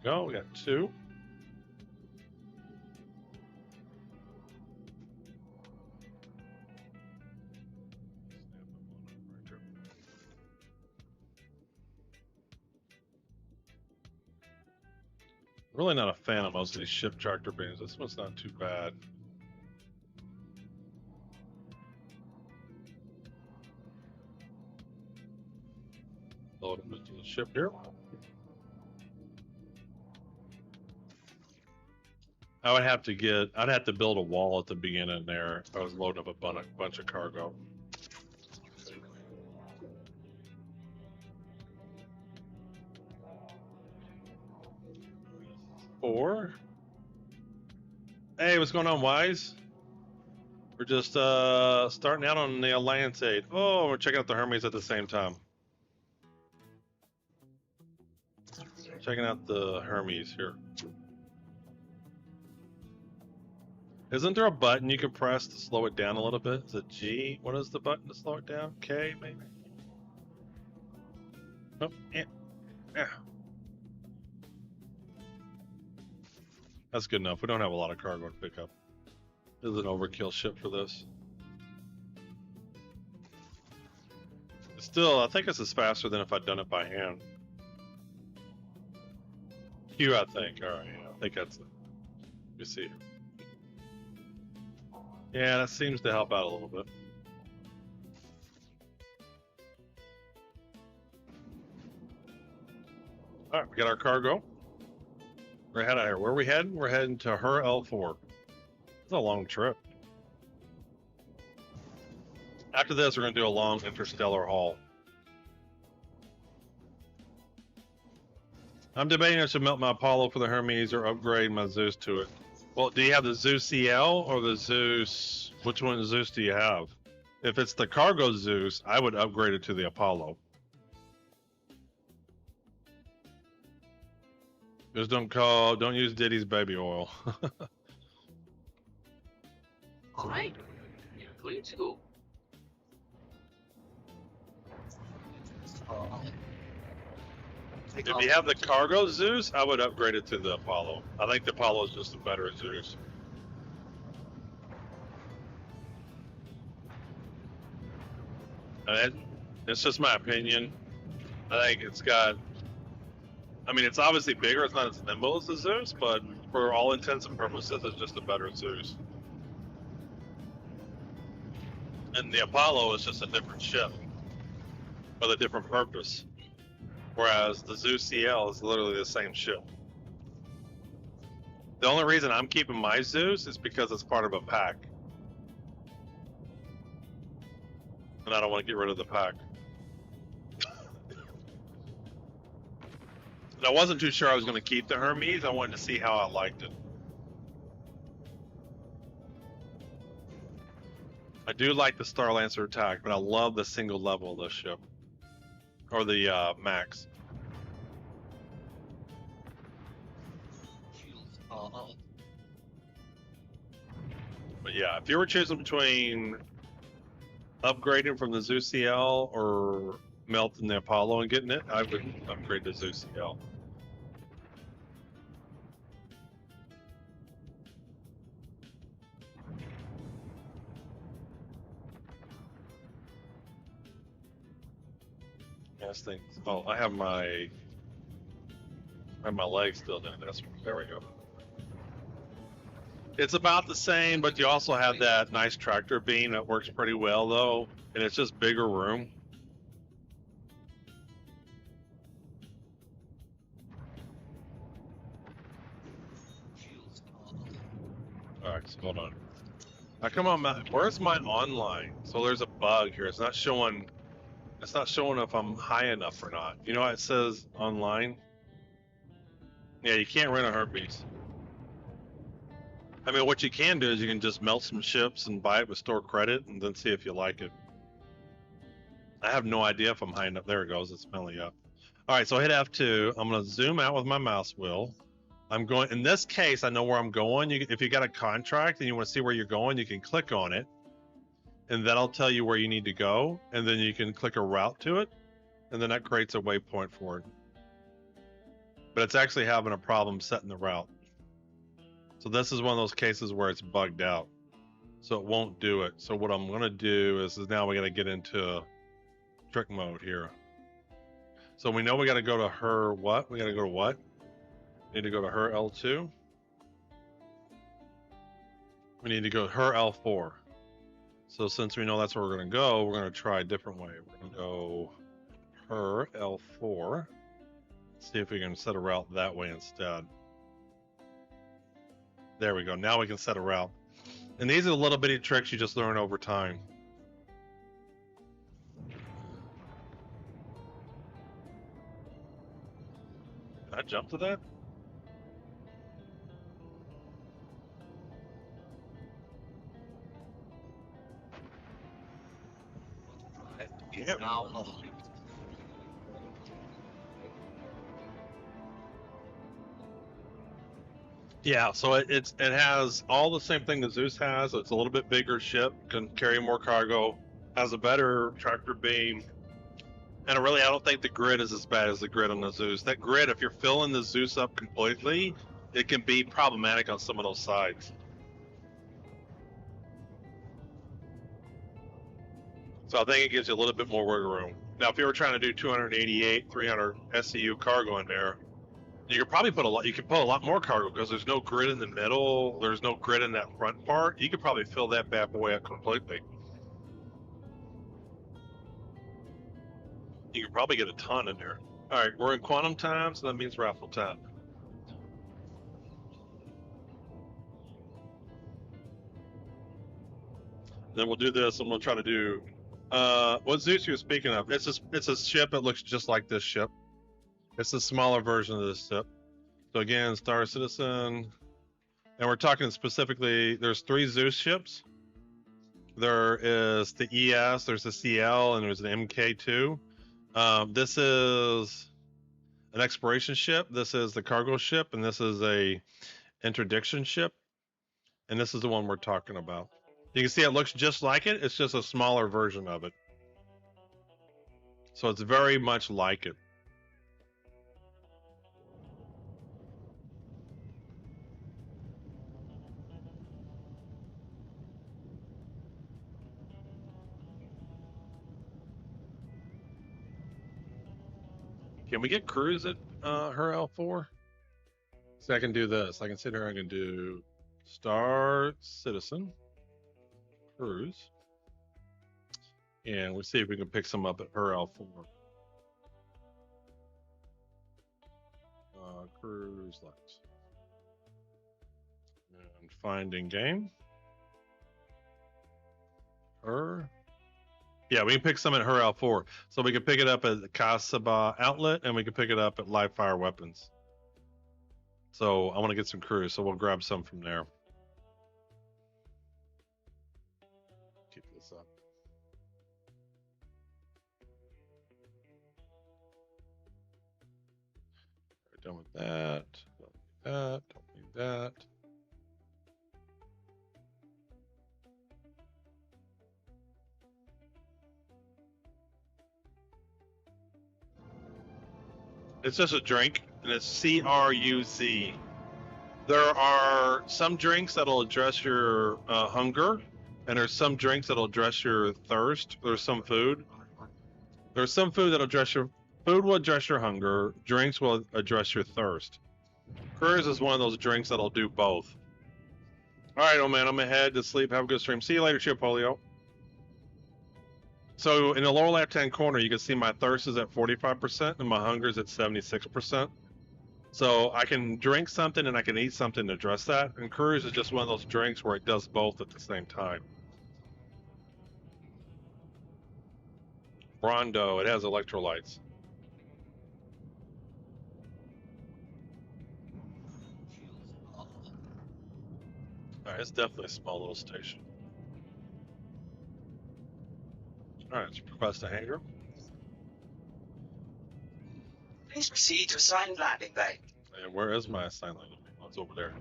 Go. We got two. Really not a fan of most of these ship tractor beams. This one's not too bad. Load them into the ship here. I'd have to build a wall at the beginning there if I was loading up a bunch of cargo. Four. Hey, what's going on, Wise? We're just starting out on the Alliance Aid. Oh, we're checking out the Hermes at the same time. Checking out the Hermes here. Isn't there a button you can press to slow it down a little bit? Is it G? What is the button to slow it down? K, maybe? Oh, yeah. Yeah. That's good enough. We don't have a lot of cargo to pick up. This is an overkill ship for this. Still, I think this is faster than if I'd done it by hand. Q, I think. Alright, yeah, I think that's it. Let me see. Yeah, that seems to help out a little bit. Alright, we got our cargo. We're heading out here. Where are we heading? We're heading to her L4. It's a long trip. After this, we're going to do a long interstellar haul. I'm debating I should melt my Apollo for the Hermes or upgrade my Zeus to it. Well, do you have the Zeus CL or the Zeus? Which one Zeus do you have? If it's the cargo Zeus, I would upgrade it to the Apollo. Just don't use Diddy's baby oil. Alright. You're clear to go. If you have the cargo Zeus, I would upgrade it to the Apollo. I think the Apollo is just a better Zeus. It's just my opinion. I think it's got. I mean, it's obviously bigger. It's not as nimble as the Zeus, but for all intents and purposes, it's just a better Zeus. And the Apollo is just a different ship with a different purpose. Whereas the Zeus CL is literally the same ship. The only reason I'm keeping my Zeus is because it's part of a pack. And I don't want to get rid of the pack. And I wasn't too sure I was going to keep the Hermes. I wanted to see how I liked it. I do like the Star Lancer attack, but I love the single level of this ship. Or the Max. But yeah, if you were choosing between upgrading from the Zeus CL or melting the Apollo and getting it, I would upgrade to Zeus CL. Things. Oh, I have my legs still down. There we go. It's about the same, but you also have that nice tractor beam that works pretty well, though, and it's just bigger room. All right, so hold on. Now, come on, where's my online? So there's a bug here. It's not showing. It's not showing if I'm high enough or not. You know what it says online? Yeah, you can't rent a Hermes. I mean, what you can do is you can just melt some ships and buy it with store credit and then see if you like it. I have no idea if I'm high enough. There it goes. It's finally up. All right, so hit F2. I'm going to zoom out with my mouse wheel. I'm going, in this case, I know where I'm going. If you got a contract and you want to see where you're going, you can click on it. And that'll tell you where you need to go, and then you can click a route to it, and then that creates a waypoint for it. But it's actually having a problem setting the route. So this is one of those cases where it's bugged out. So it won't do it. So what I'm going to do is now we got to get into trick mode here. So we know we got to go to her what? We got to go to what? Need to go to her L2. We need to go her L4. So since we know that's where we're going to go, we're going to try a different way. We're going to go her L4. See if we can set a route that way instead. There we go. Now we can set a route. And these are the little bitty tricks you just learn over time. Did I jump to that? Yeah. Now. Yeah, so it has all the same thing that Zeus has. It's a little bit bigger ship, can carry more cargo, has a better tractor beam, and really I don't think the grid is as bad as the grid on the Zeus. That grid, if you're filling the Zeus up completely, it can be problematic on some of those sides. So I think it gives you a little bit more wiggle room. Now, if you were trying to do 288, 300 SCU cargo in there, you could probably put a lot. You could put a lot more cargo because there's no grid in the middle. There's no grid in that front part. You could probably fill that bad boy up completely. You could probably get a ton in there. All right, we're in quantum time, so that means raffle time. Then we'll do this, and we'll try to do. What Zeus you were speaking of? It's a ship that looks just like this ship. It's a smaller version of this ship. So again, Star Citizen, and we're talking specifically. There's 3 Zeus ships. There is the ES, there's the CL, and there's an MK2. This is an exploration ship. This is the cargo ship, and this is a interdiction ship. And this is the one we're talking about. You can see it looks just like it. It's just a smaller version of it. So it's very much like it. Can we get cruise at her L4? So I can do this. I can sit here. I can do Star Citizen cruise, and we'll see if we can pick some up at her L4. Cruise lights and finding game. Her. Yeah, we can pick some at her L4. So we can pick it up at the Kasaba outlet, and we can pick it up at live fire weapons. So I want to get some crews, so we'll grab some from there. Keep this up. We're done with that. Don't need that. Don't need that. It's just a drink, and it's CRUZ. There are some drinks that'll address your hunger, and there's some drinks that'll address your thirst. There's some food. There's some food that'll address your food will address your hunger. Drinks will address your thirst. Cruise is one of those drinks that'll do both. All right, old man, I'm ahead to sleep. Have a good stream. See you later, Chip Polio. So in the lower left-hand corner, you can see my thirst is at 45% and my hunger is at 76%. So I can drink something and I can eat something to address that. And Cruise is just one of those drinks where it does both at the same time. Brondo, it has electrolytes. All right, it's definitely a small little station. All right, let's request a hangar. Please proceed to assigned landing bay. And where is my assigned landing bay? Oh, it's over there.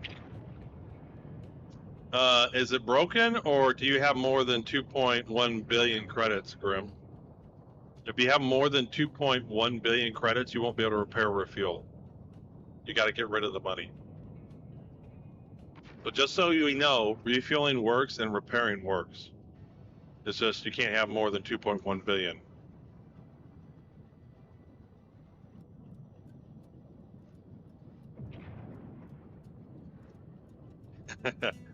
Is it broken, or do you have more than 2.1 billion credits, Grim? If you have more than 2.1 billion credits, you won't be able to repair or refuel. You got to get rid of the money. But just so you know, refueling works and repairing works. It's just you can't have more than 2.1 billion.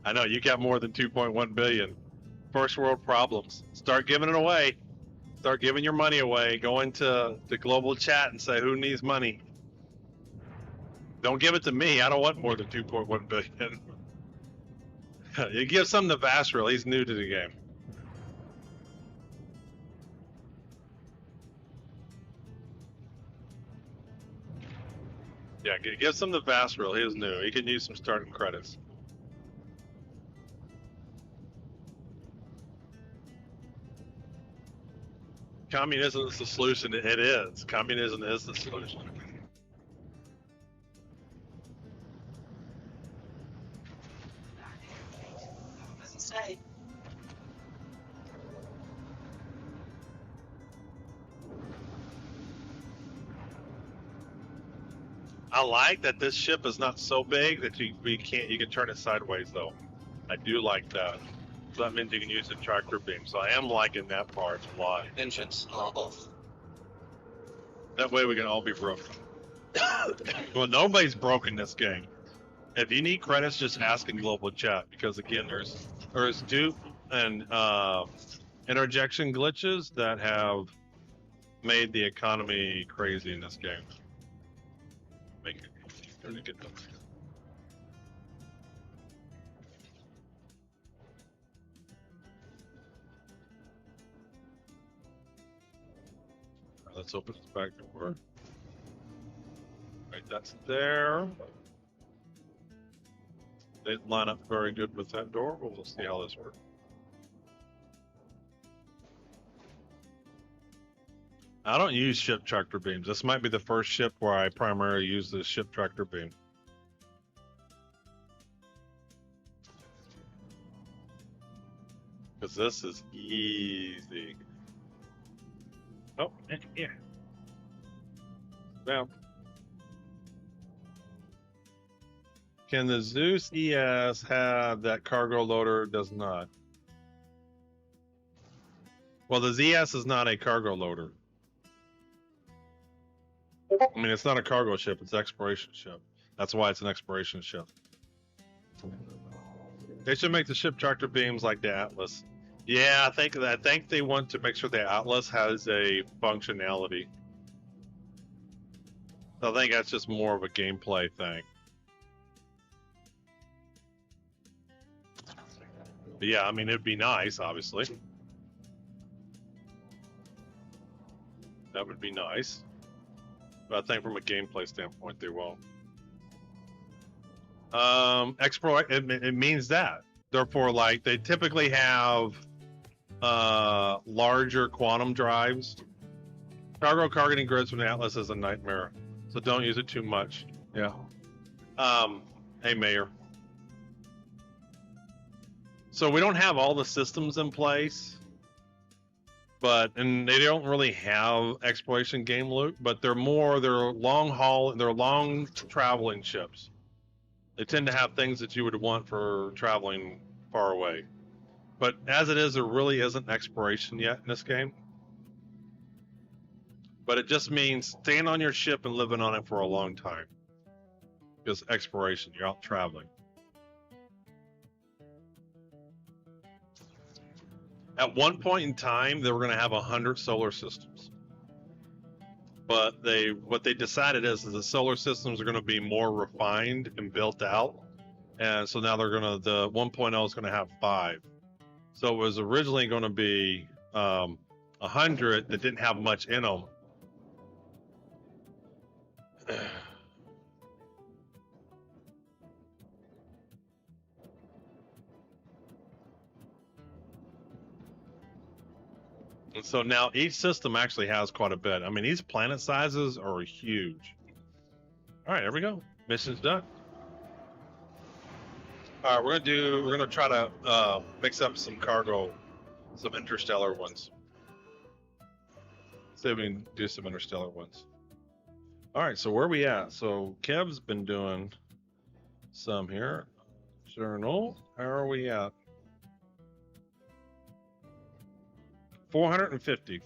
I know you got more than 2.1 billion. First world problems. Start giving it away. Start giving your money away. Go into the global chat and say who needs money. Don't give it to me. I don't want more than 2.1 billion. You give some to Vasril. He's new to the game. Yeah, give some to Vasril. He is new. He can use some starting credits. Communism is the solution. It is. Communism is the solution. Doesn't say. I like that this ship is not so big that you can turn it sideways though. I do like that. So that means you can use the tractor beam. So I am liking that part a lot. Engines are off. That way we can all be broken. Well, nobody's broken this game. If you need credits, just ask in global chat because again, there's dupe and interjection glitches that have made the economy crazy in this game. Make it really get them. Let's open this back door. Right, that's there. They line up very good with that door, but we'll see how this works. I don't use ship tractor beams. This might be the first ship where I primarily use the ship tractor beam. Because this is easy. Oh, yeah. Down. Can the Zeus ES have that cargo loader? Does not. Well, the ZS is not a cargo loader. I mean, it's not a cargo ship, it's an exploration ship. That's why it's an exploration ship. They should make the ship tractor beams like the Atlas. Yeah, I think they want to make sure the Atlas has a functionality. I think that's just more of a gameplay thing. But yeah, I mean, it'd be nice, obviously. That would be nice. But I think from a gameplay standpoint, they won't. It means that. Therefore, like, they typically have larger quantum drives. Cargo targeting grids from the Atlas is a nightmare, so don't use it too much. Yeah. Hey, Mayor. So we don't have all the systems in place. And they don't really have exploration game loot, but they're long traveling ships. They tend to have things that you would want for traveling far away. But as it is, there really isn't exploration yet in this game. But it just means staying on your ship and living on it for a long time. Because exploration, you're out traveling. At one point in time, they were going to have 100 solar systems. But what they decided is the solar systems are going to be more refined and built out. And so now the 1.0 is going to have 5. So it was originally going to be 100 that didn't have much in them. And so now each system actually has quite a bit. I mean, these planet sizes are huge. All right, there we go. Mission's done. All right, we're gonna try to mix up some cargo, some interstellar ones. See if we can do some interstellar ones. All right, so where are we at? So Kev's been doing some here. Journal, how are we at? 450.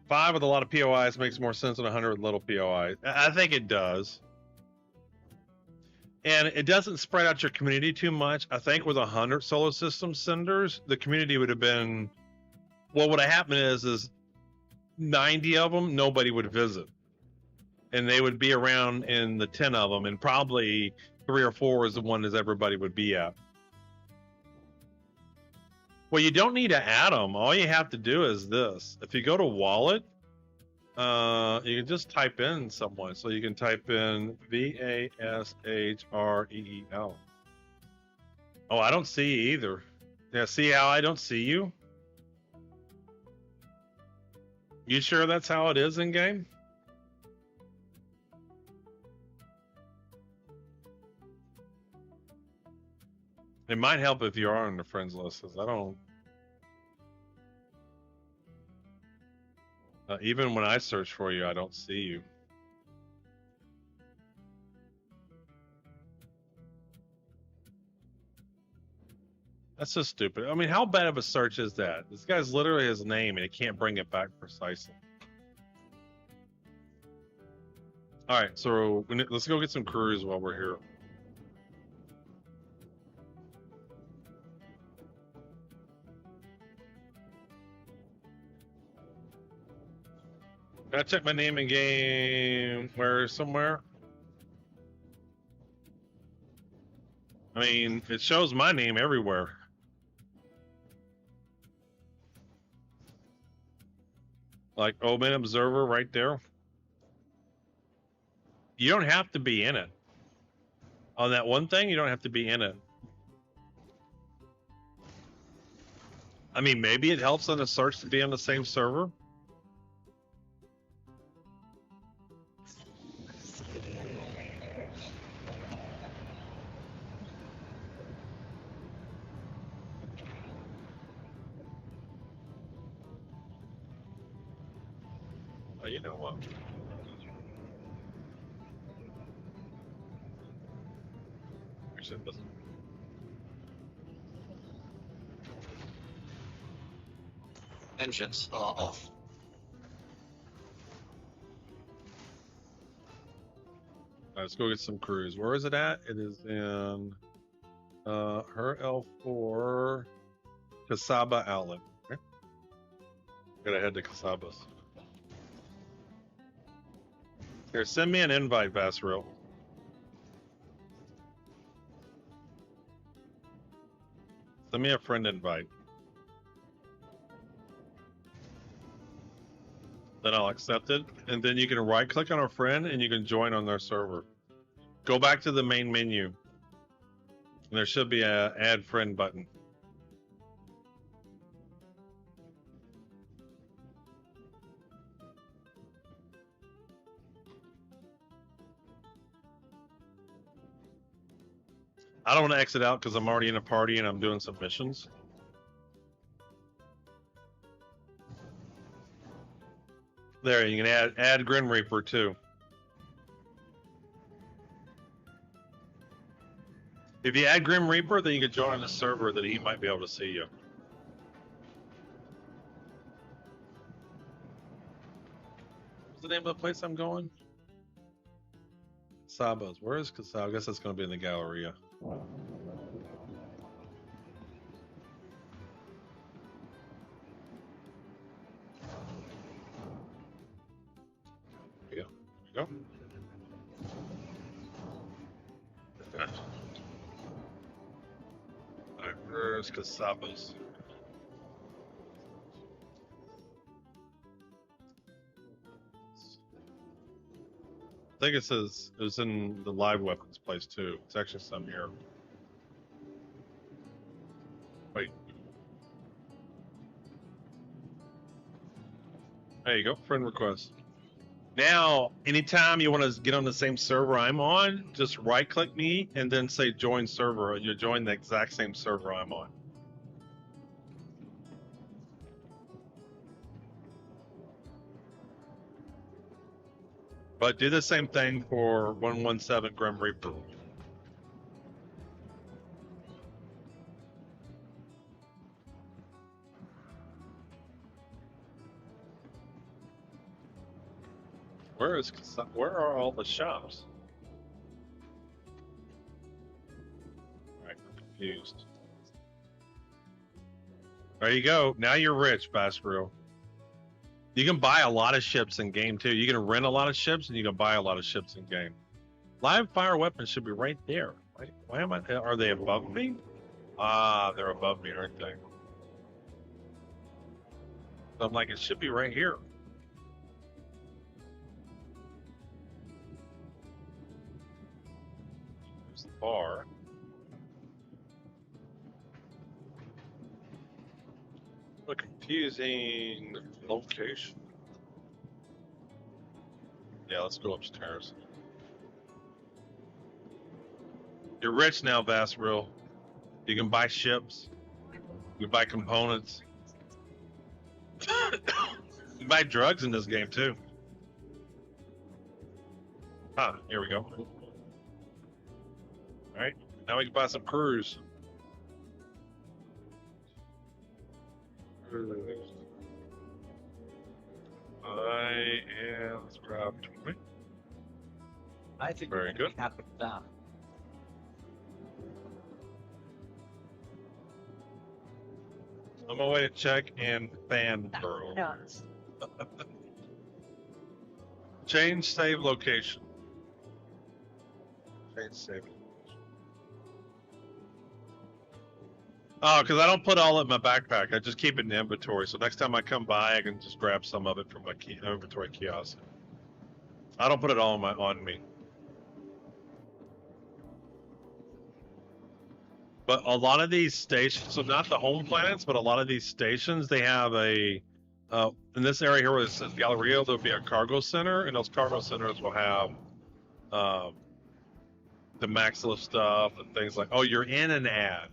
5 with a lot of POIs makes more sense than 100 with little POIs. I think it does. And it doesn't spread out your community too much. I think with 100 solar system senders, the community would have been. What would have happened is 90 of them nobody would visit, and they would be around in the 10 of them, and probably 3 or 4 is the one that everybody would be at. Well, you don't need to add them. All you have to do is this. If you go to wallet, you can just type in someone. So you can type in VASHREEL. Oh, I don't see you either. Yeah, see how I don't see you? You sure that's how it is in game? It might help if you are on the friends list, because I don't. Even when I search for you, I don't see you. That's just stupid. I mean, how bad of a search is that? This guy's literally his name, and he can't bring it back precisely. All right, so let's go get some crews while we're here. Can I check my name in game? Where somewhere? I mean, it shows my name everywhere. Like Omen Observer right there. You don't have to be in it. On that one thing, you don't have to be in it. I mean, maybe it helps on the search to be on the same server. Oh, you know what? Actually, it doesn't. Engines are off. Let's go get some crews. Where is it at? It is in her L4 Casaba outlet. Okay. Gotta head to Casabas. Here, send me an invite, Vasril. Send me a friend invite. Then I'll accept it, and then you can right click on a friend and you can join on their server. Go back to the main menu, and there should be a add friend button. I don't want to exit out because I'm already in a party and I'm doing some missions. There, you can add Grim Reaper too. If you add Grim Reaper, then you can join the server that he might be able to see you. What's the name of the place I'm going? Sabas. Where is Casaba? I guess that's going to be in the Galleria. There you go. Alright, where's Casabas? I think it says it was in the live weapons place too. It's actually some here. Wait. There you go, friend request. Now, anytime you want to get on the same server I'm on, just right click me and then say join server, and you'll join the exact same server I'm on. But do the same thing for 117 Grim Reaper. Where are all the shops? confused. There you go. Now you're rich, Baskerville. You can buy a lot of ships in game too. You can rent a lot of ships, and you can buy a lot of ships in game. Live fire weapons should be right there. Why am I? Are they above me? Ah, they're above me, aren't they? So I'm like, it should be right here. There's the bar. A confusing location. Yeah, let's go upstairs. You're rich now, Baskerville. You can buy ships. You can buy components. You can buy drugs in this game too. Ah, here we go. All right, now we can buy some crews. Let's grab 20. I think Very good. Happen down. On my way to check in Fangirl. No. Change save location. Change save. Oh, because I don't put all in my backpack. I just keep it in the inventory. So next time I come by, I can just grab some of it from my inventory kiosk. I don't put it all on me. But a lot of these stations, so not the home planets, but a lot of these stations, they have a, in this area here where it says Galleria, there'll be a cargo center, and those cargo centers will have the Maxilla stuff and things like, oh, you're in an ad.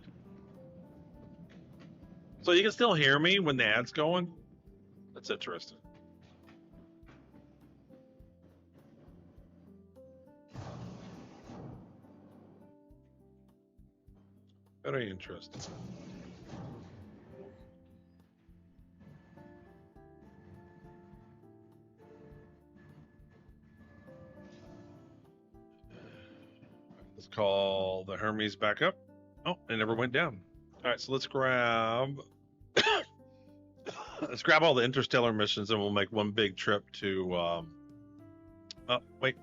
So you can still hear me when the ad's going? That's interesting. Very interesting. Let's call the Hermes back up. Oh, it never went down. All right, so let's grab let's grab all the interstellar missions, and we'll make one big trip to. Oh, wait.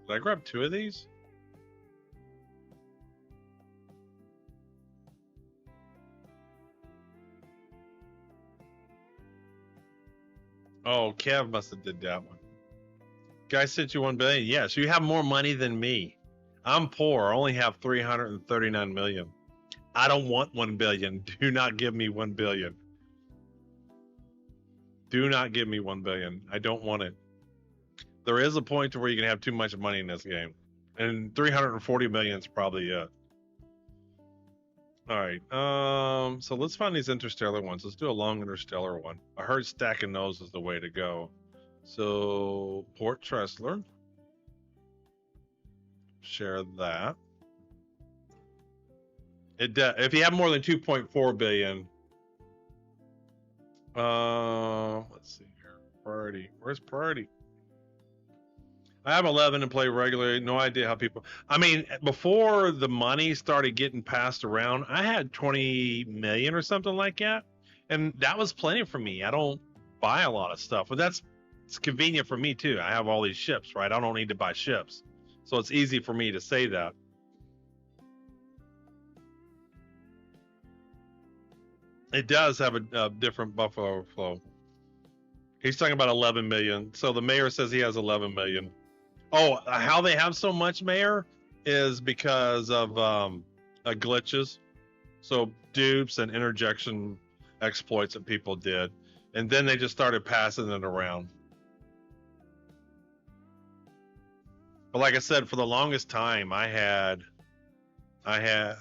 Did I grab 2 of these? Oh, Kev must have did that one. Guy sent you 1 billion. Yes, you have more money than me. I'm poor. I only have 339 million. I don't want 1 billion. Do not give me 1 billion. Do not give me 1 billion. I don't want it. There is a point to where you can have too much money in this game, and 340 million is probably it. All right, so let's find these interstellar ones. Let's do a long interstellar one. I heard stacking those is the way to go. So Port Tressler, share that. If you have more than 2.4 billion, let's see here. Priority. Where's priority? I have 11 and play regularly. No idea how people. I mean, before the money started getting passed around, I had 20 million or something like that, and that was plenty for me. I don't buy a lot of stuff, but it's convenient for me too. I have all these ships, right? I don't need to buy ships, so it's easy for me to say that. It does have a different buffalo flow. He's talking about 11 million. So the mayor says he has 11 million. Oh, how they have so much, Mayor, is because of glitches. So dupes and interjection exploits that people did. And then they just started passing it around. But like I said, for the longest time, I had I had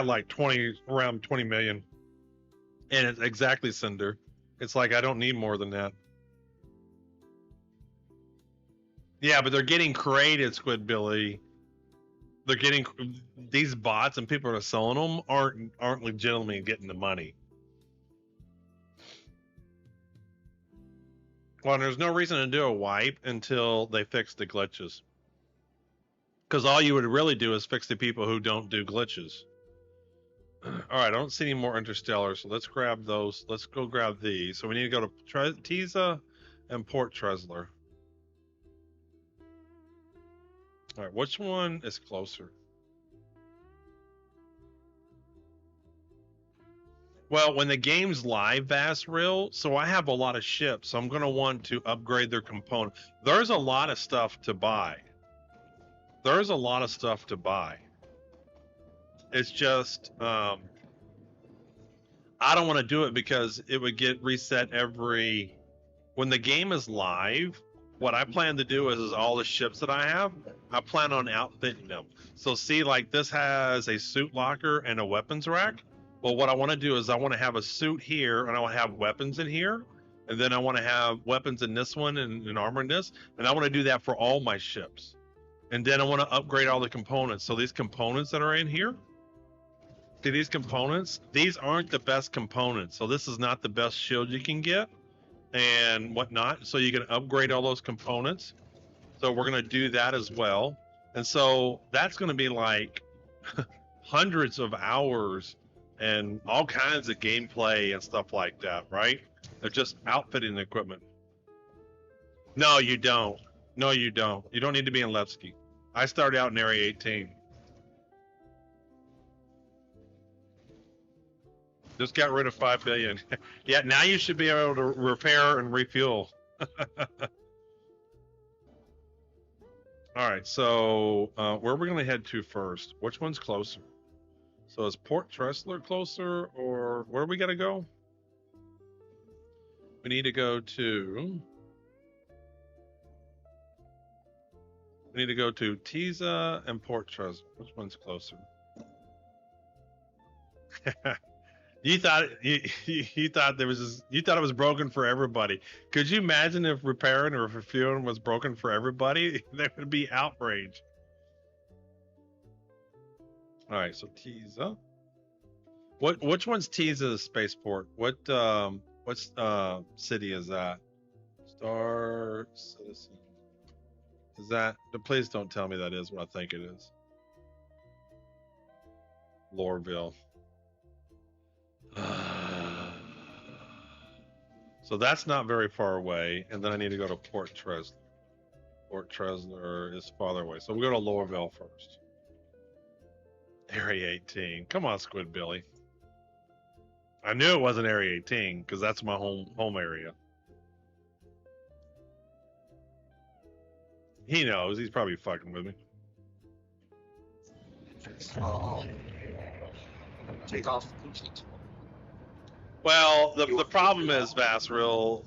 like around 20 million. And it's exactly Cinder. It's like, I don't need more than that. Yeah, but they're getting created, Squid Billy. they're getting these bots and people that are selling them aren't legitimately getting the money. Well, there's no reason to do a wipe until they fix the glitches. Because all you would really do is fix the people who don't do glitches. All right, I don't see any more Interstellar, so let's grab those. Let's go grab these. So we need to go to Tisa and Port Tresler. All right, which one is closer? Well, when the game's live, Vasril, so I have a lot of ships, so I'm going to want to upgrade their component. There's a lot of stuff to buy. There's a lot of stuff to buy. It's just, I don't want to do it because it would get reset when the game is live. What I plan to do is all the ships that I have, I plan on outfitting them. So see, like this has a suit locker and a weapons rack. Well, what I want to do is I want to have a suit here, and I want to have weapons in here, and then I want to have weapons in this one and armor in this, and I want to do that for all my ships. And then I want to upgrade all the components. So these components that are in here, see these components? These aren't the best components. So this is not the best shield you can get and whatnot. So you can upgrade all those components. So we're going to do that as well. And so that's going to be like hundreds of hours and all kinds of gameplay and stuff like that, right? They're just outfitting the equipment. No, you don't. No, you don't. You don't need to be in Levski. I started out in Area 18. Just got rid of 5 billion. Yeah, now you should be able to repair and refuel. All right, so where are we going to head to first? Which one's closer? So is Port Tresler closer, or where we got to go? We need to go to... We need to go to Tisa and Port Tresler. Which one's closer? You thought you thought you thought it was broken for everybody. Could you imagine if repairing or refueling was broken for everybody? There would be outrage. All right, so Tisa. Which one's Tisa's spaceport? What city is that? Star Citizen. Is that? Please don't tell me that is what I think it is. Lorville. So that's not very far away, and then I need to go to Port Tresler. Port Tresler is farther away, so we'll go to Lorville first. Area 18. Come on, Squid Billy. I knew it wasn't Area 18 because that's my home area. He knows. He's probably fucking with me. Oh. Take off. Well, the problem is, Vasril,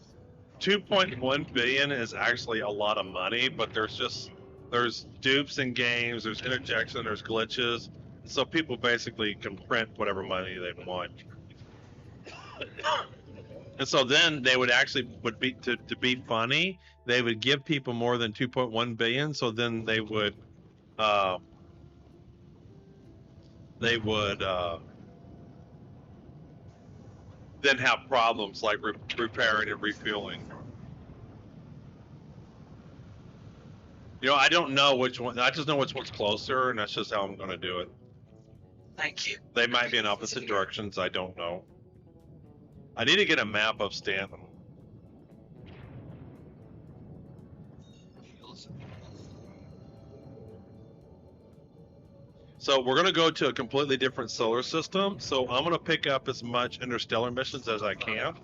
2.1 billion is actually a lot of money, but there's dupes in games, there's interjection, there's glitches, so people basically can print whatever money they want. And so then they would actually to be funny, they would give people more than 2.1 billion, so then they would then have problems like repairing and refueling. You know, I don't know which one. I just know which one's closer, and that's just how I'm going to do it. Thank you. They might be in opposite directions. I don't know. I need to get a map of Stanton. So we're going to go to a completely different solar system. So I'm going to pick up as much interstellar missions as I can.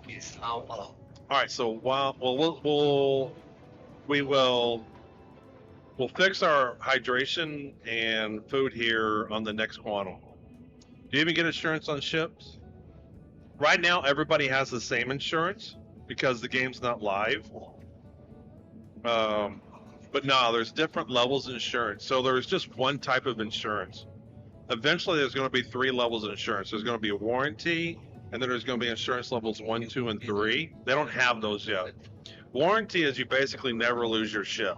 All right. So we'll fix our hydration and food here on the next quantum. Do you even get insurance on ships? Right now, everybody has the same insurance because the game's not live. But no, there's different levels of insurance. So there's just one type of insurance. Eventually, there's going to be 3 levels of insurance. There's going to be a warranty, and then there's going to be insurance levels 1, 2, and 3. They don't have those yet. Warranty is you basically never lose your ship.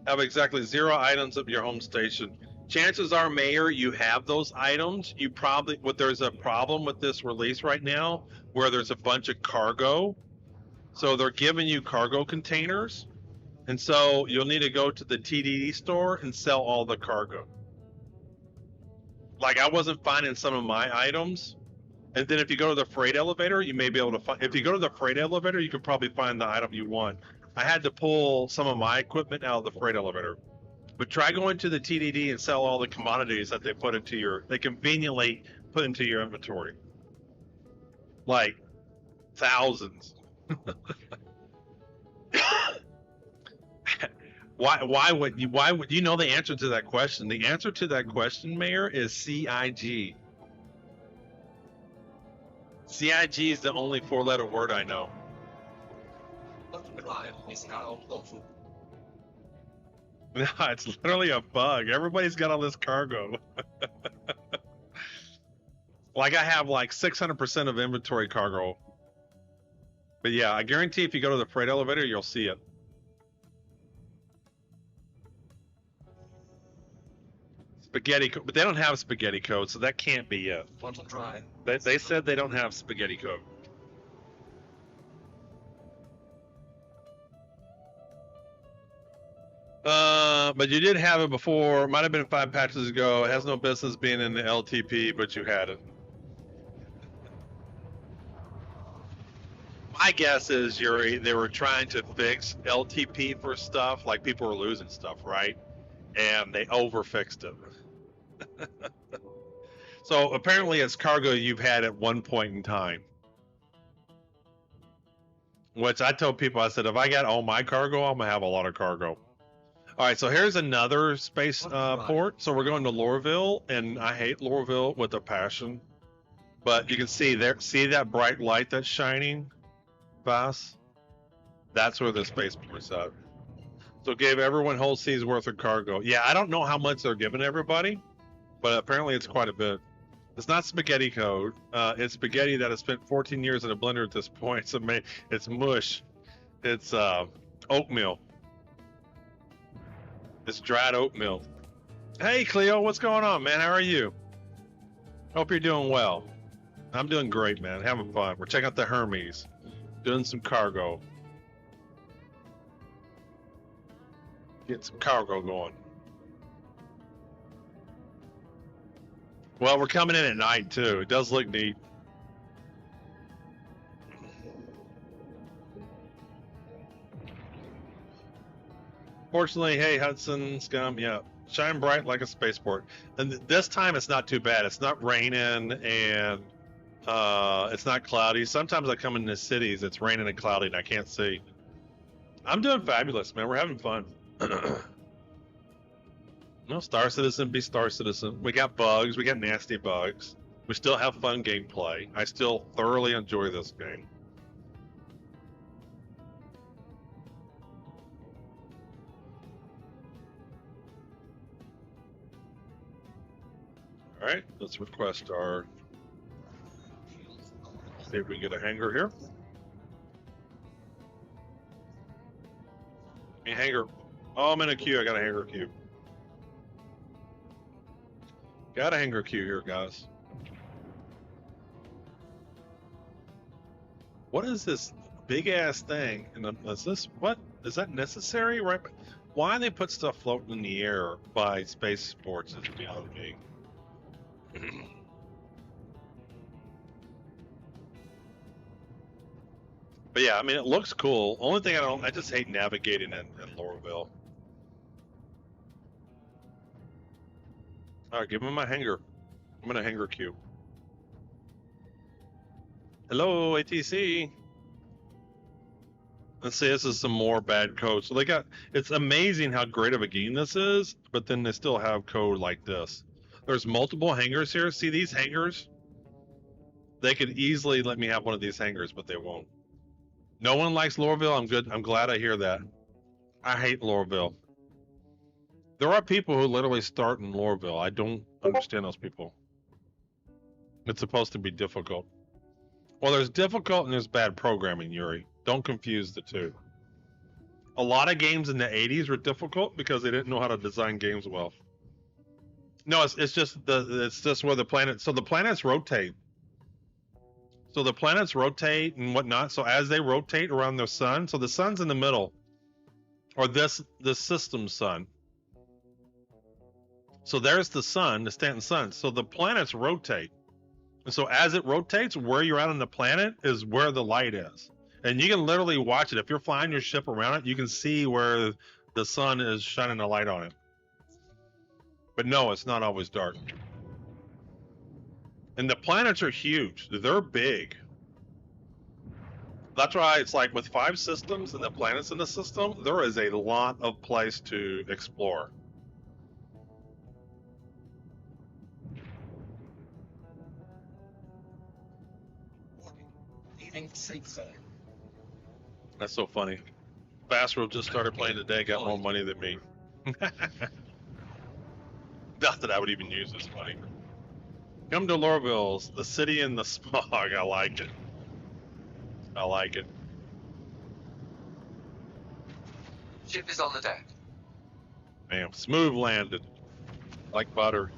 have exactly 0 items at your home station. Chances are, Mayor, you have those items. You probably, but there's a problem with this release right now where there's a bunch of cargo. So they're giving you cargo containers. And so you'll need to go to the TDD store and sell all the cargo. Like I wasn't finding some of my items. And then if you go to the freight elevator, you may be able to find, if you go to the freight elevator, you could probably find the item you want. I had to pull some of my equipment out of the freight elevator. But try going to the TDD and sell all the commodities that they put into your, they conveniently put into your inventory. Like thousands. Why would you know the answer to that question? The answer to that question, Mayor, is CIG. CIG is the only 4-letter word I know. It's not all tofu. No, it's literally a bug. Everybody's got all this cargo. Like I have like 600% of inventory cargo. But yeah, I guarantee if you go to the freight elevator, you'll see it. Spaghetti, but they don't have spaghetti code, so that can't be it. Want to try? They said they don't have spaghetti code. But you did have it before. Might have been 5 patches ago. It has no business being in the LTP, but you had it. My guess is, Yuri, they were trying to fix LTP for stuff, like people were losing stuff, right? And they overfixed it. So apparently it's cargo you've had at one point in time. Which I told people, I said, if I got all my cargo, I'm going to have a lot of cargo. All right, so here's another space port. So we're going to Lorville, and I hate Lorville with a passion. But you can see there, see that bright light that's shining, Vass? That's where the space port's at. So gave everyone whole sea's worth of cargo. Yeah, I don't know how much they're giving everybody, but apparently it's quite a bit. It's not spaghetti code. It's spaghetti that has spent 14 years in a blender at this point. So it's mush. It's oatmeal. It's dried oatmeal. Hey, Cleo, what's going on, man? How are you? Hope you're doing well. I'm doing great, man. Having fun. We're checking out the Hermes. Doing some cargo. Get some cargo going. Well, we're coming in at night, too. It does look neat. Fortunately, hey, Hudson, Scum, yeah. Shine bright like a spaceport. And this time it's not too bad. It's not raining and it's not cloudy. Sometimes I come into cities, it's raining and cloudy and I can't see. I'm doing fabulous, man. We're having fun. No, Star Citizen be Star Citizen. We got bugs. We got nasty bugs. We still have fun gameplay. I still thoroughly enjoy this game. All right, let's request our. See if we can get a hanger here. A hanger. Oh, I'm in a queue. I got a hanger queue. Got a hanger queue here, guys. What is this big ass thing? And is this what? Is that necessary? Right? Why they put stuff floating in the air by spaceports is beyond me. But yeah, I mean, it looks cool. Only thing I just hate navigating in Lorville. All right, give me my hanger. I'm in a hanger queue. Hello, ATC. Let's see, this is some more bad code. So they got, it's amazing how great of a game this is, but then they still have code like this. There's multiple hangars here. See these hangars? They could easily let me have one of these hangars, but they won't. No one likes Lorville. I'm good. I'm glad I hear that. I hate Lorville. There are people who literally start in Lorville. I don't understand those people. It's supposed to be difficult. Well, there's difficult and there's bad programming, Yuri. Don't confuse the two. A lot of games in the 80s were difficult because they didn't know how to design games well. No, it's just where the planet. So the planets rotate. So the planets rotate and whatnot. So as they rotate around their sun, so the sun's in the middle, or this system's sun. So there's the sun, the Stanton sun. So the planets rotate. And so as it rotates, where you're at on the planet is where the light is. And you can literally watch it. If you're flying your ship around it, you can see where the sun is shining a light on it. But no, it's not always dark. And the planets are huge. They're big. That's why it's like with 5 systems and the planets in the system, there is a lot of place to explore. Leaving safe zone. That's so funny. Bassroom just started playing today, got more money than me. Not that I would even use this money. Come to Lorville's, the city in the smog. I like it. I like it. Ship is on the deck. Bam, smooth landed. Like butter.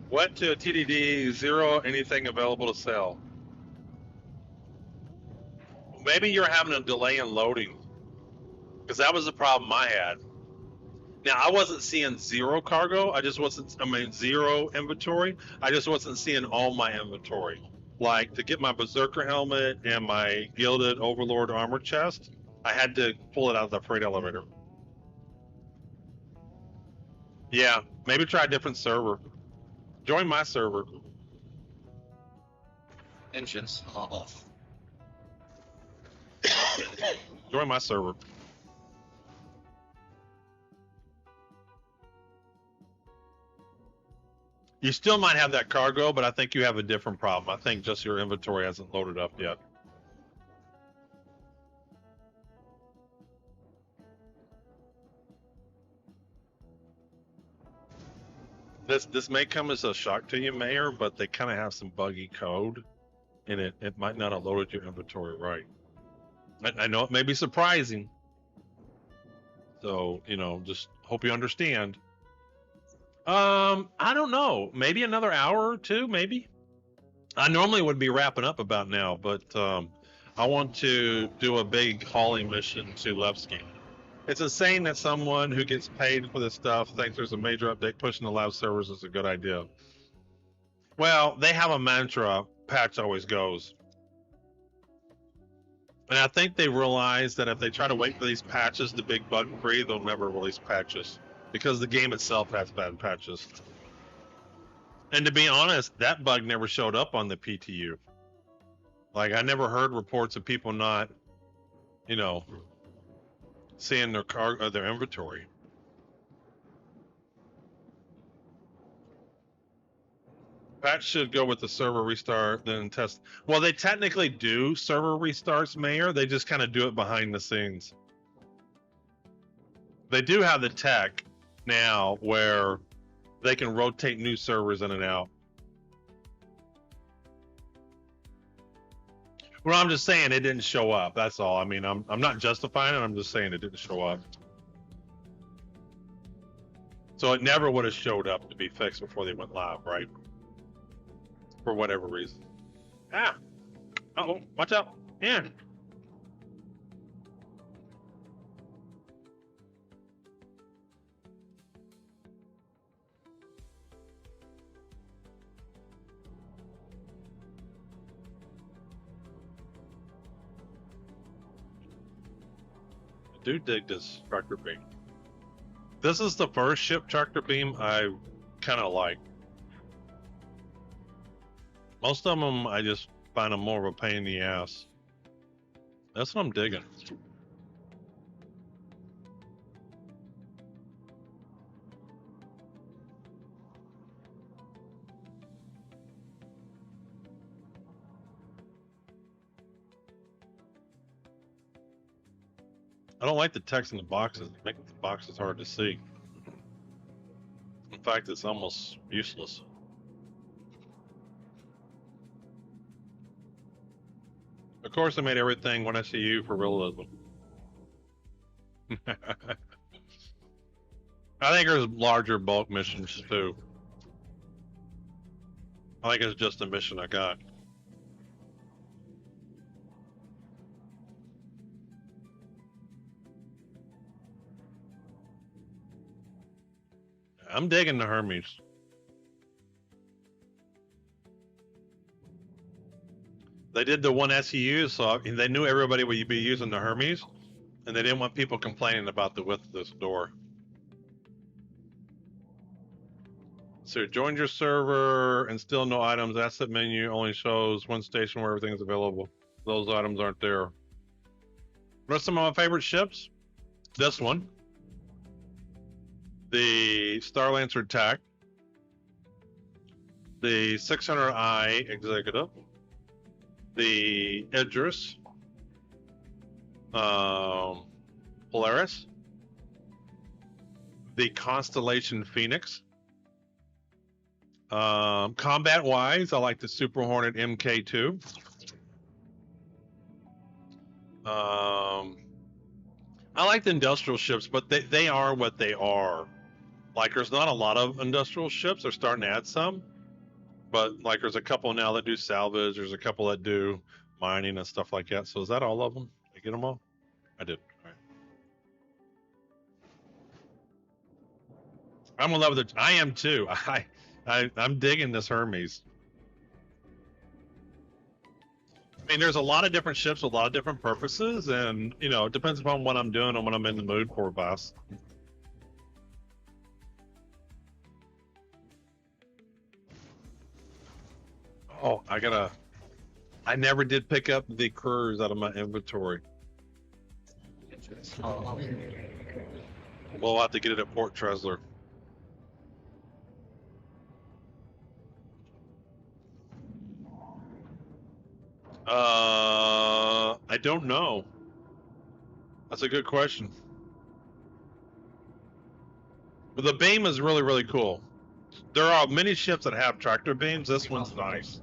Went to TDD, 0, anything available to sell. Maybe you're having a delay in loading. Because that was the problem I had. Now, I wasn't seeing 0 cargo. I just wasn't, 0 inventory. I just wasn't seeing all my inventory. Like, to get my Berserker helmet and my Gilded Overlord armor chest, I had to pull it out of the freight elevator. Yeah, maybe try a different server. Join my server. Engines are off. Join my server. You still might have that cargo, but I think you have a different problem. I think just your inventory hasn't loaded up yet. This may come as a shock to you, Mayor, but they kind of have some buggy code, and it might not have loaded your inventory right. I know it may be surprising, so just hope you understand. I don't know. Maybe another hour or two, maybe. I normally would be wrapping up about now, but I want to do a big hauling mission to Levski. It's insane that someone who gets paid for this stuff thinks there's a major update pushing the live servers is a good idea. Well, they have a mantra, patch always goes. And I think they realize that if they try to wait for these patches to big bug free, they'll never release patches. Because the game itself has bad patches. And to be honest, that bug never showed up on the PTU. Like, I never heard reports of people not, seeing their their inventory. Patch should go with the server restart, then test. Well, they technically do server restarts, Mayor. They just kind of do it behind the scenes. They do have the tech now where they can rotate new servers in and out. Well, I'm just saying it didn't show up. That's all. I mean, I'm not justifying it. I'm just saying it didn't show up. So it never would have showed up to be fixed before they went live, right? For whatever reason. Ah. Uh-oh. Watch out. Yeah. I do dig this tractor beam. This is the first ship tractor beam I kind of like. Most of them I just find them more of a pain in the ass. That's what I'm digging. I don't like the text in the boxes. It makes the boxes hard to see. In fact, it's almost useless. course, I made everything one SCU for realism. I think there's larger bulk missions too. I think it's just a mission I got. I'm digging the Hermes. They did the one SEU, so they knew everybody would be using the Hermes, and they didn't want people complaining about the width of this door. So join your server and still no items. Asset menu only shows one station where everything is available. Those items aren't there. What are some of my favorite ships? This one. The Star Lancer Attack. The 600i Executive. The Idris. Polaris. The Constellation Phoenix. Combat wise, I like the Super Hornet MK2. I like the industrial ships, but they are what they are. Like, there's not a lot of industrial ships. They're starting to add some, but like, there's a couple now that do salvage. There's a couple that do mining and stuff like that. So is that all of them? Did I get them all? I did. All right. I'm in love with it. I am too. I'm digging this Hermes. I mean, there's a lot of different ships, a lot of different purposes, and you know, it depends upon what I'm doing and what I'm in the mood for, boss. Oh, I never did pick up the cruise out of my inventory. We'll have to get it at Port Tresler. I don't know. That's a good question. But the beam is really, really cool. There are many ships that have tractor beams. This one's nice.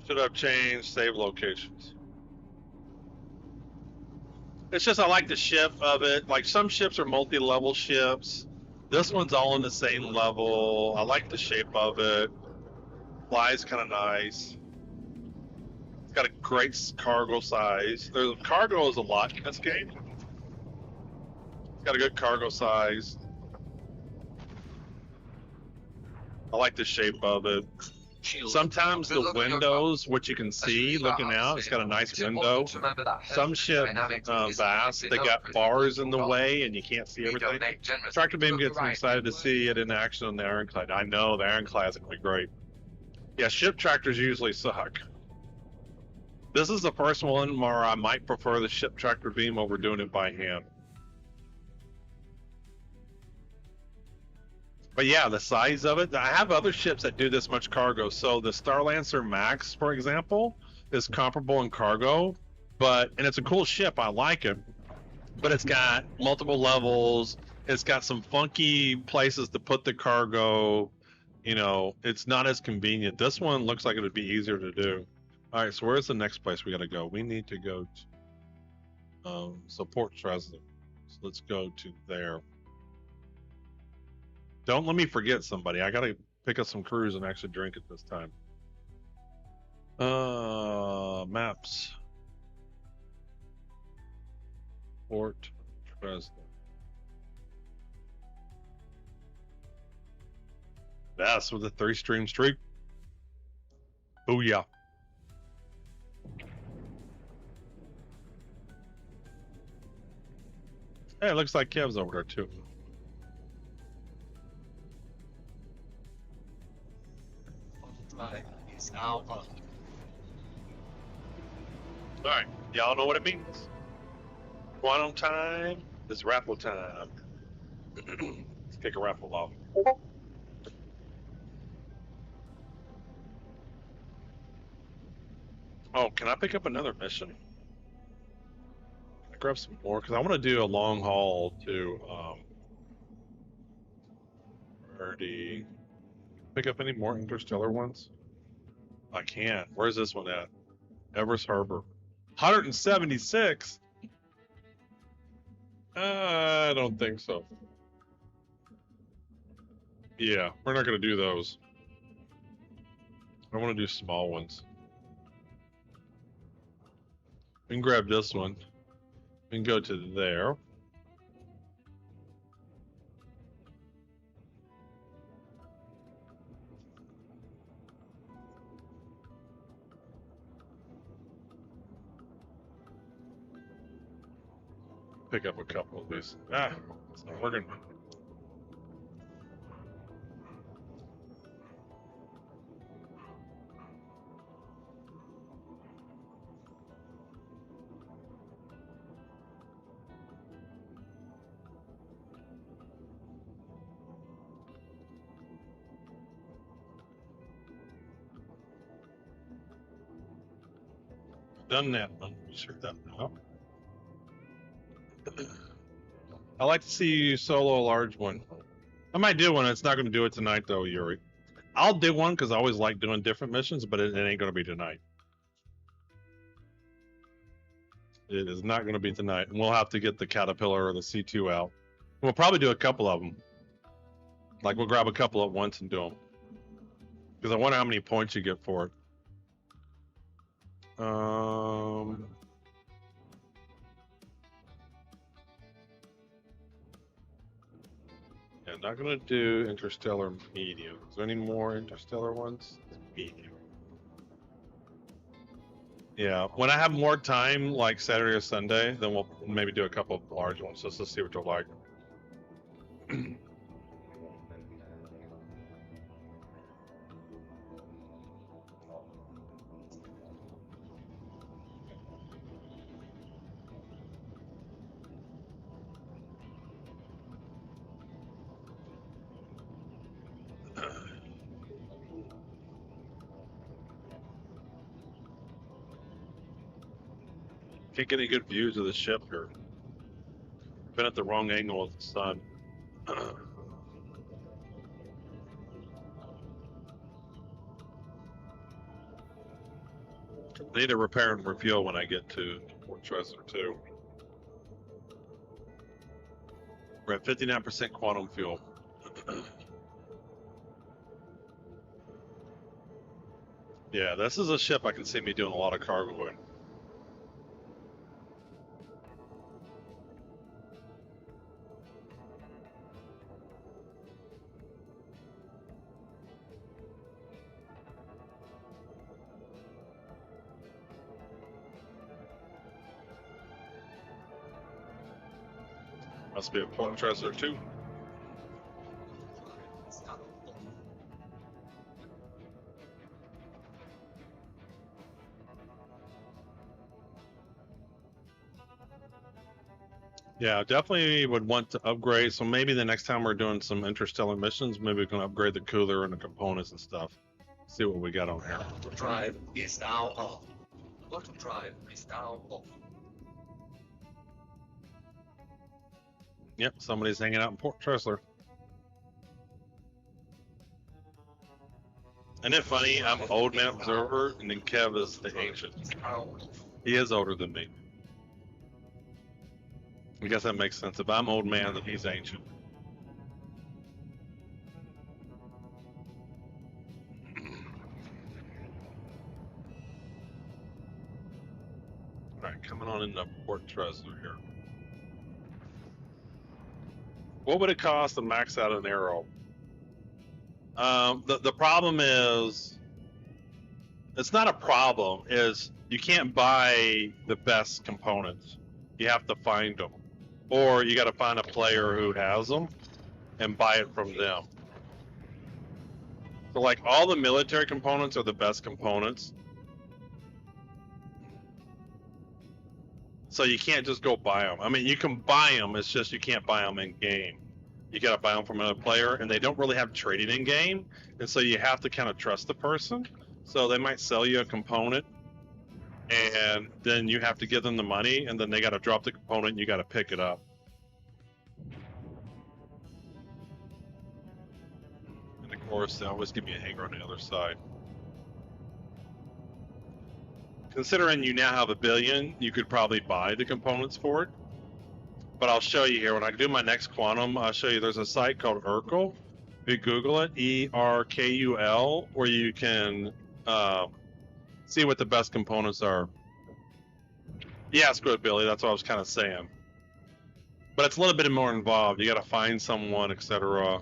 Should have changed save locations. It's just I like the ship of it. Like, some ships are multi-level ships. This one's all in the same level. I like the shape of it. Flies kind of nice. It's got a great cargo size. The cargo is a lot in this game. It's got a good cargo size. I like the shape of it. Sometimes the windows, what you can see looking out, it's got a nice window. Some ship, Bass, they got bars in the way and you can't see everything. Tractor beam gets me excited to see it in action on the Ironclad. I know the Ironclad is going to be great. Yeah, ship tractors usually suck. This is the first one where I might prefer the ship tractor beam over doing it by hand. But yeah, the size of it. I have other ships that do this much cargo. So the Star Lancer Max, for example, is comparable in cargo, and it's a cool ship. I like it, but it's got multiple levels. It's got some funky places to put the cargo. You know, it's not as convenient. This one looks like it would be easier to do. All right, so where's the next place we got to go? We need to go to so Port Tresler. So let's go to there. Don't let me forget somebody. I got to pick up some crews and actually drink it this time. Maps. Port Tresler. That's with a 3-stream streak. Oh yeah. Hey, it looks like Kev's over there too. Alright, y'all know what it means. Quantum time is raffle time. Let's kick a raffle off. Oh, can I pick up another mission? Grab some more because I want to do a long haul to Pick up any more interstellar ones? I can't. Where's this one at? Evers Harbor. 176? I don't think so. Yeah, we're not going to do those. I want to do small ones. We can grab this one. We can go to there. Pick up a couple of these. It's not working. Done that one. Sure that out. I like to see you solo a large one. I might do one. It's not going to do it tonight, though, Yuri. I'll do one because I always like doing different missions, but it ain't going to be tonight. It is not going to be tonight. And we'll have to get the Caterpillar or the C2 out. We'll probably do a couple of them. Like, we'll grab a couple at once and do them. Because I wonder how many points you get for it. Yeah, not gonna do Interstellar Medium. Is there any more Interstellar ones? Medium. Yeah, when I have more time, like Saturday or Sunday, then we'll maybe do a couple of large ones just to see what they're like. Can't get any good views of the ship here. Been at the wrong angle of the sun. I need to repair and refuel when I get to Port Tressor too. We're at 59% quantum fuel. Yeah, this is a ship I can see me doing a lot of cargo in. Must be a Port Tressor too. Yeah, definitely would want to upgrade. So maybe the next time we're doing some interstellar missions, maybe we can upgrade the cooler and the components and stuff. See what we got on here. Auto drive is now off. Auto drive is now off. Yep, somebody's hanging out in Port Tressor. Isn't it funny? I'm old man observer, and then Kev is the ancient. He is older than me. I guess that makes sense. If I'm old man, then he's ancient. All right, coming on into Port Tressor here. What would it cost to max out an arrow? The problem is, it's not a problem. Is you can't buy the best components. You have to find them, or you got to find a player who has them and buy it from them. So, like, all the military components are the best components. So you can't just go buy them. I mean, you can buy them. It's just you can't buy them in game. You got to buy them from another player, and they don't really have trading in game, and so you have to kind of trust the person. So they might sell you a component, and then you have to give them the money, and then they got to drop the component, and you got to pick it up. And of course, they always give me a hanger on the other side. considering you now have $1 billion, you could probably buy the components for it. But I'll show you here when I do my next quantum. I'll show you. There's a site called Urkel. If you Google it, ERKUL, where you can see what the best components are. Yeah, screw it, Billy. That's what I was kind of saying. But it's a little bit more involved. You got to find someone, etc.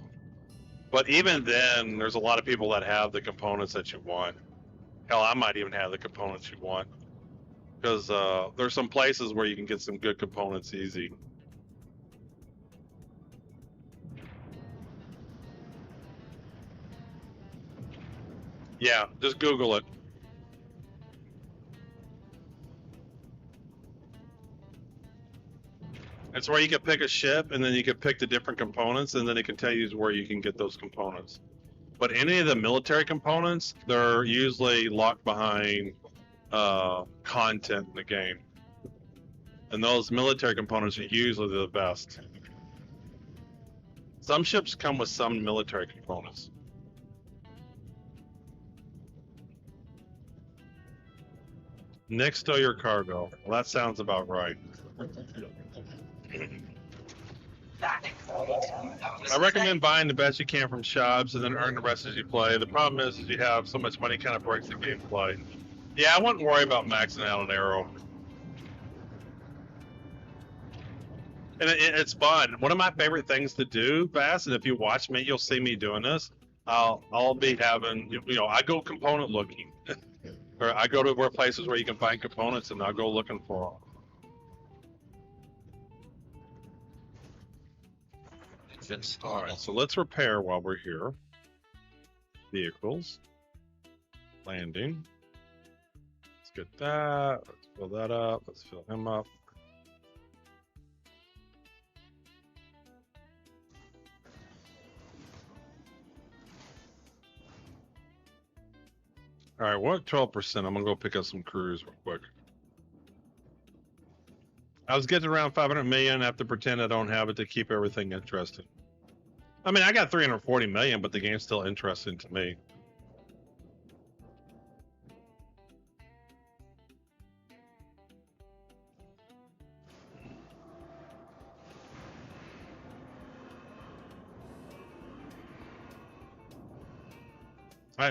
But even then, there's a lot of people that have the components that you want. Hell, I might even have the components you want, because there's some places where you can get some good components easy. Yeah, just Google it. It's where you can pick a ship, and then you can pick the different components, and then it can tell you where you can get those components. But any of the military components, they're usually locked behind content in the game. And those military components are usually the best. Some ships come with some military components. Next to your cargo. Well, that sounds about right. I recommend buying the best you can from shops and then earn the rest as you play. The problem is you have so much money, kind of breaks the gameplay. Yeah, I wouldn't worry about maxing out an arrow. And it's fun. One of my favorite things to do, Bass, and if you watch me, you'll see me doing this. I'll be having, I go component looking. Or I go to where places where you can find components, and I'll go looking for them. All right, so let's repair while we're here. Vehicles. Landing. Let's get that. Let's fill that up. Let's fill him up. All right, we're at 12%. I'm gonna go pick up some crews real quick. I was getting around 500 million. I have to pretend I don't have it to keep everything interesting. I mean, I got 340 million, but the game's still interesting to me.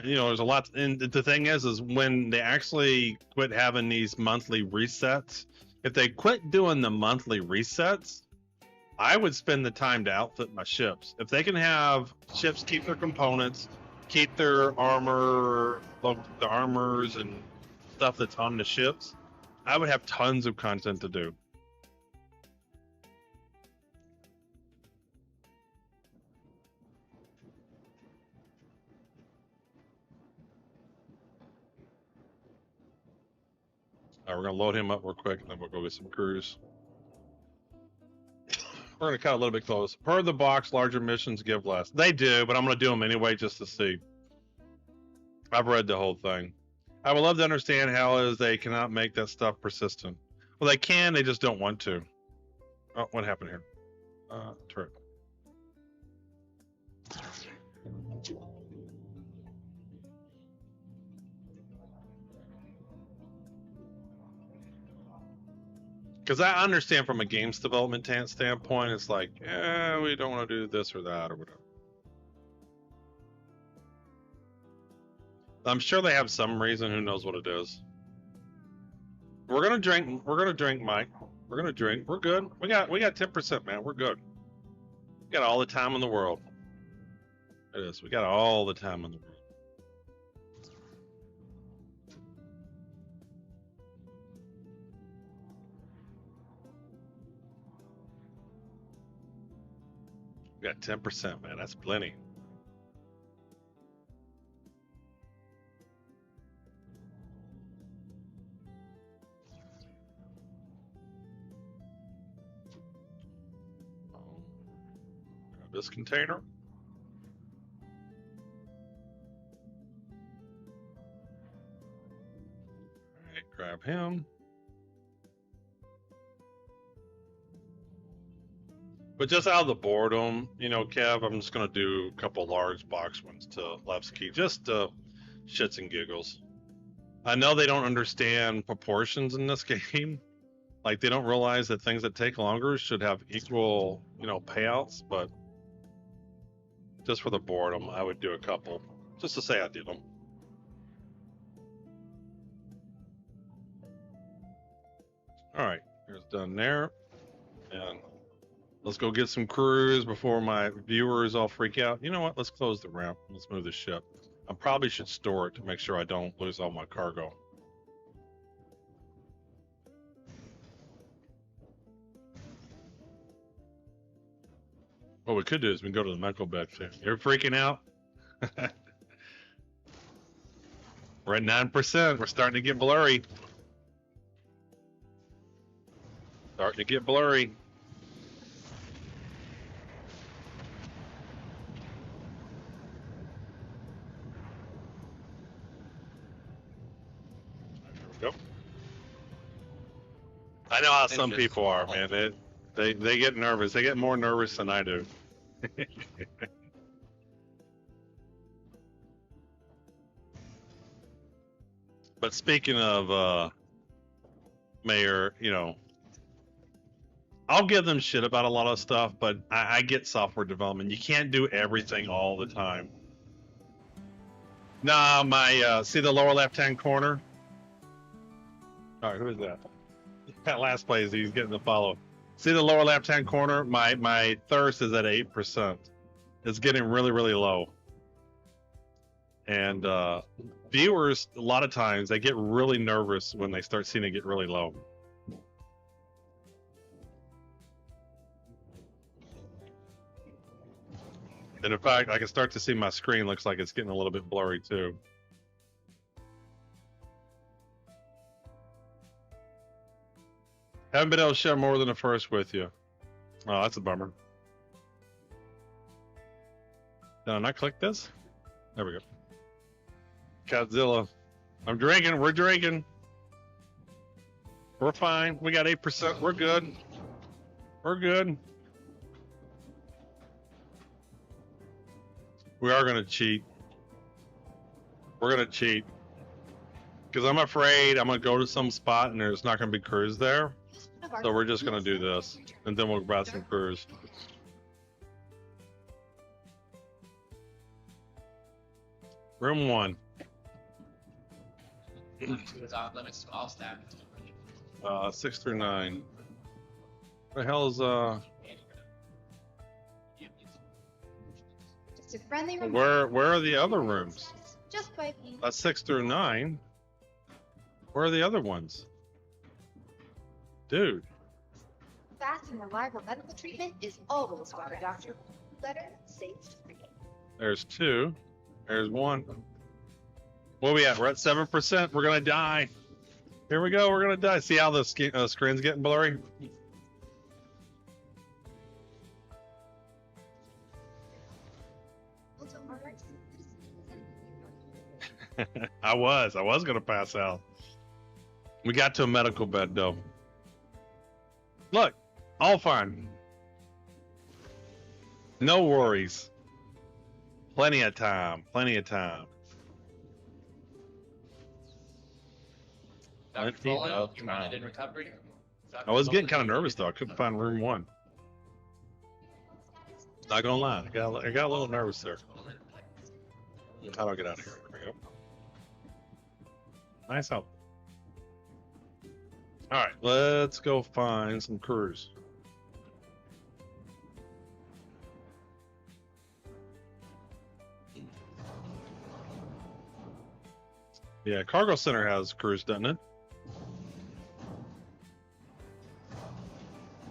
There's a lot, and the thing is when they actually quit having these monthly resets, if they quit doing the monthly resets, I would spend the time to outfit my ships. If they can have ships keep their components, keep their armor, the armors and stuff that's on the ships, I would have tons of content to do. All right, we're gonna load him up real quick, and then we'll go get some crews. We're gonna cut a little bit close. Per the box, larger missions give less. They do, but I'm gonna do them anyway just to see. I've read the whole thing. I would love to understand how it is they cannot make that stuff persistent. Well, they can, they just don't want to. Oh, what happened here? Turret. Because I understand from a games development standpoint, it's like, we don't want to do this or that or whatever. I'm sure they have some reason. Who knows what it is? We're gonna drink. We're gonna drink, Mike. We're gonna drink. We're good. We got 10%, man. We're good. We got all the time in the world. It is. We got all the time in the world. We got 10%, man. That's plenty. Grab this container. All right, grab him. But just out of the boredom, Kev, I'm just going to do a couple large box ones to Levski, just shits and giggles. I know they don't understand proportions in this game. Like they don't realize that things that take longer should have equal, payouts. But just for the boredom, I would do a couple, just to say I did them. All right, here's done there, and let's go get some crews before my viewers all freak out. You know what? Let's close the ramp. Let's move the ship. I probably should store it to make sure I don't lose all my cargo. What we could do is we can go to the medical bed too. You're freaking out? We're at 9%. We're starting to get blurry. Starting to get blurry. There we go. I know how some people are, man. They get nervous. They get more nervous than I do. But speaking of Mayor, I'll give them shit about a lot of stuff, but I get software development. You can't do everything all the time. Nah, see the lower left-hand corner? All right, who is that? That last place, he's getting the follow. See the lower left-hand corner? My thirst is at 8%. It's getting really, really low. And viewers, a lot of times, they get really nervous when they start seeing it get really low. And in fact, I can start to see my screen looks like it's getting a little bit blurry too. Haven't been able to share more than the first with you. Oh, that's a bummer. Did I not click this? There we go. Godzilla. I'm drinking. We're drinking. We're fine. We got 8%. We're good. We're good. We are going to cheat. We're going to cheat. Because I'm afraid I'm going to go to some spot and there's not going to be crews there. So we're just going to do this. And then we'll grab some crews. Room 1. 6 through 9. What the hell is Just a friendly where are the other rooms? Just piping. That's 6 through 9. Where are the other ones? Dude. Fast and reliable medical treatment is always what a doctor. Better, safe, free. There's 2. There's 1. Where we at? We're at 7%. We're gonna die. Here we go. We're gonna die. See how the screen's getting blurry? I was gonna pass out. We got to a medical bed though. Look, all fine. No worries. Plenty of time. Plenty of time. Plenty of time. I was getting kind of nervous though. I couldn't find room 1. Not gonna lie, I got a little nervous there. How do I get out of here? There we go. Nice help. All right, let's go find some crews. Yeah, Cargo Center has crews, doesn't it?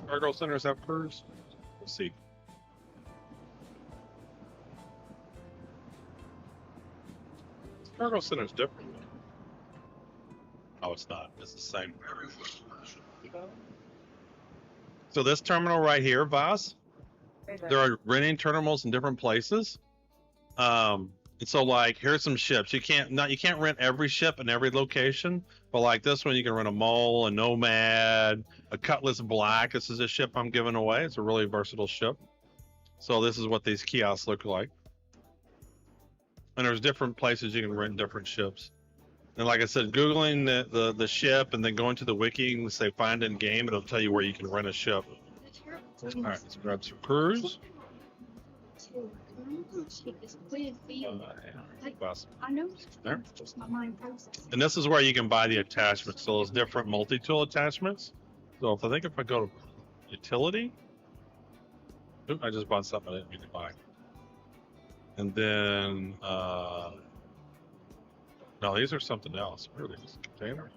Cargo Centers have crews? We'll see. Cargo Center's different. Oh, it's not. It's the same. So this terminal right here, Vaz, there are renting terminals in different places. And so like here's some ships. You can't rent every ship in every location, but like this one you can rent a Mole, a Nomad, a Cutlass Black. This is a ship I'm giving away. It's a really versatile ship. So this is what these kiosks look like. And there's different places you can rent different ships. And like I said, Googling the ship and then going to the wiki and say find in game, it'll tell you where you can rent a ship. All right, let's grab some crews. I know. There. Just my mind process. And this is where you can buy the attachments. So there's different multi-tool attachments. So if I go to utility, oop, I just bought something I didn't mean to buy. And then no, these are something else. Where are these? Container?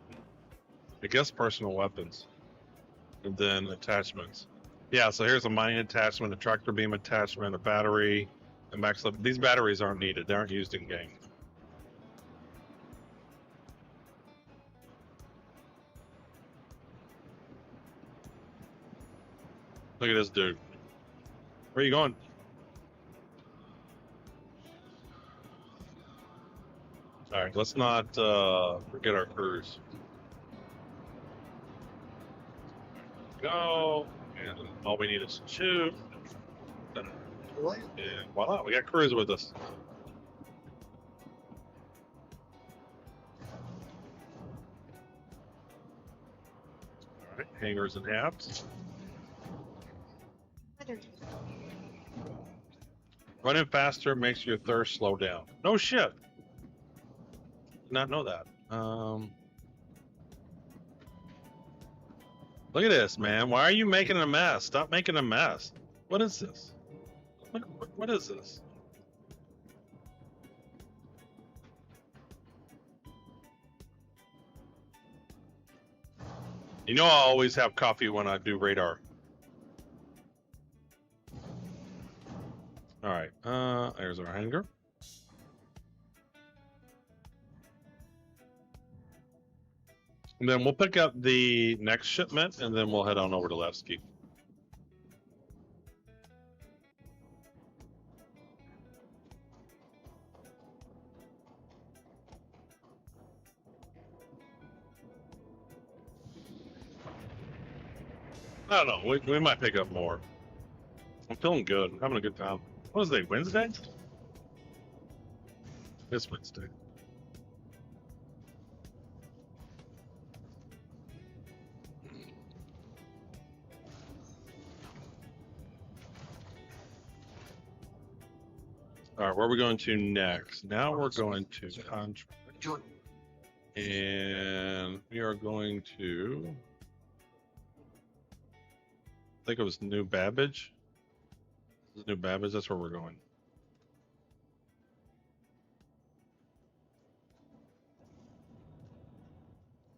I guess personal weapons. And then attachments. Yeah, so here's a mining attachment, a tractor beam attachment, a battery, a max level. These batteries aren't needed. They aren't used in game. Look at this dude. Where are you going? All right, let's not forget our crews. Go, and all we need is two. And voila, we got crews with us. All right, hangers and halves. Running faster makes your thirst slow down. No shit. Did not know that. Look at this, man. Why are you making a mess? Stop making a mess. What is this? What is this? You know I always have coffee when I do radar. All right, there's our hangar. And then we'll pick up the next shipment, and then we'll head on over to Levski. I don't know. We might pick up more. I'm feeling good. I'm having a good time. What is it, Wednesday? It's Wednesday. All right, where are we going to next? Now we're going to contract. And we are going to, I think it was New Babbage. This is New Babbage, that's where we're going.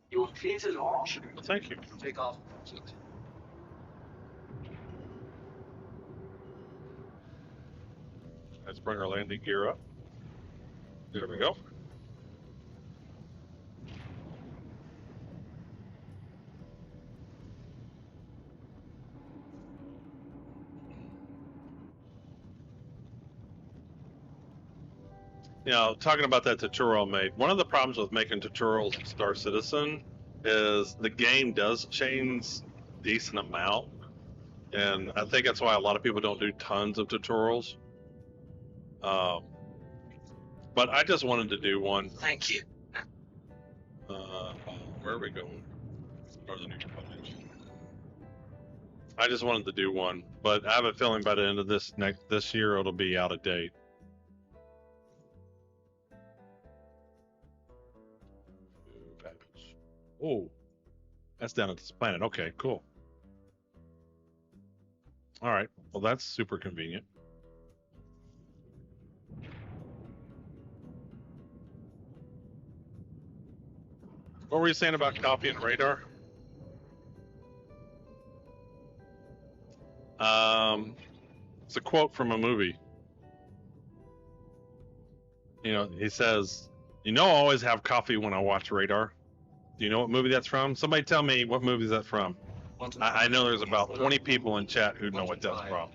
You are clear to launch. Thank you. Take off. Let's bring our landing gear up. There we go. You know, talking about that tutorial I made, one of the problems with making tutorials in Star Citizen is the game does change a decent amount. And I think that's why a lot of people don't do tons of tutorials. But I just wanted to do one. Thank you. Where are we going? Northern Republic. I just wanted to do one, but I have a feeling by the end of this year it'll be out of date. Oh, that's down at this planet. Okay, cool. All right. Well, that's super convenient. What were you saying about copy and radar? It's a quote from a movie. You know, he says, "You know, I always have coffee when I watch radar." Do you know what movie that's from? Somebody tell me what movie is that from. I know there's about 20 people in chat who know what that's from.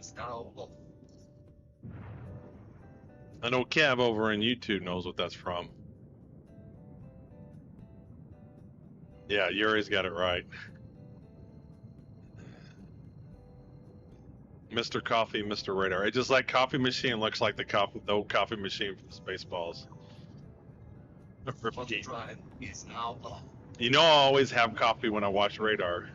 I know Kev over in YouTube knows what that's from. Yeah, Yuri's got it right. Mr. Coffee, Mr. Radar. It just like coffee machine looks like the old coffee machine from Spaceballs. Quantum drive is now off. You know, I always have coffee when I watch radar.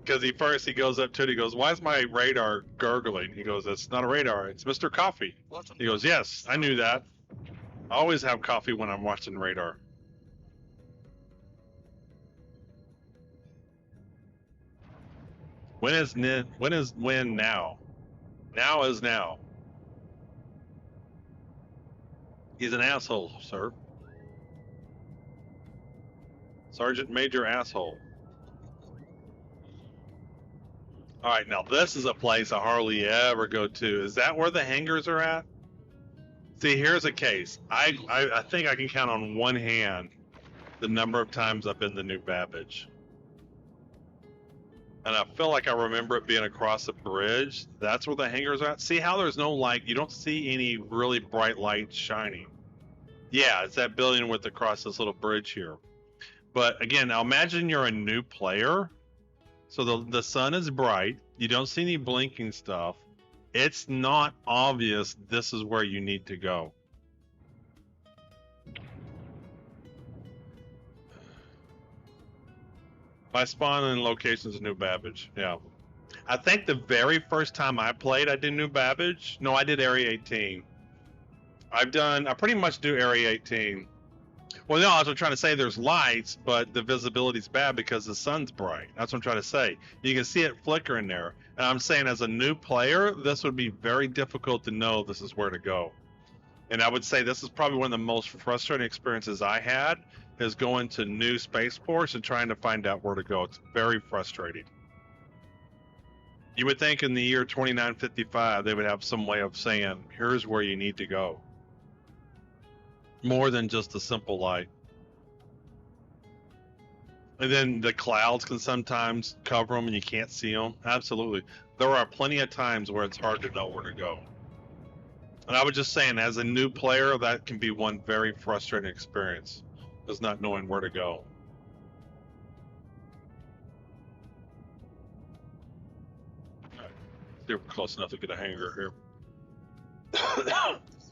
Because he goes up to it, he goes, "Why is my radar gurgling?" He goes, "It's not a radar, it's Mr. Coffee." Quantum He goes, drive "Yes, is I now knew off. that. I always have coffee when I'm watching radar." When now? Now is now. He's an asshole, sir. Sergeant Major asshole. All right, now this is a place I hardly ever go to. Is that where the hangars are at? See, here's a case. I think I can count on one hand the number of times I've been to New Babbage. And I feel like I remember it being across a bridge. That's where the hangars are at. See how there's no light? You don't see any really bright lights shining. Yeah, it's that building with across this little bridge here. But again, now imagine you're a new player. So the sun is bright. You don't see any blinking stuff. It's not obvious this is where you need to go. By spawning locations in New Babbage, yeah. I think the very first time I played, I did New Babbage. No, I did Area 18. I pretty much do Area 18. Well, no, I was trying to say there's lights, but the visibility's bad because the sun's bright. That's what I'm trying to say. You can see it flickering there. And I'm saying as a new player, this would be very difficult to know this is where to go. And I would say this is probably one of the most frustrating experiences I had is going to new spaceports and trying to find out where to go. It's very frustrating. You would think in the year 2955 they would have some way of saying, here's where you need to go. More than just a simple light. And then the clouds can sometimes cover them and you can't see them. Absolutely. There are plenty of times where it's hard to know where to go. And I was just saying, as a new player, that can be one very frustrating experience, is not knowing where to go. Right. See if we're close enough to get a hanger here.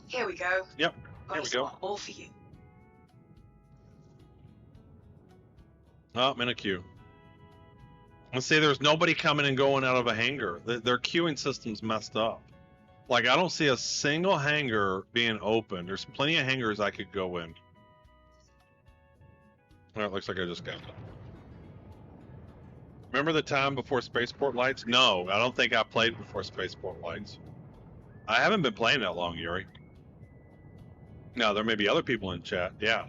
Here we go. Yep, Got here a we go. spot all for you. Oh, I'm in a queue. Let's see, there's nobody coming and going out of a hangar. Their queuing system's messed up. Like, I don't see a single hangar being open. There's plenty of hangars I could go in. Well, it looks like I just got it. Remember the time before Spaceport Lights? No, I don't think I played before Spaceport Lights. I haven't been playing that long, Yuri. No, there may be other people in chat. Yeah.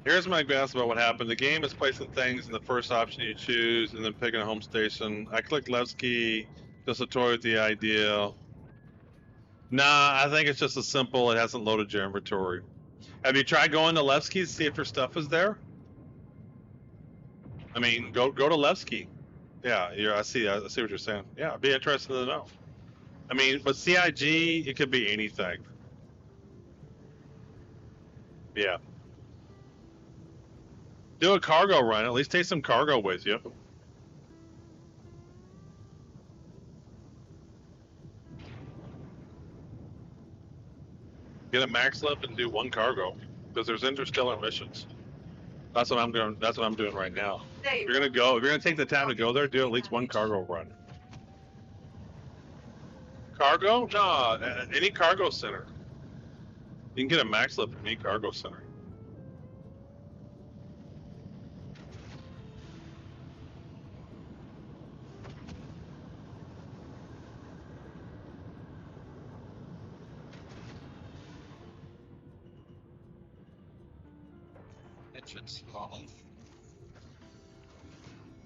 Here's my guess about what happened. The game is placing things in the first option you choose and then picking a home station. I clicked Levski just to toy with the idea. Nah, I think it's just as simple. It hasn't loaded your inventory. Have you tried going to Levski to see if your stuff is there? I mean, go to Levski. Yeah, I see what you're saying. Yeah, I'd be interested to know. I mean, but CIG, it could be anything. Yeah. Do a cargo run. At least take some cargo with you. Get a max lift and do one cargo, because there's interstellar missions. That's what I'm doing. That's what I'm doing right now. There If you you're gonna go, if you're gonna take the time to go there, do at least one cargo run. Cargo? No, any cargo center. You can get a max lift from any cargo center. Entrance off.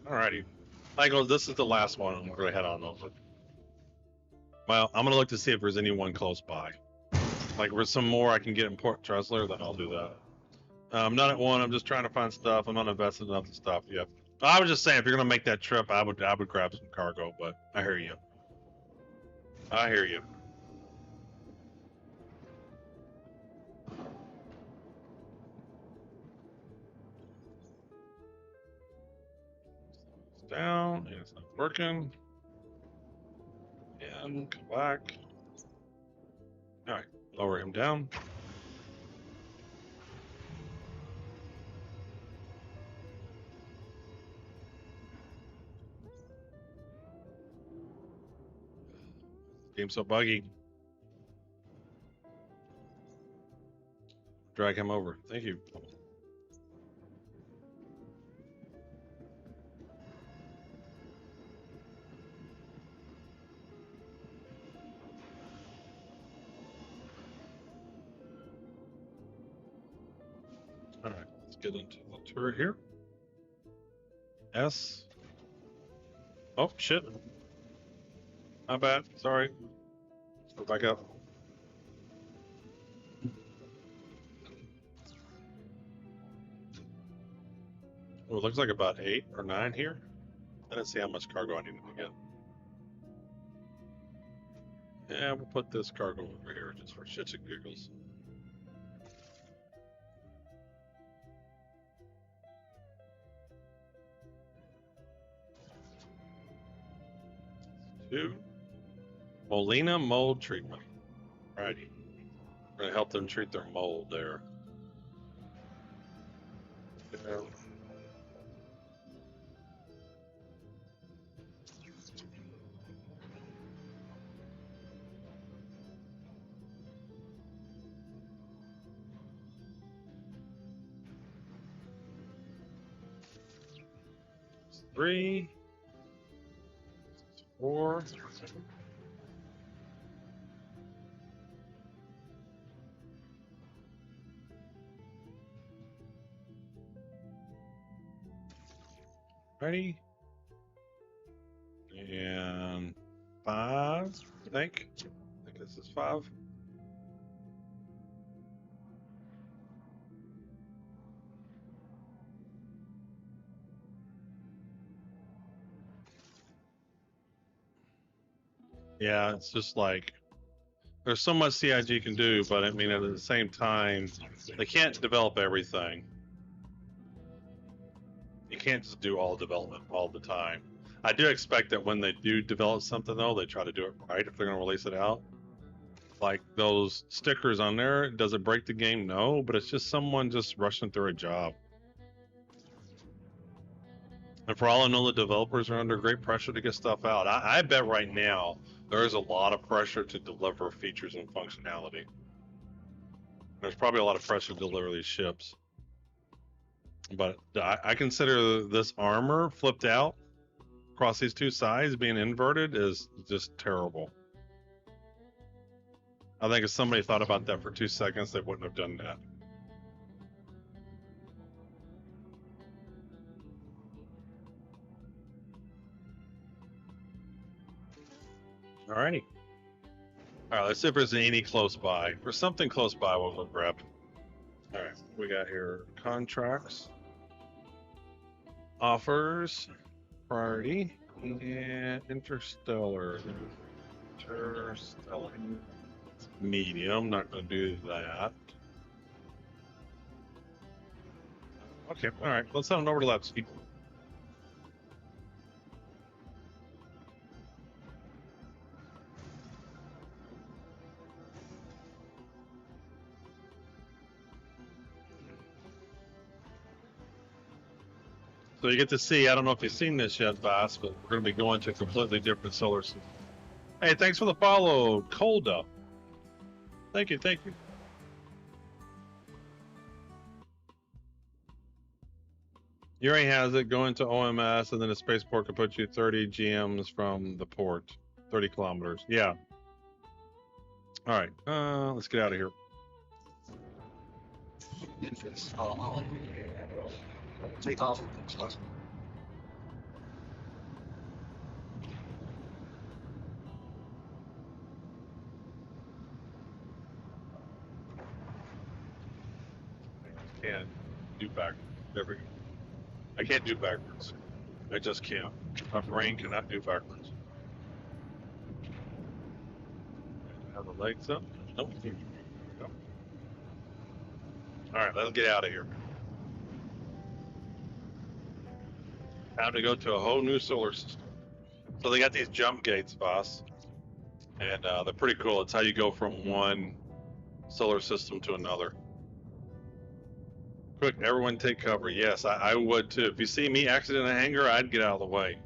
Alrighty. Michael, this is the last one. I'm gonna head on over. Well, I'm gonna look to see if there's anyone close by. Like, if there's some more I can get in Port Tressler, then I'll do that. I'm not at one. I'm just trying to find stuff. I'm not invested enough in stuff yet. I was just saying, if you're gonna make that trip, I would grab some cargo. But I hear you. I hear you. It's down. And it's not working. And Come back. All right, lower him down. Game's so buggy. Drag him over. Thank you. All right, let's get into the turret here. S. Oh, shit. My bad. Sorry. Let's go back up. Oh, it looks like about 8 or 9 here. I didn't see how much cargo I needed to get. Yeah, we'll put this cargo over here just for shits and giggles. Two. Molina mold treatment. Alrighty. We're gonna help them treat their mold there. Yeah. Three. 4. Ready? And 5, I think. I think this is 5. Yeah, it's just like there's so much CIG can do, but I mean at the same time, they can't develop everything. You can't just do all development all the time. I do expect that when they do develop something, though, they try to do it right if they're going to release it out. Like those stickers on there, does it break the game? No, but it's just someone just rushing through a job. And for all I know, the developers are under great pressure to get stuff out. I bet right now there is a lot of pressure to deliver features and functionality. There's probably a lot of pressure to deliver these ships. But I consider this armor flipped out across these two sides being inverted is just terrible. I think if somebody thought about that for 2 seconds, they wouldn't have done that. Alrighty. Alright, let's see if there's any close by. If there's something close by, we'll grab. Alright, we got here contracts, offers, priority, and interstellar. Interstellar. Medium, not going to do that. Okay, alright, let's head on over to lab speed. So you get to see, I don't know if you've seen this yet, Boss, but we're going to be going to a completely different solar system. Hey, thanks for the follow, Colda. Thank you, thank you. Yuri has it, go into OMS, and then a spaceport can put you 30 GMs from the port. 30 kilometers, yeah. All right, let's get out of here. Take off. Can't do backwards. Never. I can't do backwards. I just can't. My brain cannot do backwards. Have the legs up? Nope. There we go. All right, let's get out of here. Time to go to a whole new solar system. So they got these jump gates, boss. And they're pretty cool. It's how you go from one solar system to another. Quick, everyone take cover. Yes, I would too. If you see me exiting a hangar, I'd get out of the way.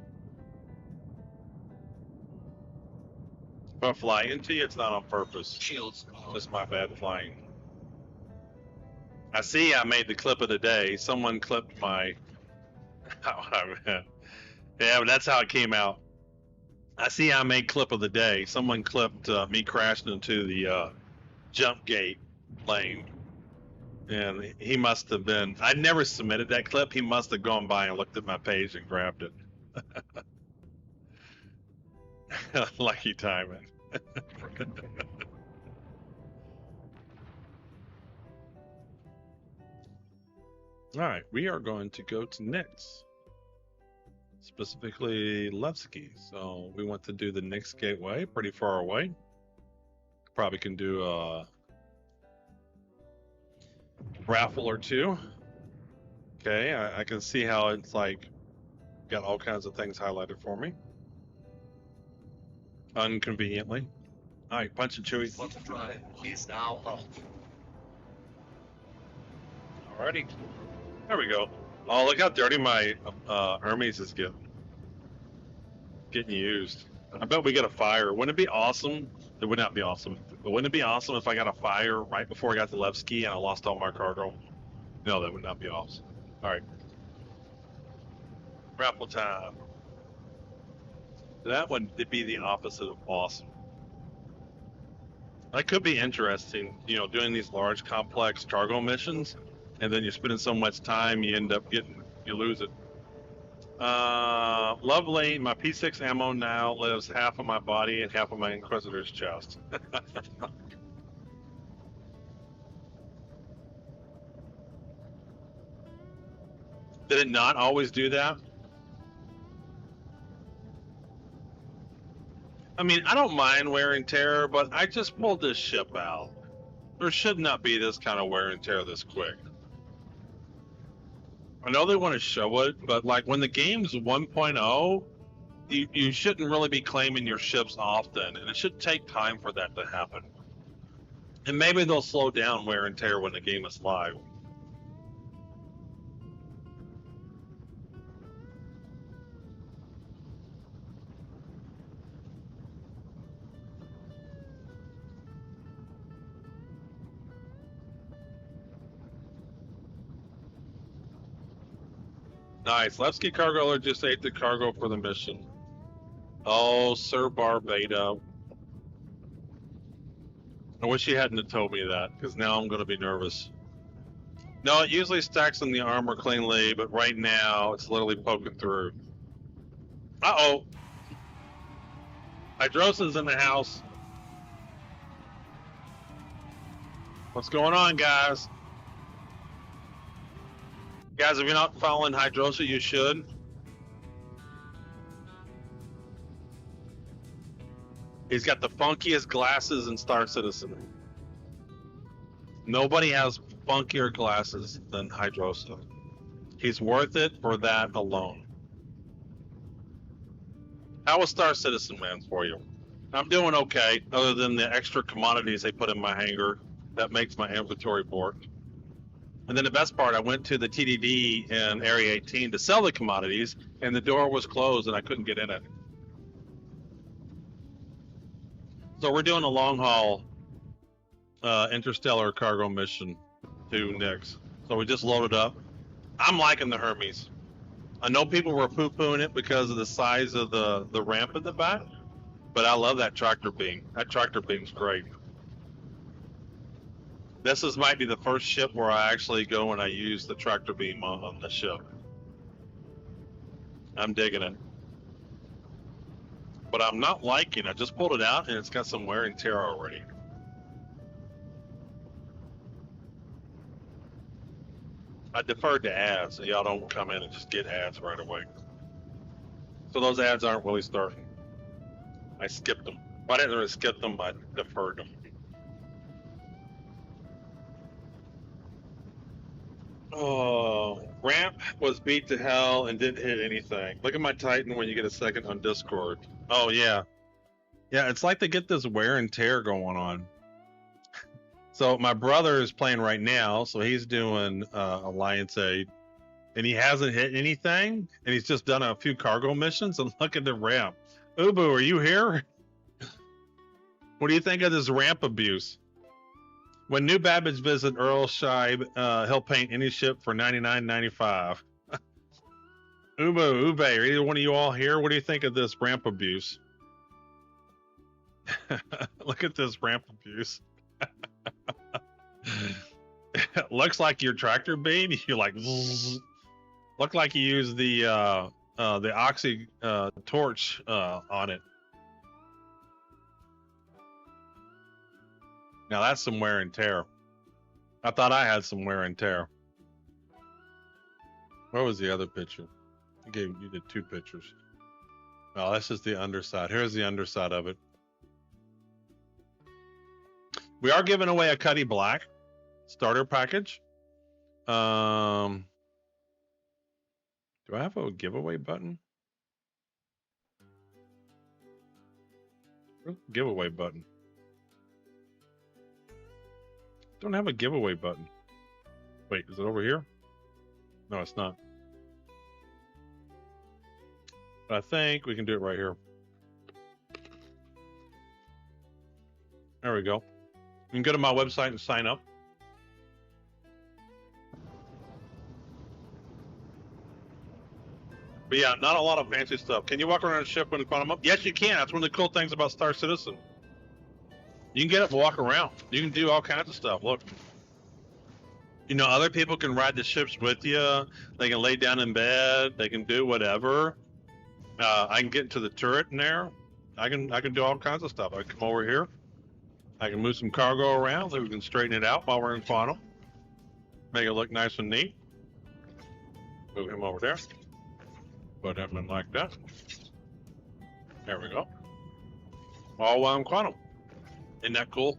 If I fly into you, it's not on purpose. Shields. Just my bad flying. I see I made the clip of the day. Someone clipped my... yeah, but that's how it came out. I see I made clip of the day. Someone clipped me crashing into the jump gate lane. And he must have been... I'd never submitted that clip. He must have gone by and looked at my page and grabbed it. Lucky timing. All right, we are going to go to Nix, specifically Levski. So we want to do the Nix Gateway, pretty far away. Probably can do a raffle or two. Okay, I can see how it's like got all kinds of things highlighted for me. Unconveniently. All right, Punch and Chewy. Water drive is now off. Alrighty. There we go. Oh, look how dirty my Hermes is getting used. I bet we get a fire. Wouldn't it be awesome? It would not be awesome. But wouldn't it be awesome if I got a fire right before I got to Levski and I lost all my cargo? No, that would not be awesome. All right. Raffle time. That would be the opposite of awesome. That could be interesting, you know, doing these large, complex cargo missions, and then you're spending so much time, you end up you lose it. Lovely. My P6 ammo now lives half of my body and half of my Inquisitor's chest. Did it not always do that? I mean, I don't mind wear and tear, but I just pulled this ship out. There should not be this kind of wear and tear this quick. I know they want to show it, but like when the game's 1.0, you shouldn't really be claiming your ships often, and it should take time for that to happen. And maybe they'll slow down wear and tear when the game is live. Nice. Levski Cargo just ate the cargo for the mission. Oh, Sir Barbada. I wish you hadn't have told me that, because now I'm going to be nervous. No, it usually stacks in the armor cleanly, but right now it's literally poking through. Uh-oh. Hydrosa's in the house. What's going on, guys? Guys, if you're not following Hydrosa, you should. He's got the funkiest glasses in Star Citizen. Nobody has funkier glasses than Hydrosa. He's worth it for that alone. How was Star Citizen, man, for you? I'm doing okay, other than the extra commodities they put in my hangar. That makes my inventory bork. And then the best part, I went to the TDD in Area 18 to sell the commodities, and the door was closed and I couldn't get in it. So we're doing a long-haul interstellar cargo mission to Nix. So we just loaded up. I'm liking the Hermes. I know people were poo-pooing it because of the size of the ramp in the back, but I love that tractor beam. That tractor beam's great. This might be the first ship where I actually go and I use the tractor beam on the ship. I'm digging it. But I'm not liking it. I just pulled it out and it's got some wear and tear already. I deferred to ads, so y'all don't come in and just get ads right away. So those ads aren't really starting. I skipped them. I didn't really skip them, I deferred them. Oh, ramp was beat to hell and didn't hit anything. Look at my Titan when you get a second on Discord. Oh, yeah. Yeah, it's like they get this wear and tear going on. So my brother is playing right now, so he's doing Alliance Aid, and he hasn't hit anything, and he's just done a few cargo missions. And look at the ramp. Ubu, are you here? What do you think of this ramp abuse? When new Babbage visit Earl Scheib, he'll paint any ship for $99.95. Ube, are either one of you all here? What do you think of this ramp abuse? Look at this ramp abuse. Looks like your tractor beam. You like zzz. Look like you use the oxy torch on it. Now that's some wear and tear. I thought I had some wear and tear. Where was the other picture? You did two pictures. Oh, that's just the underside. Here's the underside of it. We are giving away a Cutty Black starter package. Do I have a giveaway button? Where's the giveaway button? Don't have a giveaway button. Wait, is it over here? No, it's not. But I think we can do it right here. There we go. You can go to my website and sign up. But yeah, not a lot of fancy stuff. Can you walk around a ship when Quantum up? Yes, you can. That's one of the cool things about Star Citizen. You can get up and walk around. You can do all kinds of stuff. Look. You know, other people can ride the ships with you. They can lay down in bed. They can do whatever. I can get into the turret in there. I can do all kinds of stuff. I can come over here. I can move some cargo around so we can straighten it out while we're in Quantum. Make it look nice and neat. Move him over there. Put him in like that. There we go. All while I'm Quantum. Isn't that cool?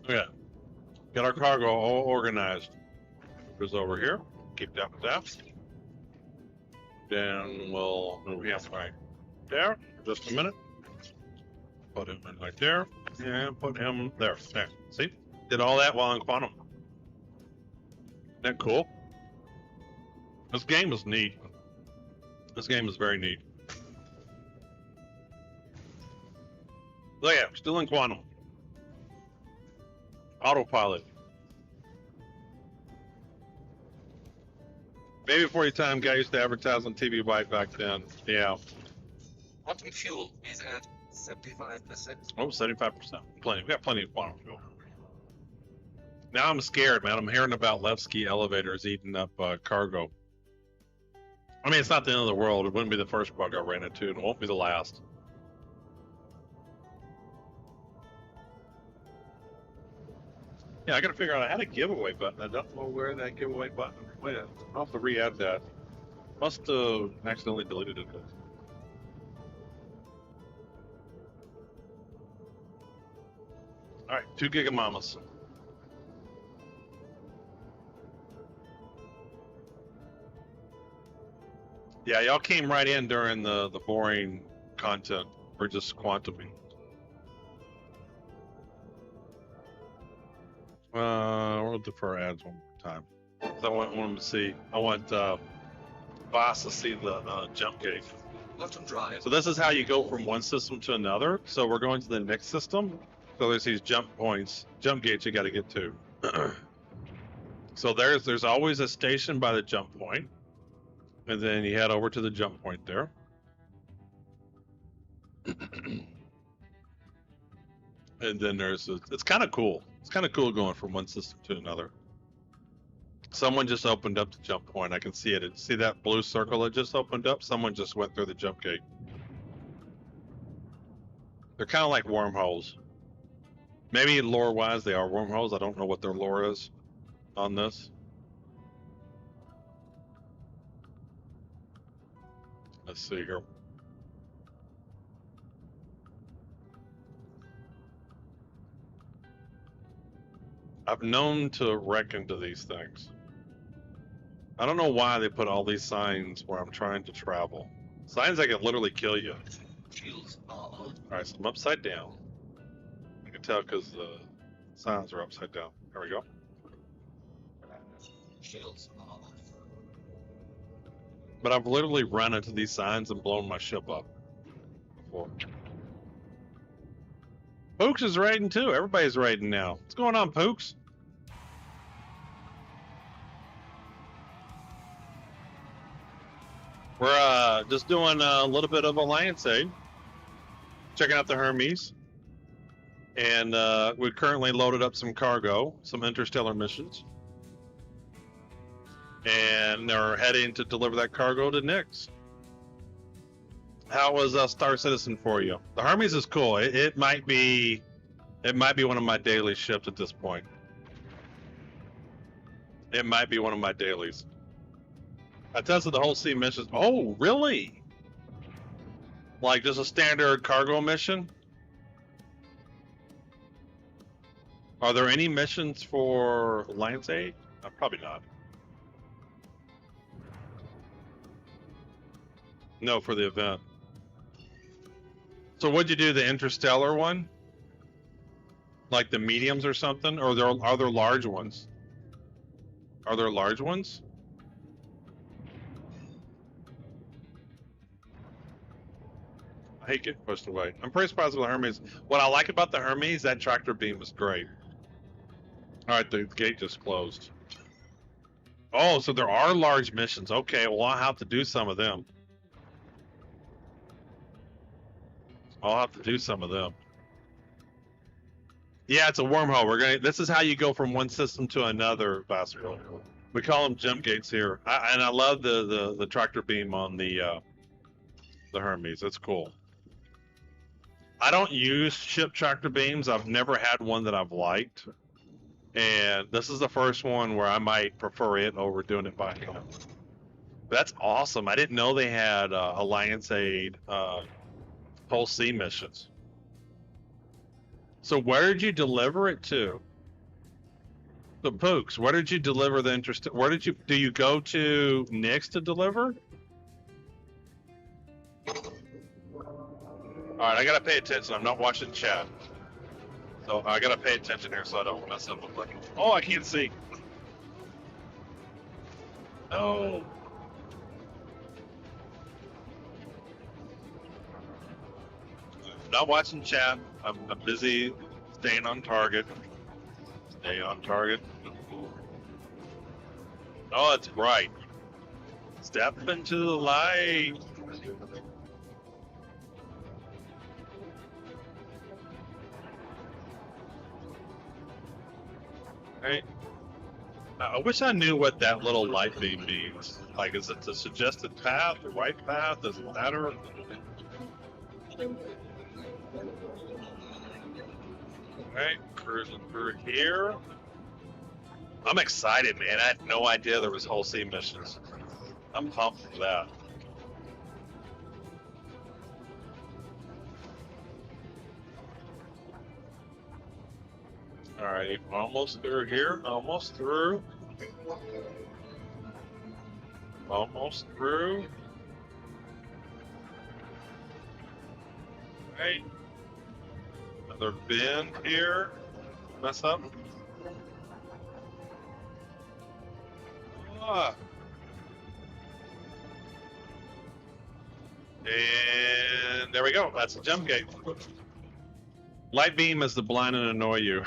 Yeah. Get our cargo all organized. Goes over here. Keep that with that. Then we'll move him right there for just a minute. Put him in right there. And put him there. There. See? Did all that while in Quantum. Isn't that cool? This game is neat. This game is very neat. Look at it. Still in Quantum. Autopilot. Maybe before your time, guy used to advertise on TV right back then. Yeah. Quantum fuel is at 75%. Oh, 75%. Plenty. We got plenty of quantum fuel. Now I'm scared, man. I'm hearing about Levski elevators eating up cargo. I mean, it's not the end of the world. It wouldn't be the first bug I ran into, and it won't be the last. Yeah, I gotta figure out. I had a giveaway button. I don't know where that giveaway button went. I'll have to re-add that. Must have accidentally deleted it. All right, 2 Gigamamas. Yeah, y'all came right in during the boring content. We're just quantuming. We'll defer ads one more time. I want them to see. I want Voss to see the jump gate. Quantum drive. So this is how you go from one system to another. So we're going to the next system. So there's these jump points, jump gates you got to get to. So there's always a station by the jump point, and then you head over to the jump point there. And then it's kind of cool. It's kind of cool going from one system to another. Someone just opened up the jump point. I can see it. See that blue circle that just opened up? Someone just went through the jump gate. They're kind of like wormholes. Maybe lore-wise they are wormholes. I don't know what their lore is on this. Let's see here. I've known to wreck into these things. I don't know why they put all these signs where I'm trying to travel. Signs that can literally kill you. Shields are off. All right, so I'm upside down. I can tell because the signs are upside down. There we go. Shields are off. But I've literally run into these signs and blown my ship up before. Pooks is raiding too. Everybody's raiding now. What's going on, Pooks? We're just doing a little bit of Alliance aid, checking out the Hermes, and we currently loaded up some cargo, some interstellar missions, and they're heading to deliver that cargo to Nyx. How was Star Citizen for you? The Hermes is cool. It might be one of my daily ships at this point. It might be one of my dailies. I tested the whole sea missions. Oh, really? Like just a standard cargo mission? Are there any missions for Alliance Aid? Probably not. No, for the event. So what'd you do, the interstellar one? Like the mediums or something? Or are there large ones? Are there large ones? I hate getting pushed away. I'm pretty surprised with the Hermes. What I like about the Hermes, that tractor beam is great. All right, the gate just closed. Oh, so there are large missions. Okay, well, I'll have to do some of them. I'll have to do some of them. Yeah, it's a wormhole. This is how you go from one system to another, Vasco. We call them jump gates here. And I love the tractor beam on the Hermes. That's cool. I don't use ship tractor beams. I've never had one that I've liked. And this is the first one where I might prefer it over doing it by hand. That's awesome. I didn't know they had Alliance Aid whole sea missions. So where did you deliver it to? The Pooks, where did you deliver the interest? Where did do you go to Nyx to deliver? All right, I gotta pay attention. I'm not watching chat, so I gotta pay attention here so I don't mess up with like. Oh, I can't see. No. Not watching chat. I'm busy staying on target. Stay on target. Oh, it's bright. Step into the light. Right. I wish I knew what that little light beam means. Like, is it the suggested path, the right path? Does it matter? Alright, cruising through here. I'm excited, man. I had no idea there was whole sea missions. I'm pumped for that. Alright, almost through here. Almost through. Almost through. Alright. Another bend here. Mess up. Ah. And there we go. That's the jump gate. Light beam is to blind and annoy you.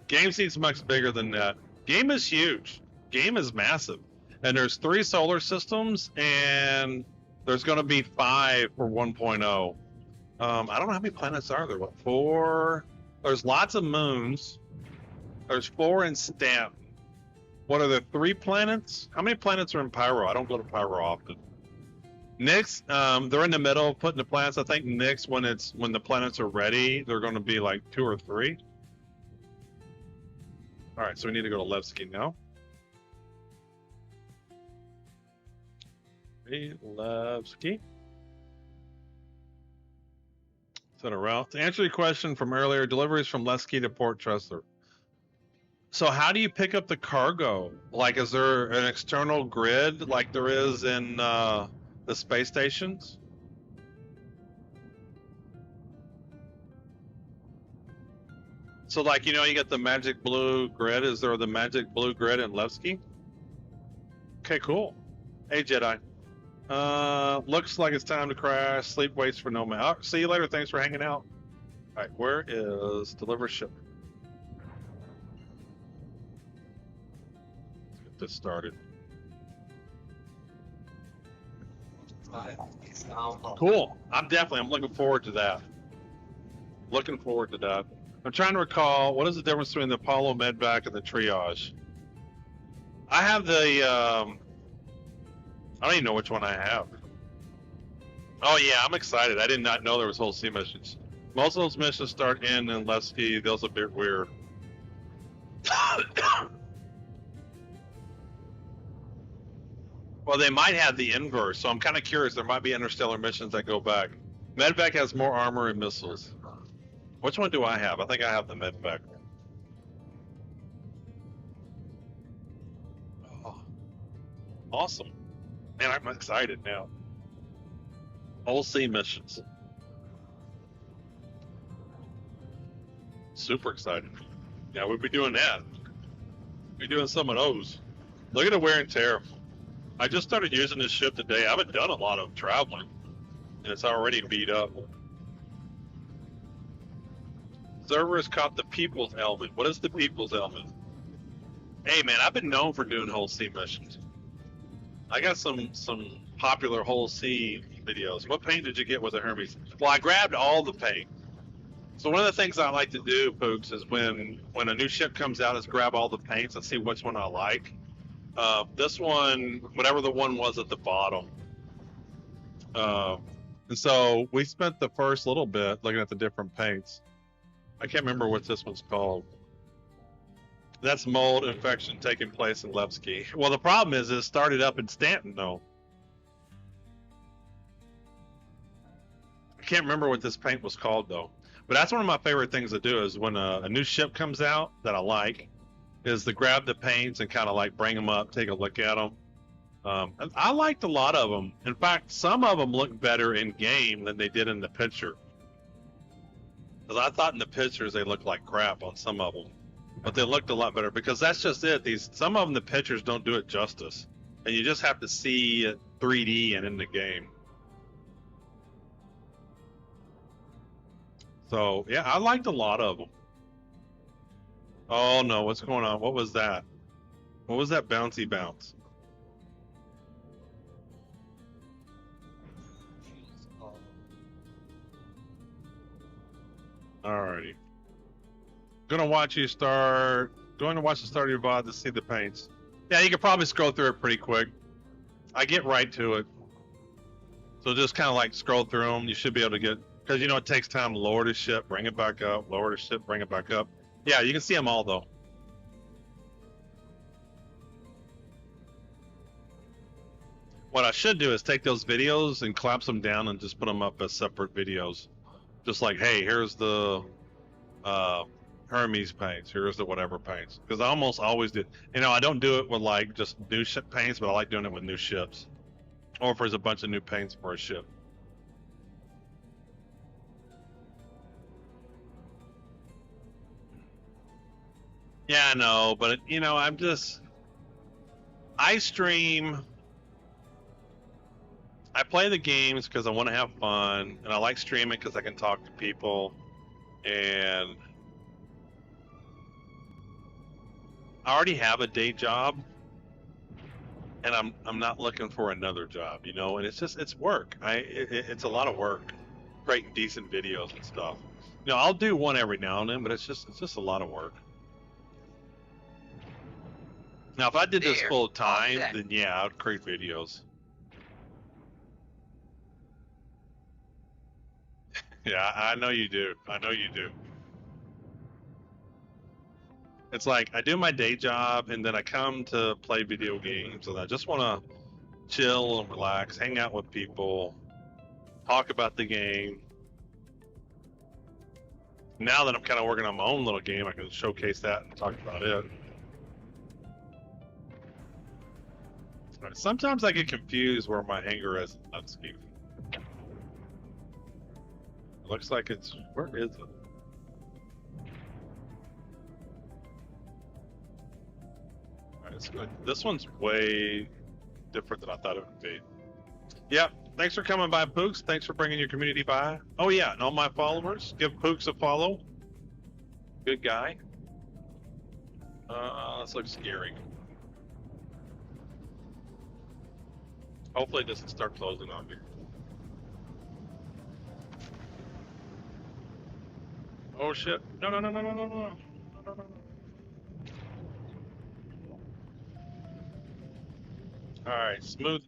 Game seems much bigger than that. Game is huge. Game is massive. And there's 3 solar systems, and there's going to be 5 for 1.0. I don't know how many planets are there. What, 4? There's lots of moons. There's 4 in Stanton. What are there, 3 planets? How many planets are in Pyro? I don't go to Pyro often. Nyx, they're in the middle of putting the planets. I think Nyx, when the planets are ready, they're going to be like 2 or 3. All right, so we need to go to Levski now. Levski. Set a route. To answer your question from earlier, deliveries from Levski to Port Tressler. So how do you pick up the cargo? Like, is there an external grid like there is in the space stations? So, like, you know, you get the magic blue grid. Is there the magic blue grid in Levski? Okay, cool. Hey, Jedi. Looks like it's time to crash. Sleep waits for no man. Oh, see you later. Thanks for hanging out. All right, where is deliver ship? Let's get this started. Drive is now off. Cool. I'm looking forward to that. Looking forward to that. I'm trying to recall what is the difference between the Apollo medvac and the triage. I have the I don't even know which one I have. Oh yeah, I'm excited. I did not know there was whole sea missions. Most of those missions start in Levski. Those are a bit weird. Well, they might have the inverse, so I'm kind of curious. There might be interstellar missions that go back. Medvac has more armor and missiles. Which one do I have? I think I have the medvac. Oh, awesome. Man, I'm excited now. Whole sea missions. Super excited. Yeah, we'll be doing that. We'll be doing some of those. Look at the wear and tear. I just started using this ship today. I haven't done a lot of traveling, and it's already beat up. Server has caught the people's element. What is the people's element? Hey man, I've been known for doing whole sea missions. I got some popular whole sea videos. What paint did you get with the Hermes? Well, I grabbed all the paint. So one of the things I like to do, Pooks, is when a new ship comes out, is grab all the paints and see which one I like. This one, whatever the one was at the bottom. And so we spent the first little bit looking at the different paints. I can't remember what this one's called. That's mold infection taking place in Levski. Well, the problem is it started up in Stanton, though. I can't remember what this paint was called, though. But that's one of my favorite things to do is when a new ship comes out that I like, is to grab the paints and kind of like bring them up, take a look at them. I liked a lot of them. In fact, some of them look better in game than they did in the picture. Because I thought in the pictures they looked like crap on some of them, but they looked a lot better because that's just it. Some of them, the pictures don't do it justice, and you just have to see it 3D and in the game. So yeah, I liked a lot of them. Oh no, what's going on? What was that? What was that bouncy bounce? Alrighty. Going to watch the start of your VOD to see the paints. Yeah, you can probably scroll through it pretty quick. I get right to it. So just kind of like scroll through them. You should be able to get, because you know it takes time to lower the ship, bring it back up, lower the ship, bring it back up. Yeah, you can see them all though. What I should do is take those videos and collapse them down and just put them up as separate videos. Just like, hey, here's the Hermes paints, here's the whatever paints. Because I almost always do. You know, I don't do it with like just new ship paints, but I like doing it with new ships. Or if there's a bunch of new paints for a ship. Yeah, I know, but you know, I stream. I play the games because I want to have fun, and I like streaming because I can talk to people, and I already have a day job, and I'm not looking for another job, you know. And it's work. It's a lot of work, creating decent videos and stuff. You know, I'll do one every now and then, but it's just a lot of work. Now, if I did this full time, then yeah, I'd create videos. Yeah, I know you do. I know you do. It's like I do my day job and then I come to play video games and I just want to chill and relax, hang out with people, talk about the game. Now that I'm kind of working on my own little game, I can showcase that and talk about it. Right, sometimes I get confused where my hangar is. Let's keep. Looks like it's. Where is it? Alright, it's good. This one's way different than I thought it would be. Yep. Thanks for coming by, Pooks. Thanks for bringing your community by. Oh yeah, and all my followers, give Pooks a follow. Good guy. This looks scary. Hopefully it doesn't start closing on me. Oh shit. No, no, no, no, no, no, no. No, no, no. Alright, smooth.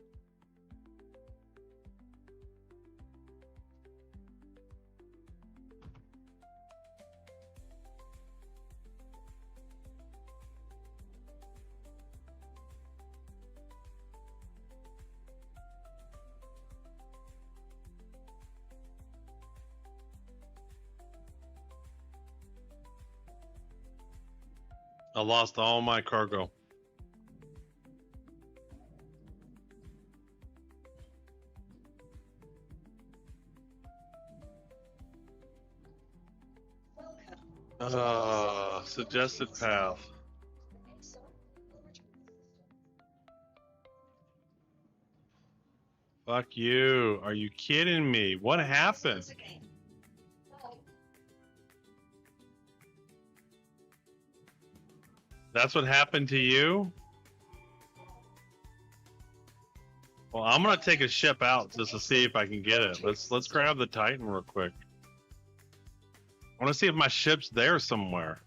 I lost all my cargo. Suggested path. Fuck you. Are you kidding me? What happened? That's what happened to you? Well, I'm gonna take a ship out just to see if I can get it. Let's grab the Titan real quick. I want to see if my ship's there somewhere.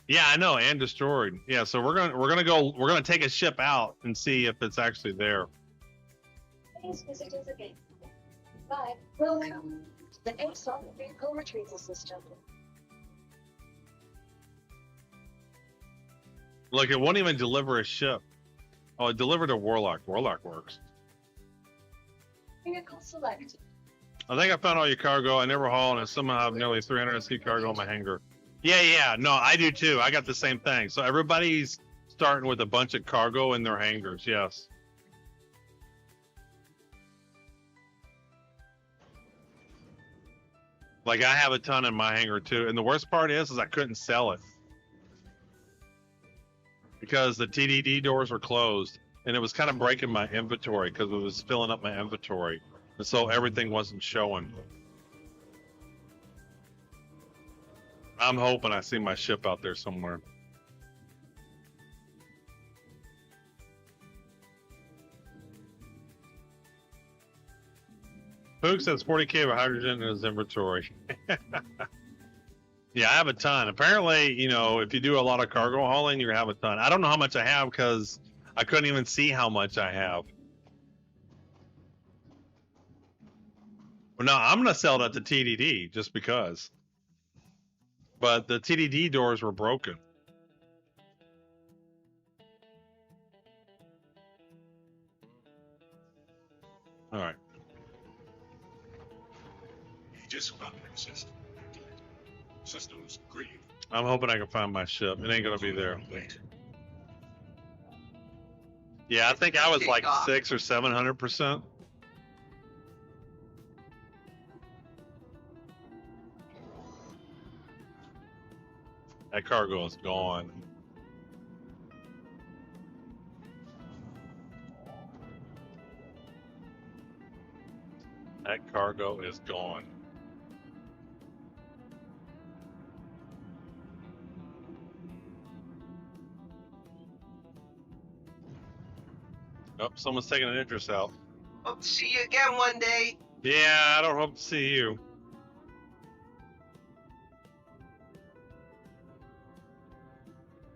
Yeah, I know, and destroyed. Yeah, so we're gonna take a ship out and see if it's actually there. Please visit us again. Bye. Welcome to the ASOP vehicle retrieval system. Look, it won't even deliver a ship. Oh, it delivered a Warlock. Warlock works. Vehicle selected. I think I found all your cargo. I never haul, and I somehow have nearly 300 SC cargo in my hangar. Yeah. No, I do too. I got the same thing. So everybody's starting with a bunch of cargo in their hangars. Yes. Like I have a ton in my hangar too. And the worst part is I couldn't sell it because the TDD doors were closed, and it was kind of breaking my inventory because it was filling up my inventory. And so everything wasn't showing. I'm hoping I see my ship out there somewhere. Pooks has 40K of hydrogen in his inventory. Yeah, I have a ton. Apparently, you know, if you do a lot of cargo hauling, you have a ton. I don't know how much I have because I couldn't even see how much I have. Well, no, I'm going to sell that to TDD just because. But the TDD doors were broken. All right. He just found an system. Systems green. I'm hoping I can find my ship. It ain't going to be there. Wait. Yeah, I think I was like 600 or 700%. That cargo is gone. That cargo is gone. Oh, someone's taking an interest out. Hope to see you again one day. Yeah, I don't hope to see you.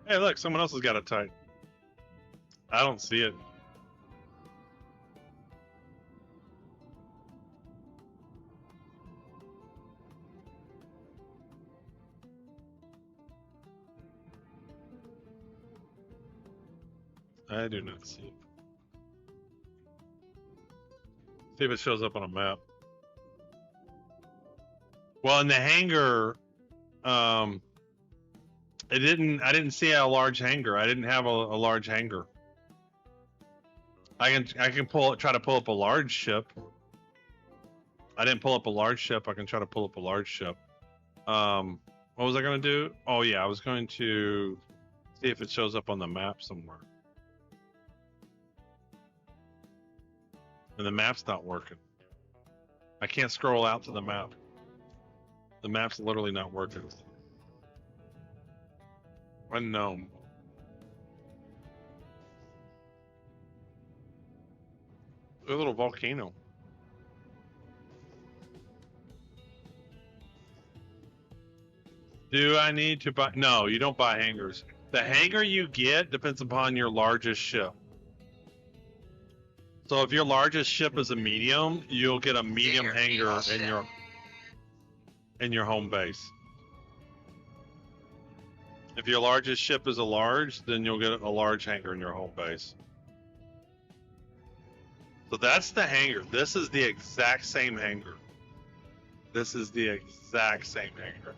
Hey, look, someone else has got a Titan. I don't see it. I do not see it. See if it shows up on a map. Well, in the hangar, It didn't. I didn't see a large hangar. I didn't have a large hangar. I can try to pull up a large ship. I didn't pull up a large ship. I can try to pull up a large ship. What was I going to do? Oh yeah, I was going to see if it shows up on the map somewhere. And the map's not working. I can't scroll out to the map. The map's literally not working. Unknown. A little volcano. Do I need to buy? No, you don't buy hangars. The hangar you get depends upon your largest ship. So if your largest ship is a medium, you'll get a medium hangar in your home base. If your largest ship is a large, then you'll get a large hangar in your home base. So that's the hangar. This is the exact same hangar. This is the exact same hangar.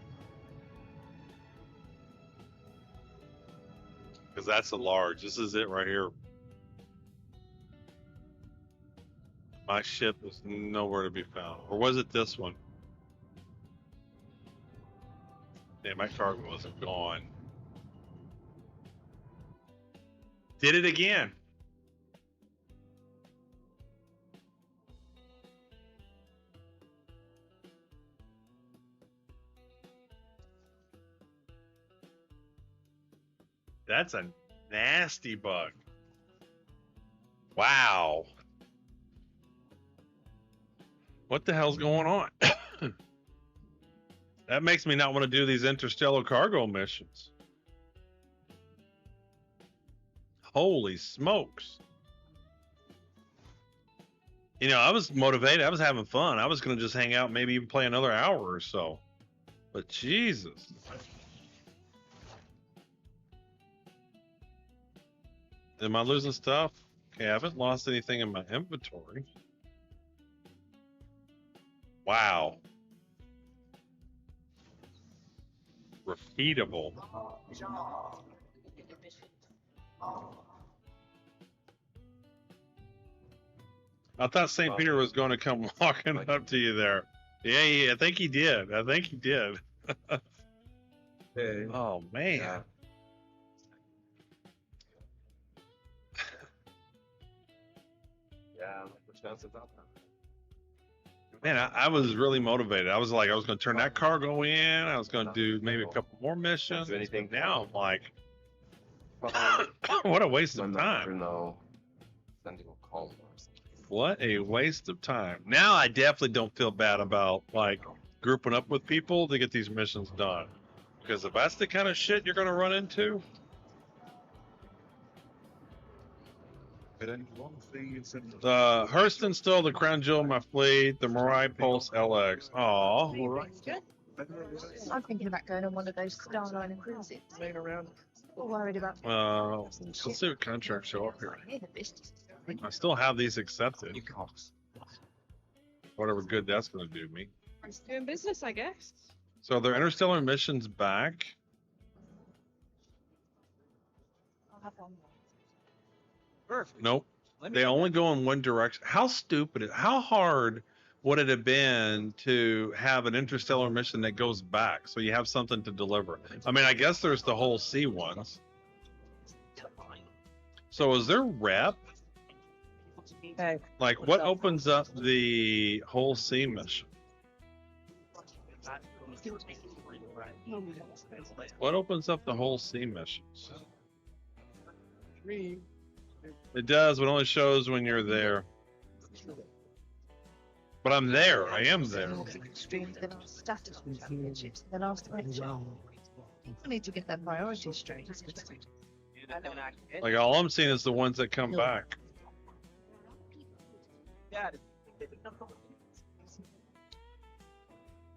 Because that's a large. This is it right here. My ship is nowhere to be found. Or was it this one? Yeah, my cargo was gone. Did it again. That's a nasty bug. Wow. What the hell's going on? That makes me not want to do these interstellar cargo missions. Holy smokes. You know, I was motivated. I was having fun. I was going to just hang out, maybe even play another hour or so. But Jesus. Am I losing stuff? Okay, I haven't lost anything in my inventory. Wow. Repeatable. I thought St. Peter was going to come walking up to you there. Yeah, I think he did. I think he did. Hey. Oh, man. Yeah. Yeah, which chance is that? Man, I was really motivated. I was like, I was going to turn that cargo in. I was going to do maybe a couple more missions. Do anything. Now I'm like, what a waste of time. What a waste of time. Now I definitely don't feel bad about like grouping up with people to get these missions done. Because if that's the kind of shit you're going to run into. Hurston's still the crown jewel of my fleet, the Mirai Pulse LX. Aw. I'm thinking about going on one of those Starliner cruises. Worried about. Let's see what contracts show up here. I still have these accepted. Whatever good that's going to do me. It's doing business, I guess. So are there interstellar missions back? I'll have one more. Perfect. Nope. They only go in one direction. How stupid, how hard would it have been to have an interstellar mission that goes back so you have something to deliver? I mean, I guess there's the whole sea ones. So is there rep? Hey. Like, what opens up the whole sea mission? What opens up the whole sea missions? It does, but it only shows when you're there. But I'm there. I am there. Extreme, then our status championships, then our selection. I need to get that priority straight. Like, all I'm seeing is the ones that come back.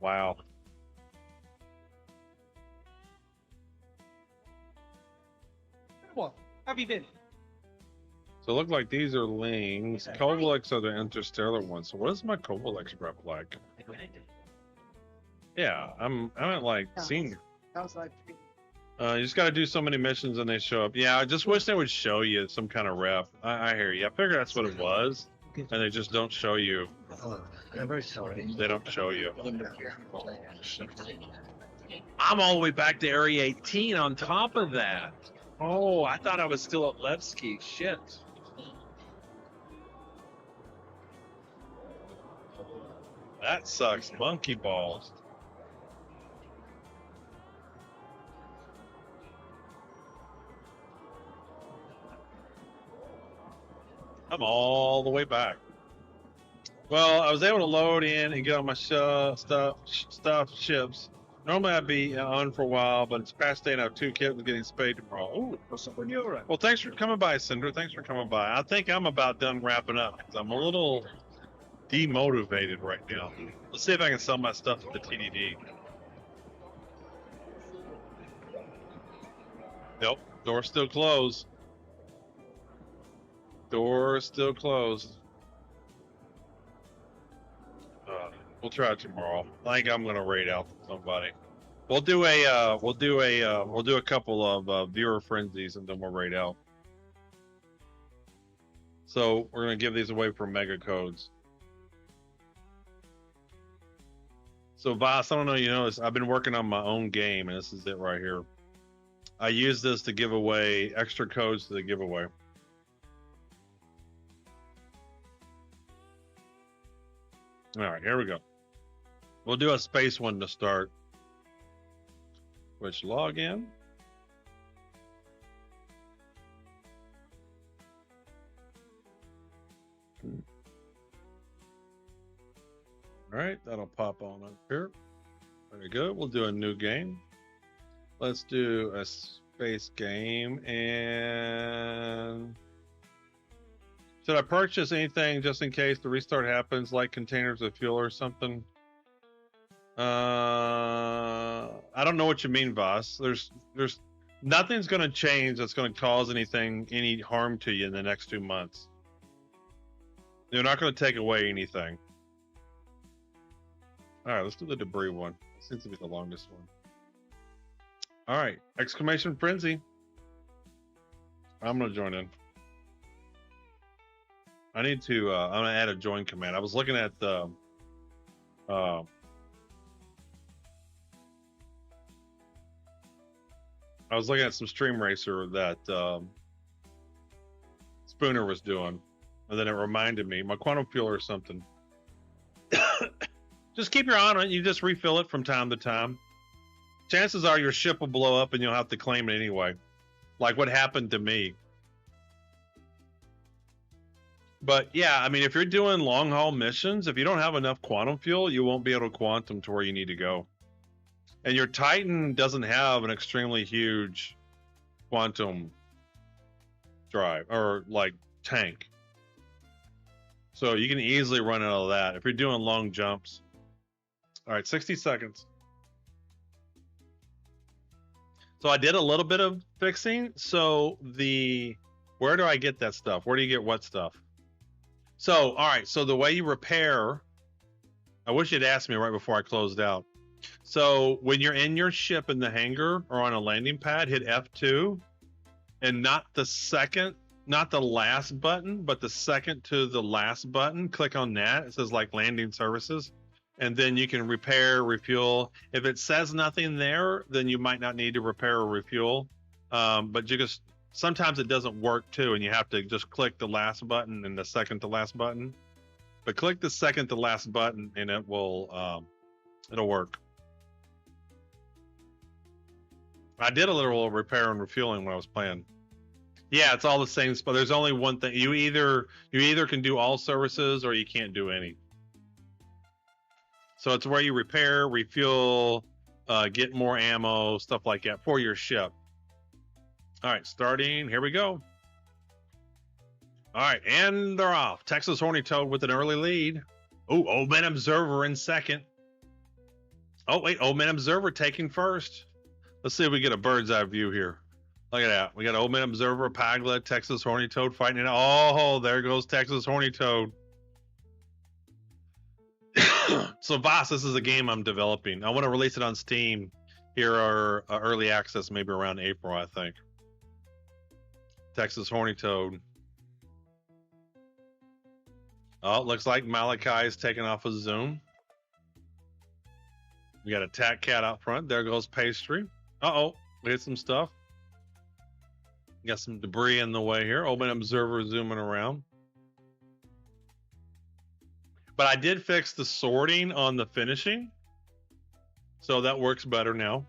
Wow. What? Have you been? So it looked like these are Lings. Kovalex are the interstellar ones. So what is my Kovalex rep like? Yeah, I'm at like senior. I was like, You just got to do so many missions and they show up. Yeah, I just wish they would show you some kind of rep. I hear you. I figure that's what it was, and they just don't show you. I'm very sorry. They don't show you. I'm all the way back to Area 18 on top of that. Oh, I thought I was still at Levski. Shit. That sucks. Monkey balls. I'm all the way back. Well, I was able to load in and get on my ships. Normally I'd be on for a while, but it's past day and I have 2 kids getting spayed tomorrow. Ooh, what's up with you? Well, thanks for coming by, Cinder. Thanks for coming by. I think I'm about done wrapping up because I'm a little demotivated right now. Let's see if I can sell my stuff at the TDD. Nope, door's still closed. Door's still closed. We'll try it tomorrow. I think I'm gonna raid out somebody. We'll do a couple of viewer frenzies and then we'll raid out. So we're gonna give these away for mega codes. So Voss, I don't know you know this. I've been working on my own game, and this is it right here. I use this to give away extra codes to the giveaway. All right, here we go. We'll do a space one to start. Which login? All right, that'll pop on up here. Very good. We'll do a new game. Let's do a space game. And should I purchase anything just in case the restart happens, like containers of fuel or something? I don't know what you mean, Voss. There's nothing's going to change that's going to cause any harm to you in the next 2 months. They're not going to take away anything. All right, let's do the debris one. It seems to be the longest one. All right, exclamation frenzy. I'm going to join in. I need to, I'm going to add a join command. I was looking at the, I was looking at some Stream Racer that Spooner was doing, and then it reminded me, my quantum fuel or something. Just keep your eye on it. You just refill it from time to time. Chances are your ship will blow up and you'll have to claim it anyway. Like what happened to me. But yeah, I mean, if you're doing long haul missions, if you don't have enough quantum fuel, you won't be able to quantum to where you need to go. And your Titan doesn't have an extremely huge quantum drive or like tank. So you can easily run out of that if you're doing long jumps. All right, 60 seconds. So I did a little bit of fixing. So where do I get that stuff? Where do you get what stuff? So, all right. So the way you repair, I wish you'd asked me right before I closed out. So when you're in your ship in the hangar or on a landing pad, hit F2 and not the last button, but the second to the last button. Click on that. It says like landing services. And then you can repair, refuel. If it says nothing there, then you might not need to repair or refuel. But sometimes it doesn't work too, and you have to just click the last button and the second to last button. But click the second to last button, and it will it'll work. I did a little repair and refueling when I was playing. Yeah, it's all the same spot. There's only one thing. You either can do all services or you can't do any. So it's where you repair, refuel, get more ammo, stuff like that for your ship. All right, starting. Here we go. All right, and they're off. Texas Horny Toad with an early lead. Oh, Old Man Observer in second. Oh, wait, Old Man Observer taking first. Let's see if we get a bird's eye view here. Look at that. We got Old Man Observer, Pagla, Texas Horny Toad fighting it. Oh, there goes Texas Horny Toad. So Voss, this is a game I'm developing. I want to release it on Steam Here are early access, maybe around April, I think. Texas Horny Toad. Oh, it looks like Malachi is taking off a Zoom. We got a Tat Cat out front. There goes Pastry. Uh-oh, we hit some stuff. Got some debris in the way here. Open Observer zooming around. But I did fix the sorting on the finishing, so that works better now.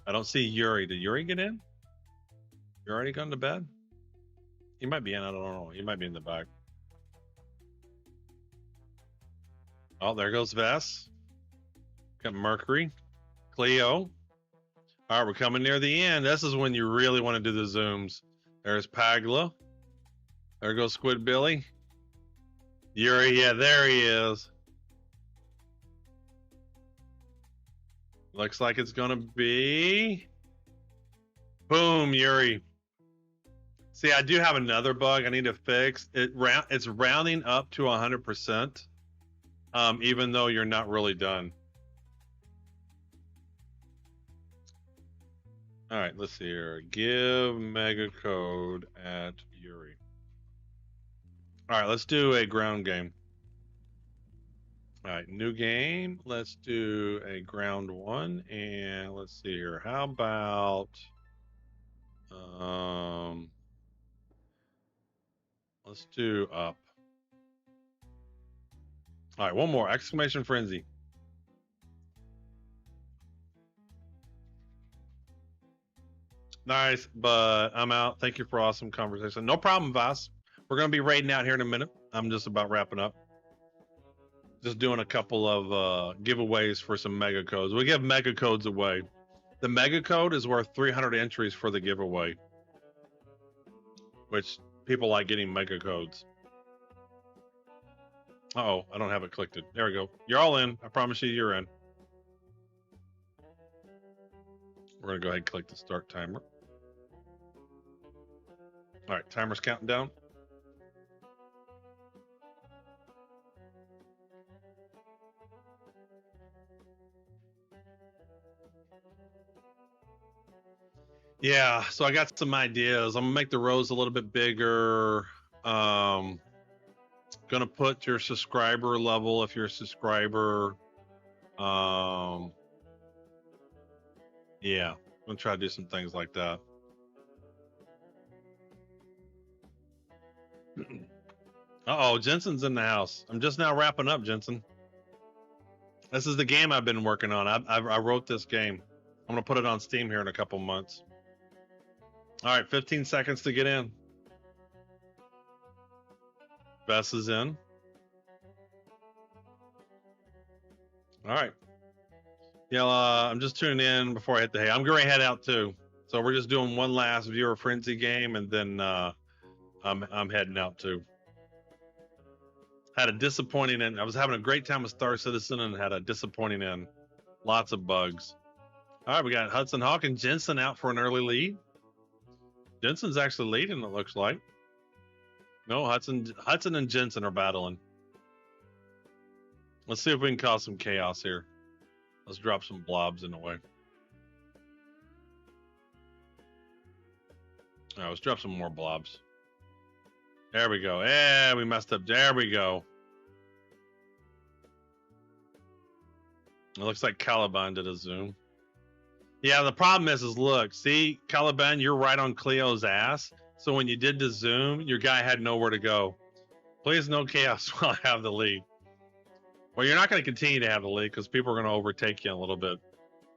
I don't see Yuri. Did Yuri get in? You already gone to bed? He might be in. I don't know. He might be in the back. Oh, there goes Vess. Got Mercury. Cleo. All right, we're coming near the end. This is when you really want to do the zooms. There's Pagla. There goes Squidbilly. Yuri, yeah, there he is. Looks like it's gonna be... Boom, Yuri. See, I do have another bug I need to fix. It's rounding up to 100%, even though you're not really done. All right, let's see here. Give mega code at Yuri. All right, let's do a ground game. All right, new game. Let's do a ground one, and let's see here. How about let's do up. All right, one more. Exclamation Frenzy. Nice, but I'm out. Thank you for awesome conversation. No problem, Voss. We're going to be raiding out here in a minute. I'm just about wrapping up. Just doing a couple of giveaways for some mega codes. We give mega codes away. The mega code is worth 300 entries for the giveaway, which people like getting mega codes. Uh-oh, I don't have it clicked. There we go. You're all in. I promise you, you're in. We're going to go ahead and click the start timer. All right, timer's counting down. Yeah, so I got some ideas. I'm gonna make the rows a little bit bigger. Gonna put your subscriber level if you're a subscriber. Yeah, I'm gonna try to do some things like that. Uh-oh, Jensen's in the house. I'm just now wrapping up, Jensen. This is the game I've been working on. I wrote this game. I'm gonna put it on Steam here in a couple months. All right, 15 seconds to get in. Bess is in. All right. Yeah, I'm just tuning in before I hit the hay. I'm going to head out too. So we're just doing one last viewer frenzy game, and then I'm heading out too. Had a disappointing end. I was having a great time with Star Citizen and had a disappointing end. Lots of bugs. All right, we got Hudson Hawk and Jensen out for an early lead. Jensen's actually leading, it looks like. No, Hudson and Jensen are battling. Let's see if we can cause some chaos here. Let's drop some blobs in the way. All right, let's drop some more blobs. There we go. Yeah, we messed up. There we go. It looks like Caliban did a zoom. Yeah, the problem is look, see, Caliban, you're right on Cleo's ass. So when you did the zoom, your guy had nowhere to go. Please no chaos while I have the lead. Well, you're not going to continue to have the lead because people are going to overtake you a little bit.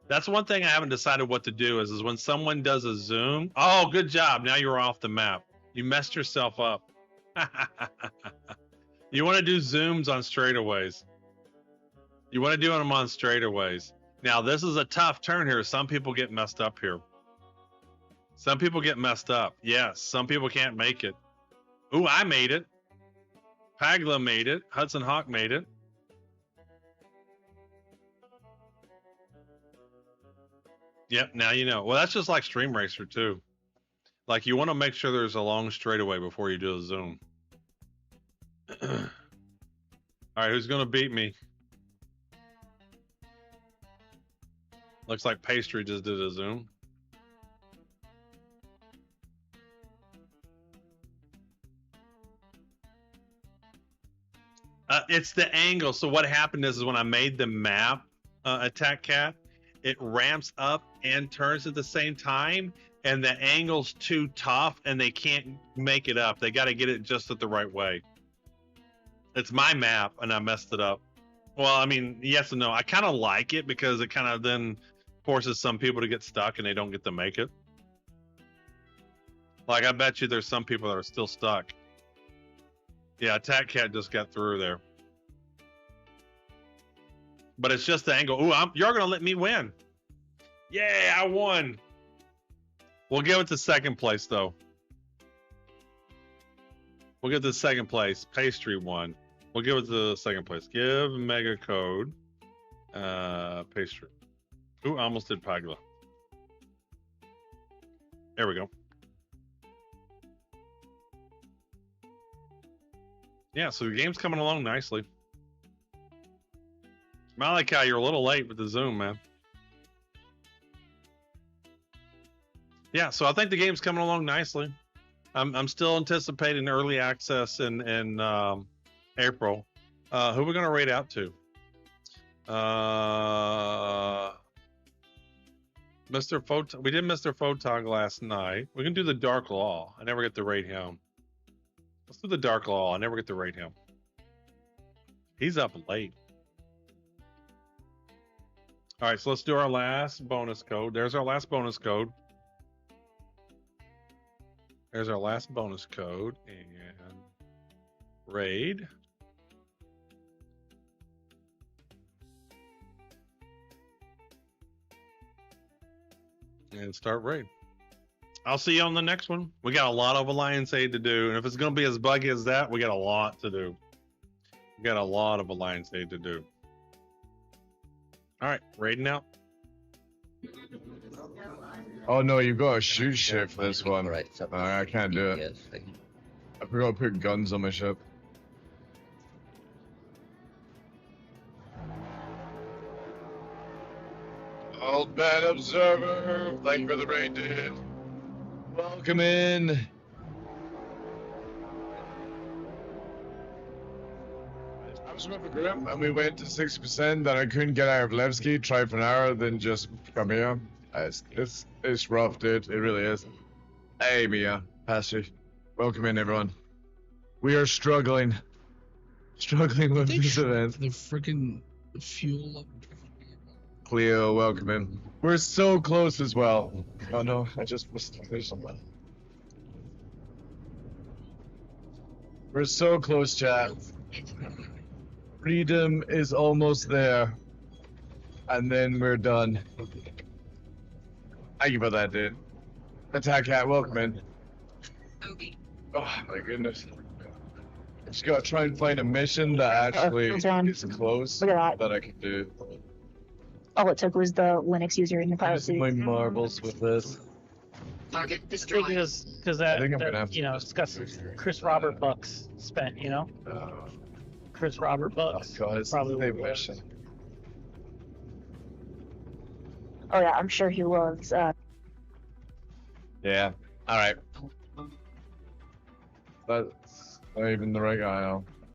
That's one thing I haven't decided what to do is when someone does a zoom. Oh, good job. Now you're off the map. You messed yourself up. You want to do zooms on straightaways. You want to do them on straightaways. Now, this is a tough turn here. Some people get messed up here. Some people get messed up. Yes, some people can't make it. Ooh, I made it. Pagla made it. Hudson Hawk made it. Yep, now you know. Well, that's just like Stream Racer, too. Like, you want to make sure there's a long straightaway before you do a zoom. All right, who's gonna beat me? Looks like Pastry just did a zoom. It's the angle. So what happened is when I made the map Attack Cat, it ramps up and turns at the same time, and the angle's too tough, and they can't make it up. They got to get it just at the right way. It's my map, and I messed it up. Well, I mean, yes and no. I kind of like it because it kind of then forces some people to get stuck, and they don't get to make it. Like, I bet you there's some people that are still stuck. Yeah, Attack Cat just got through there. But it's just the angle. Ooh, you're going to let me win. Yay, I won. We'll give it to second place, though. We'll give it to second place. Pastry won. We'll give it to second place. Give mega code. Pastry. Ooh, I almost did Pagula. There we go. Yeah, so the game's coming along nicely. Malachi, you're a little late with the Zoom, man. Yeah, so I think the game's coming along nicely. I'm still anticipating early access in April. Who are we gonna raid out to? Mr. Photog. We did Mr. Photog last night. We can do the Dark Law. I never get to raid him. Let's do the Dark Law. I never get to raid him. He's up late. All right, so let's do our last bonus code. There's our last bonus code. There's our last bonus code and raid. And start raid. I'll see you on the next one. We got a lot of Alliance Aid to do, and if it's going to be as buggy as that, we got a lot to do. We got a lot of Alliance Aid to do. All right, raiding out. Oh no, you've got to shoot shit for this one. Right, I can't do it. I forgot to put guns on my ship. Old man observer, thank you for the raid, dude. Welcome in. I was with a group and we went to 60%, and I couldn't get out of Levski, tried for an hour, then just come here. It's rough, dude. It really is. Hey, Mia, Pastor. Welcome in, everyone. We are struggling with this event. The freaking fuel. Cleo, welcome in. We're so close as well. Oh no, I just missed something. We're so close, chat. Freedom is almost there. And then we're done. Thank you for that, dude. Attack Cat, welcome in. Oh my goodness. Just gotta try and find a mission that actually is close Look at that I can do. All it took was the Linux user in the pilot seat. My marbles with this. Because that, I think I'm gonna have you know, it's got some Chris Robert bucks spent, you know? Chris Robert bucks. God, it's probably a mission. Oh yeah, I'm sure he loves. Yeah. All right. That's not even the right guy now.